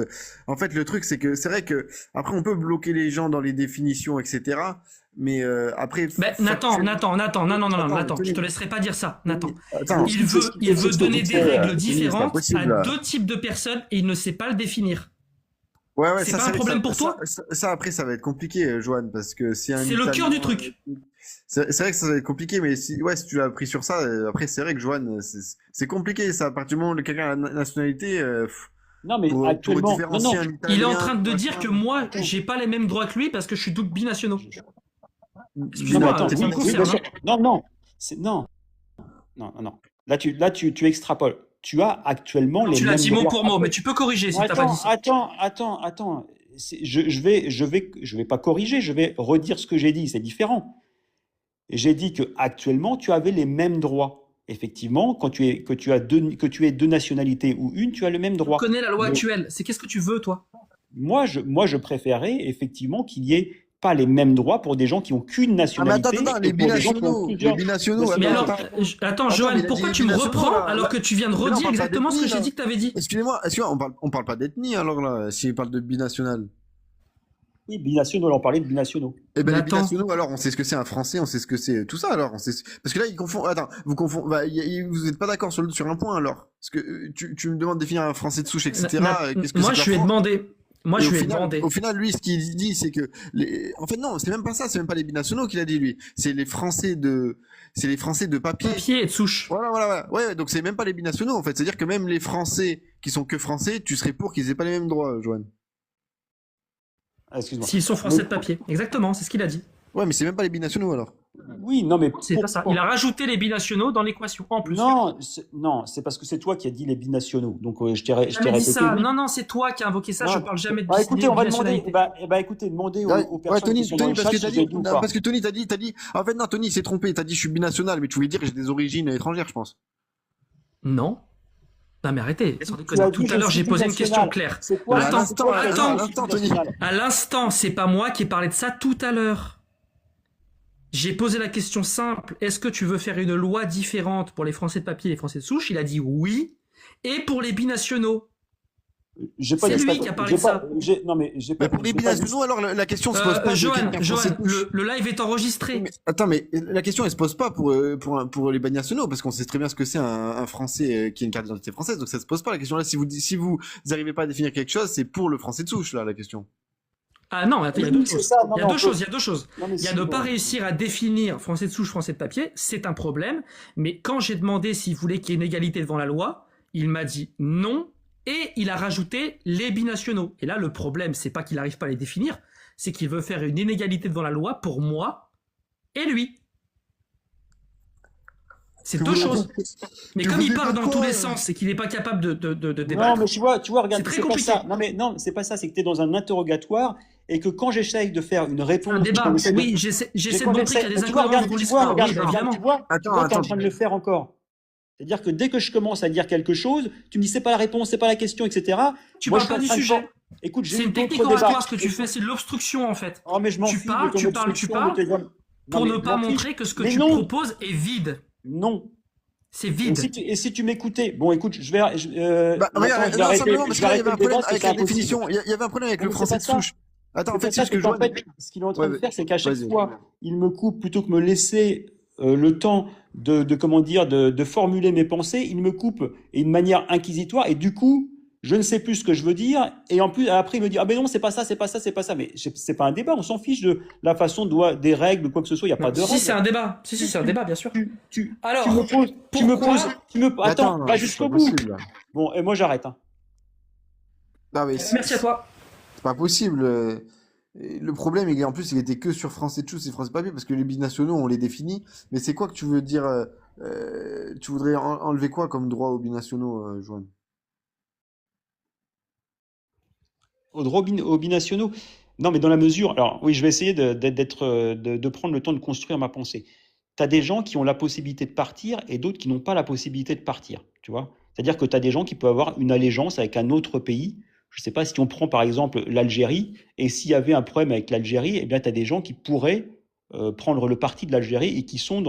en fait, le truc, c'est que c'est vrai que après, on peut bloquer les gens dans les définitions, etc. Mais après. Mais Nathan, non, Attends, je te laisserai pas dire ça, Nathan. Attends, Il veut donner des règles différentes possible, à là. 2 types de personnes et il ne sait pas le définir. ouais, c'est ça, pas un problème pour toi ça, après, ça va être compliqué, Joanne, parce que c'est un. C'est le cœur du truc. C'est vrai que ça va être compliqué, mais si tu l'as appris sur ça, après, c'est vrai que Joanne, c'est compliqué, ça. À partir du moment où quelqu'un a la nationalité, Non, mais pour actuellement, différencier un Il est Italien, en train de dire machin. que moi, j'ai pas les mêmes droits que lui parce que je suis double binationaux. Non, mais Excuse-moi, attends, ça me oui, concerne. bien sûr. Non. Là, tu extrapoles. Tu as actuellement les Tu l'as mêmes dit mot droits. pour mot, mais tu peux corriger si t'as pas dit ça. Attends. Je vais pas corriger, je vais redire ce que j'ai dit, c'est différent. J'ai dit que actuellement, tu avais les mêmes droits. Effectivement, que tu aies deux nationalités ou une, tu as le même Tu droit. connais la loi Mais actuelle. C'est qu'est-ce que tu veux, toi? moi, je préférais effectivement qu'il y ait pas les mêmes droits pour des gens qui ont qu'une Ah, mais nationalité. attends, et les pour des gens qui ont binationaux, plusieurs. Mais alors, attends, Johan, mais il a pourquoi dit tu me binationaux, reprends là. alors que tu viens de Mais non, on redire parle pas exactement ce que d'ethnie, j'ai là. dit que t'avais dit? Excusez-moi, on parle pas d'ethnie, alors là, s'il parle de binational. Oui, binationaux, on parlait de binationaux. Eh ben, Mais les attends. binationaux, alors, on sait ce que c'est un français, on sait ce que c'est tout ça, alors, parce que là, vous êtes pas d'accord sur un point, alors. Parce que, tu me demandes de définir un français de souche, etc. Qu'est-ce que Moi, c'est que je lui ai la France demandé. Moi, Et je lui ai demandé. au final, lui, ce qu'il dit, c'est que en fait, non, c'est même pas ça, c'est même pas les binationaux qu'il a dit, lui. C'est les Français de papier. Papier et de souche. Voilà. Ouais, donc c'est même pas les binationaux, en fait. C'est-à-dire que même les Français qui sont que Français, tu serais pour qu'ils aient pas les mêmes droits, Joanne. Ah, excuse-moi. S'ils sont français de papier. Exactement, c'est ce qu'il a dit. Ouais, mais c'est même pas les binationaux, alors. Oui, non, mais C'est pas ça. Il a rajouté les binationaux dans l'équation en plus. Non, c'est parce que c'est toi qui as dit les binationaux. Donc je t'ai Jamais dit répété. ça. Non, c'est toi qui as invoqué ça. Non. Je parle jamais de Écoutez, on va demander. binationalité. Écoutez, demandez Ouais, aux personnes Tony, qui sont dans le parce chat que t'as si vous dit, êtes ou pas. parce que Tony, t'as dit, en fait, non, Tony s'est trompé, t'as dit je suis binational, mais tu voulais dire que j'ai des origines étrangères, je pense. Non. Non, mais arrêtez. Sans Tu déconner. as Tout dit, à l'heure, je suis j'ai posé une question binational. claire. C'est quoi Attends, c'est quoi la attends. raison de Tony. binational À l'instant, c'est pas moi qui ai parlé de ça tout à l'heure. J'ai posé la question simple. Est-ce que tu veux faire une loi différente pour les Français de papier et les Français de souche? Il a dit oui. Et pour les binationaux. C'est lui qui a parlé de ça. Non, mais j'ai pas. Mais pour les binationaux, alors la question se pose pas. Johan, Français de souche. le live est enregistré. Mais, attends, mais la question elle se pose pas pour les binationaux parce qu'on sait très bien ce que c'est un Français qui a une carte d'identité française, donc ça se pose pas la question là. Si vous arrivez pas à définir quelque chose, c'est pour le Français de souche là la question. Ah non, attends, il y a deux choses. Il y a deux choses. Non, mais Il y a si, ne bon. pas réussir à définir français de souche, français de papier, c'est un problème. Mais quand j'ai demandé s'il voulait qu'il y ait une égalité devant la loi, il m'a dit non et il a rajouté les binationaux. Et là, le problème, c'est pas qu'il n'arrive pas à les définir, c'est qu'il veut faire une inégalité devant la loi pour moi et lui. C'est deux choses. Mais comme il part dans tous les sens, c'est qu'il n'est pas capable de débattre. Non, mais tu vois, regarde, c'est très c'est pas compliqué. ça. Non, c'est pas ça. C'est que tu es dans un interrogatoire et que quand j'essaye de faire une réponse. Un débat, oui, j'essaie de montrer qu'il y a des incohérences dans l'histoire. Oui, évidemment. Tu vois, tu es en train de le faire encore. C'est-à-dire que dès que je commence à dire quelque chose, tu me dis c'est pas la réponse, c'est pas la question, etc. Tu Moi, parles pas je du suis en train de sujet. faire- Écoute, j'ai C'est eu une technique d'autres oratoire, débats. ce que tu fais, c'est de l'obstruction en fait. Oh, mais je m'en Tu fiche de parles, ton tu parles, obstruction, tu de tes- parles, Non, pour mais ne je pas m'en fiche. montrer que ce que Mais tu non. proposes est vide. Non. C'est Et vide. si tu m'écoutais, bon, écoute, je vais. Bah, maintenant, regarde, je vais non, arrêter- simplement je parce vais que là, il y avait arrêter un le problème débat, avec c'est la impossible. définition. Il y avait un problème avec Non, le mais français de c'est pas ça. souche. Attends, en C'est fait, c'est ce que qu'en Joanne. fait, ce qu'il est en train de Ouais, faire, c'est qu'à chaque vas-y. fois, il me coupe plutôt que me laisser le temps comment dire, de formuler mes pensées, il me coupe et de manière inquisitoire et du coup, je ne sais plus ce que je veux dire et en plus après il me dit ah ben non c'est pas ça, mais c'est pas un débat, on s'en fiche de la façon des règles ou quoi que ce soit, il y a pas de Si, règles. c'est un débat. Si, c'est un débat, bien sûr. Alors, tu me poses, attends, va jusqu'au bout. Possible. Bon, et moi j'arrête. Hein. Non, mais Merci à toi. c'est pas possible. Le problème, en plus, il était que sur français de souche et français de papier parce que les binationaux, on les définit. Mais c'est quoi que tu veux dire tu voudrais enlever quoi comme droit aux binationaux, Joanne? Aux binationaux. Non, mais dans la mesure. Alors, oui, je vais essayer de prendre le temps de construire ma pensée. Tu as des gens qui ont la possibilité de partir et d'autres qui n'ont pas la possibilité de partir. Tu vois? C'est-à-dire que tu as des gens qui peuvent avoir une allégeance avec un autre pays. Je ne sais pas si on prend par exemple l'Algérie, et s'il y avait un problème avec l'Algérie, eh bien, tu as des gens qui pourraient prendre le parti de l'Algérie et qui sont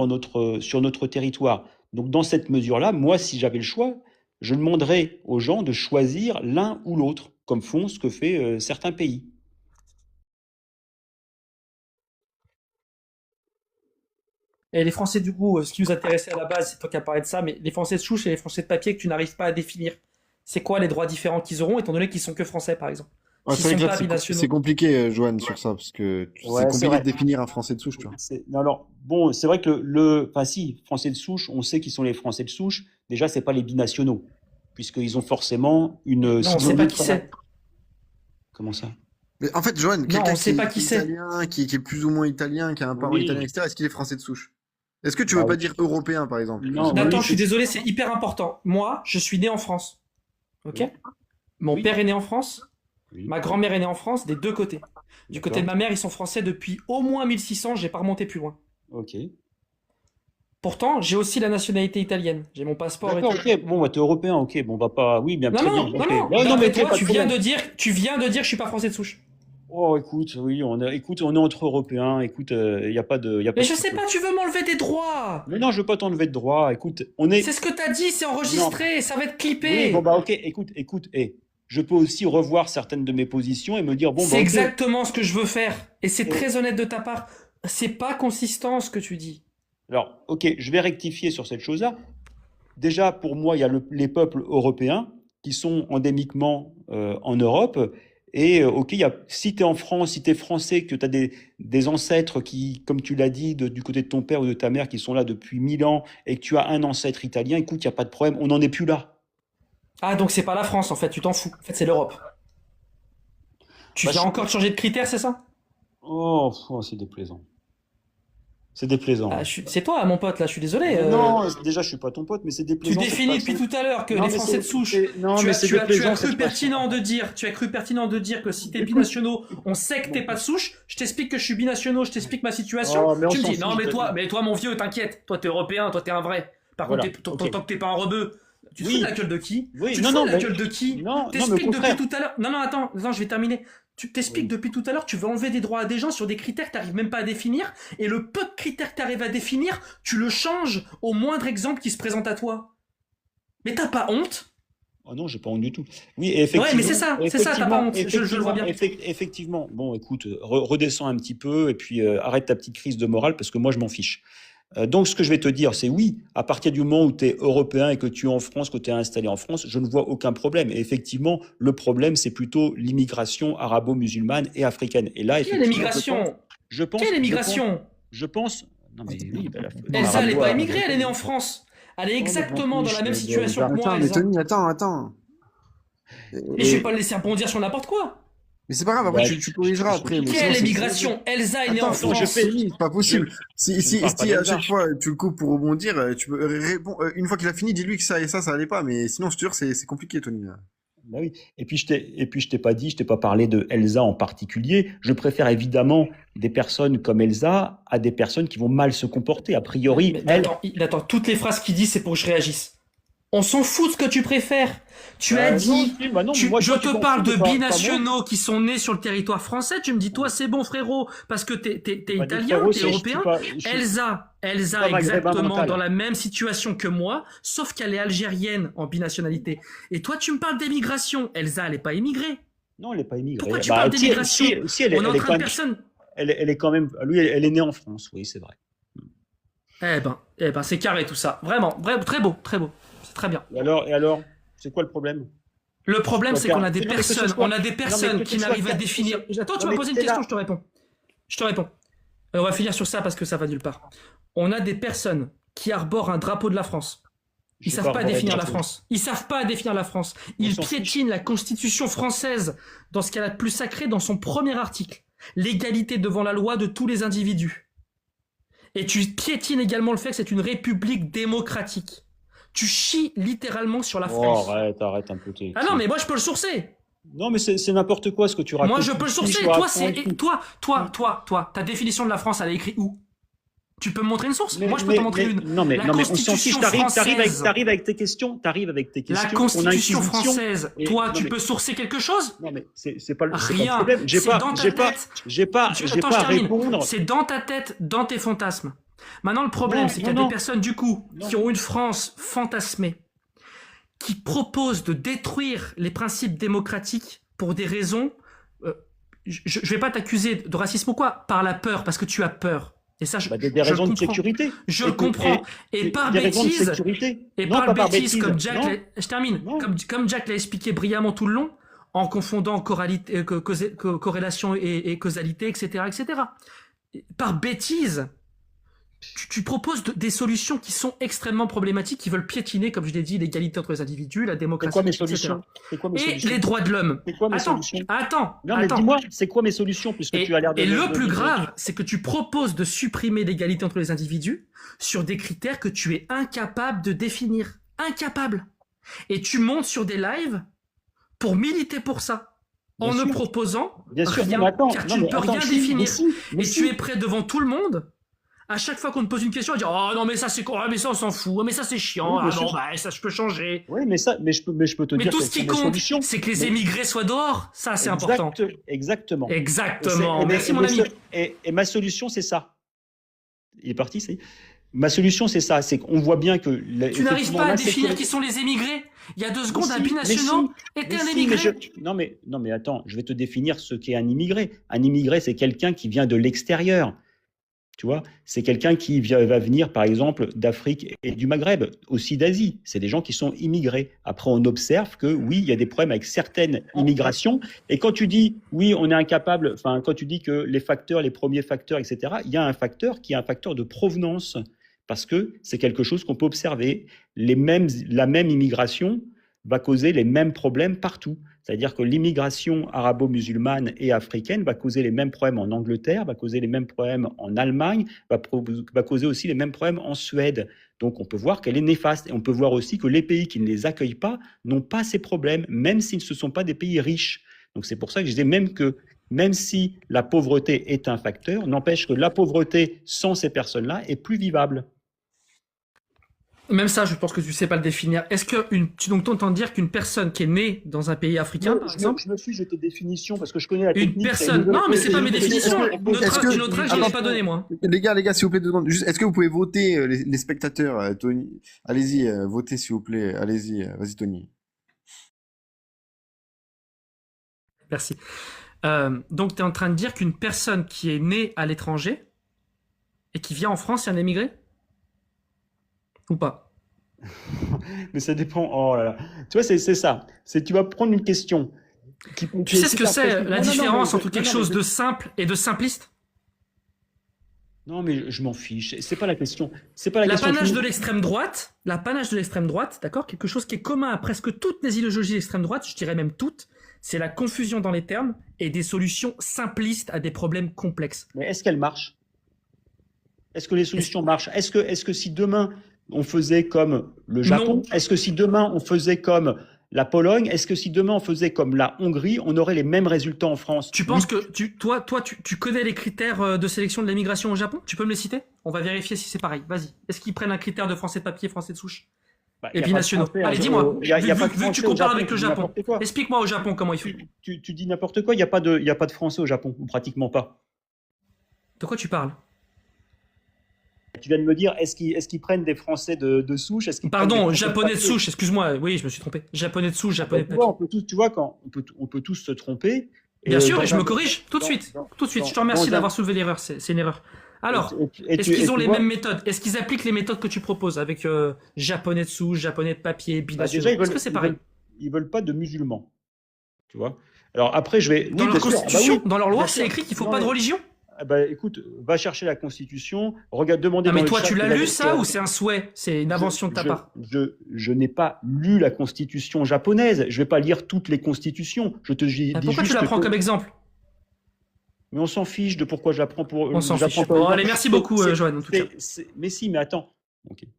sur notre territoire. Donc, dans cette mesure-là, moi, si j'avais le choix, je demanderais aux gens de choisir l'un ou l'autre, comme font ce que fait certains pays. Et les Français du coup, ce qui nous intéressait à la base, c'est toi qui as parlé de ça, mais les Français de souche et les Français de papier que tu n'arrives pas à définir. C'est quoi les droits différents qu'ils auront, étant donné qu'ils sont que français, par exemple? Ouais, S'ils c'est vrai sont que pas là, binationaux. c'est compliqué, Joanne, sur ça, parce que Ouais, c'est c'est compliqué vrai. de définir un français de souche, tu vois. Non, alors, bon, c'est vrai que enfin si, Français de souche, on sait qui sont les Français de souche. Déjà, c'est pas les binationaux, puisqu'ils ont forcément une. Non, on sait pas qui c'est. Comment ça? Mais en fait, Joanne, Non, quelqu'un on sait pas qui est c'est. italien, qui est plus ou moins italien, qui a un parent Oui. italien, etc., est-ce qu'il est français de souche? Est-ce que tu veux Bah pas oui. dire européen, par exemple? Non, Mais oui, attends, je suis c'est- désolé, c'est hyper important. Moi, je suis né en France. Ok? Mon Oui. père est né en France. Oui. Ma grand-mère est née en France, des deux côtés. Du côté de ma mère, ils sont français depuis au moins 1600, j'ai pas remonté plus loin. Ok. Pourtant, j'ai aussi la nationalité italienne. J'ai mon passeport et D'accord, tout. ok. Bon, bah, t'es européen, ok. Bon, va pas. Oui, bien, Non, très non, bien. non, ok. non. Ouais, non, mais D'après toi, pas de tu viens problème. de dire que je suis pas français de souche. Oh, écoute, oui, on est entre Européens. Écoute, il y a pas de. Mais je sais pas, tu veux m'enlever des droits. Mais non, je veux pas t'enlever de droit. Écoute, on est. C'est ce que t'as dit, c'est enregistré, ça va être clippé. Oui, bon, bah, ok. Écoute. Je peux aussi revoir certaines de mes positions et me dire bon. C'est bah, ok. exactement ce que je veux faire. Et c'est Et- très honnête de ta part. C'est pas consistant ce que tu dis. Alors, ok, je vais rectifier sur cette chose-là. Déjà, pour moi, il y a les peuples européens qui sont endémiquement en Europe Et ok, si tu es en France, si tu es français, que tu as des ancêtres qui, comme tu l'as dit, du côté de ton père ou de ta mère, qui sont là depuis 1000 ans, et que tu as un ancêtre italien, écoute, il n'y a pas de problème, on n'en est plus là. Ah, donc c'est pas la France, en fait, tu t'en fous. En fait, c'est l'Europe. Tu Bah, viens encore de changer de critères, c'est ça? Oh, c'est déplaisant. C'est déplaisant. Ah, c'est toi, mon pote, là, je suis désolé. Non, déjà, je suis pas ton pote, mais c'est Tu déplaisant. définis depuis tout à l'heure que Non, les mais Français de c'est- souche. c'est- non, Tu mais as, c'est tu as, tu as déplaisant, cru cette pertinent de dire, que si t'es binationaux, on sait que t'es pas de souche. Je t'explique que je suis binationaux, je t'explique ma situation. Oh, mais on Tu me s'en dis, fout, non, je te mais toi, mon vieux, t'inquiète. Toi, t'es européen, toi, t'es un vrai. Par Voilà, contre, ok. tant que t'es pas un rebeu. Tu te Oui. fous de la gueule de qui? Oui, Tu te non, fous non, de la mais- gueule de qui? Non, non, mais au T'expliques depuis contraire. tout à l'heure. Non, attends, je vais terminer. Tu t'expliques depuis tout à l'heure, tu veux enlever des droits à des gens sur des critères que t'arrives même pas à définir, et le peu de critères que t'arrives à définir, tu le changes au moindre exemple qui se présente à toi. Mais t'as pas honte? Oh non, j'ai pas honte du tout. Oui, et effectivement. Ouais, mais c'est ça, t'as pas honte, je le vois bien. Effectivement. Bon, écoute, redescends un petit peu et puis arrête ta petite crise de morale parce que moi, je m'en fiche. Donc, ce que je vais te dire, c'est oui, à partir du moment où tu es européen et que tu es en France, que tu es installé en France, je ne vois aucun problème. Et effectivement, le problème, c'est plutôt l'immigration arabo-musulmane et africaine. Et là, Quelle effectivement, immigration? je pense. Quelle immigration? Je pense. Non, mais oui, bah, Elsa, elle n'est l'arabo- pas immigrée, elle est née en France. Elle est exactement dans la même situation que moi, Attends, mais Elsa. Tony, attends. Mais je vais pas le laisser rebondir sur n'importe quoi. Mais c'est pas grave, après Bah, tu corrigeras après. mais sinon, Quelle c'est- immigration? Elsa est née en Attends, France. c'est pas possible. Si parle pas à d'Elsa. chaque fois tu le coupes pour rebondir, tu peux répondre. Une fois qu'il a fini, dis-lui que ça et ça allait pas. Mais sinon, je te jure, c'est compliqué, Tony. Bah oui. Et puis je t'ai pas parlé de Elsa en particulier. Je préfère évidemment des personnes comme Elsa à des personnes qui vont mal se comporter. A priori, Mais elle. attends, toutes les phrases qu'il dit, c'est pour que je réagisse. On s'en fout de ce que tu préfères. Tu as dit, je te parle de binationaux qui sont nés sur le territoire français. Tu me dis, toi, c'est bon, frérot, parce que t'es italien, t'es européen. Elsa est pas maghrébin exactement mental. dans la même situation que moi, sauf qu'elle est algérienne en binationalité. Et toi, tu me parles d'émigration. Elsa, elle est pas immigrée. Non, elle n'est pas immigrée. Pourquoi tu parles d'émigration? Si, elle est On est en elle est train quand de même. personne. Elle est quand même. Lui, elle est née en France. Oui, c'est vrai. Eh ben, c'est carré tout ça. Vraiment, très beau, très beau. C'est très bien. Et alors, c'est quoi le problème? Le problème, c'est qu'on a des Non, mais que ce personnes, soit- on a des personnes que qui ce soit n'arrivent à clair- définir. Attends, tu Non, vas mais poser une t'es là. question, je te réponds. Je te réponds. On va finir sur ça parce que ça va nulle part. On a des personnes qui arborent un drapeau de la France. Ils Je sais savent pas arborer définir le la drapeau. France. Ils savent pas définir la France. Ils s'en fiche. piétinent la Constitution française dans ce qu'elle a de plus sacré dans son premier article. L'égalité devant la loi de tous les individus. Et tu piétines également le fait que c'est une république démocratique. Tu chies littéralement sur la Oh, France. arrête un peu. Ah non, mais moi je peux le sourcer. Non, mais c'est n'importe quoi ce que tu racontes. Moi je peux le sourcer. Tu Toi, racontes- ta définition de la France, elle est écrite où? Tu peux me montrer une source? Mais- Moi je peux te montrer une. Non, mais La on s'en fiche. Constitution T'arrives française. avec tes questions. La On a Constitution une française. et- Toi, non, tu mais- peux sourcer quelque chose? Non, mais c'est pas le Rien. problème. J'ai C'est pas dans ta j'ai pas tête. j'ai pas Attends, j'ai je pas à termine. répondre. C'est dans ta tête, dans tes fantasmes. Maintenant, le problème, Non, c'est qu'il y a non, des personnes, du coup, Non. qui ont une France fantasmée, qui proposent de détruire les principes démocratiques pour des raisons. Je vais pas t'accuser de racisme ou quoi, par la peur, parce que tu as peur. Et ça, Des je raisons le de comprends. sécurité. Je le comprends. Et par des raisons de bêtise, sécurité. et Non, pas par bêtise, comme Jack, Non. je termine, Non. comme Jack l'a expliqué brillamment tout le long, en confondant corrélation et causalité, etc., etc. Par bêtise, tu proposes des solutions qui sont extrêmement problématiques, qui veulent piétiner, comme je l'ai dit, l'égalité entre les individus, la C'est démocratie, quoi mes etc. solutions? C'est quoi mes Et solutions? les droits de l'homme. C'est quoi mes Attends, solutions? attends. Non, mais dis-moi, c'est quoi mes solutions puisque Et, tu as l'air de et de- le de- plus de- grave, c'est que tu proposes de supprimer l'égalité entre les individus sur des critères que tu es incapable de définir. Incapable. Et tu montes sur des lives pour militer pour ça. Bien En ne sûr. proposant Bien sûr, rien, non, mais attends, car non, tu ne mais peux attends, rien si, définir. mais si, mais Et si. tu es prêt devant tout le monde, à chaque fois qu'on te pose une question, à dire « Oh non, mais ça c'est quoi? Ah, mais ça on s'en fout. Ah, mais ça c'est chiant. Oui, bien Ah non, sûr. bah ça je peux changer. » Oui, mais je peux te Mais dire tout quelles ce qui sont mes compte, solutions. c'est que les Mais- émigrés soient dehors. Ça, c'est important. Exactement. Exactement. Et c'est- Merci, et mon mes- ami. Et ma solution, c'est ça. Il est parti, c'est. Ma solution, c'est ça. C'est qu'on voit bien que. Tu n'arrives pas à définir qui sont les émigrés. Il y a 2 secondes, un binationaux était un émigré. Non, mais attends, je vais te définir ce qu'est un immigré. Un immigré, c'est quelqu'un qui vient de l'extérieur. Tu vois, c'est quelqu'un qui va venir, par exemple, d'Afrique et du Maghreb, aussi d'Asie. C'est des gens qui sont immigrés. Après, on observe que oui, il y a des problèmes avec certaines immigrations. Et quand tu dis, oui, on est incapable, enfin, quand tu dis que les facteurs, les premiers facteurs, etc., il y a un facteur qui est un facteur de provenance. Parce que c'est quelque chose qu'on peut observer. La même immigration va causer les mêmes problèmes partout. C'est-à-dire que l'immigration arabo-musulmane et africaine va causer les mêmes problèmes en Angleterre, va causer les mêmes problèmes en Allemagne, va causer aussi les mêmes problèmes en Suède. Donc on peut voir qu'elle est néfaste. Et on peut voir aussi que les pays qui ne les accueillent pas n'ont pas ces problèmes, même si ce ne sont pas des pays riches. Donc c'est pour ça que je disais même si la pauvreté est un facteur, n'empêche que la pauvreté sans ces personnes-là est plus vivable. Même ça, je pense que tu sais pas le définir. Est-ce que tu entends dire qu'une personne qui est née dans un pays africain, par exemple, je me suis jeté définition parce que je connais la une technique. personne, non, mais c'est pas mes définitions. Notre âge, je l'ai pas donné moi. Les gars, s'il vous plaît, 2 secondes. Juste, est-ce que vous pouvez voter les spectateurs, Tony? Allez-y, votez s'il vous plaît. Allez-y, vas-y Tony. Merci. Donc tu es en train de dire qu'une personne qui est née à l'étranger et qui vient en France, c'est un émigré? Ou pas? Mais ça dépend. Oh là là. Tu vois, c'est ça. Tu vas prendre une question. Tu sais ce que c'est la différence entre quelque chose de simple et de simpliste? Non, mais je m'en fiche. C'est pas la question. C'est pas la question. L'apanage de l'extrême droite, d'accord, quelque chose qui est commun à presque toutes les idéologies d'extrême droite, je dirais même toutes, c'est la confusion dans les termes et des solutions simplistes à des problèmes complexes. Mais est-ce qu'elles marchent? Est-ce que les solutions marchent? Est-ce que si demain on faisait comme le Japon? Est-ce que si demain on faisait comme la Pologne? Est-ce que si demain on faisait comme la Hongrie, on aurait les mêmes résultats en France? Tu penses que tu connais les critères de sélection de l'immigration au Japon? Tu peux me les citer? On va vérifier si c'est pareil. Vas-y. Est-ce qu'ils prennent un critère de français de papier, français de souche? Et binationaux. Allez, dis-moi. Vu que tu compares avec le Japon, explique-moi au Japon comment il fait. Tu dis n'importe quoi. Il y a pas de français au Japon, ou pratiquement pas. De quoi tu parles? Tu viens de me dire, est-ce qu'ils prennent des Français de souche? Pardon, japonais de souche, excuse-moi, oui, je me suis trompé. Japonais de souche, japonais de papier. Tu vois, on peut tous se tromper. Bien sûr, et je me corrige tout de suite. Je te remercie d'avoir soulevé l'erreur, c'est une erreur. Alors, est-ce qu'ils ont les mêmes méthodes? Est-ce qu'ils appliquent les méthodes que tu proposes avec japonais de souche, japonais de papier, binationaux? Est-ce que c'est pareil? Ils veulent pas de musulmans. Tu vois? Alors après, je vais. Dans leur constitution, dans leur loi, c'est écrit qu'il faut pas de religion? Écoute, va chercher la Constitution, regarde, demandez. Mais toi, tu l'as lu ça ou c'est un souhait? C'est une invention de ta part? Je n'ai pas lu la Constitution japonaise. Je vais pas lire toutes les constitutions. Je te dis pourquoi tu la prends comme exemple? Mais on s'en fiche de pourquoi je la prends pour. On s'en fiche. Bon, allez, merci beaucoup, Joanne, en tout cas. Mais si, mais attends. Okay.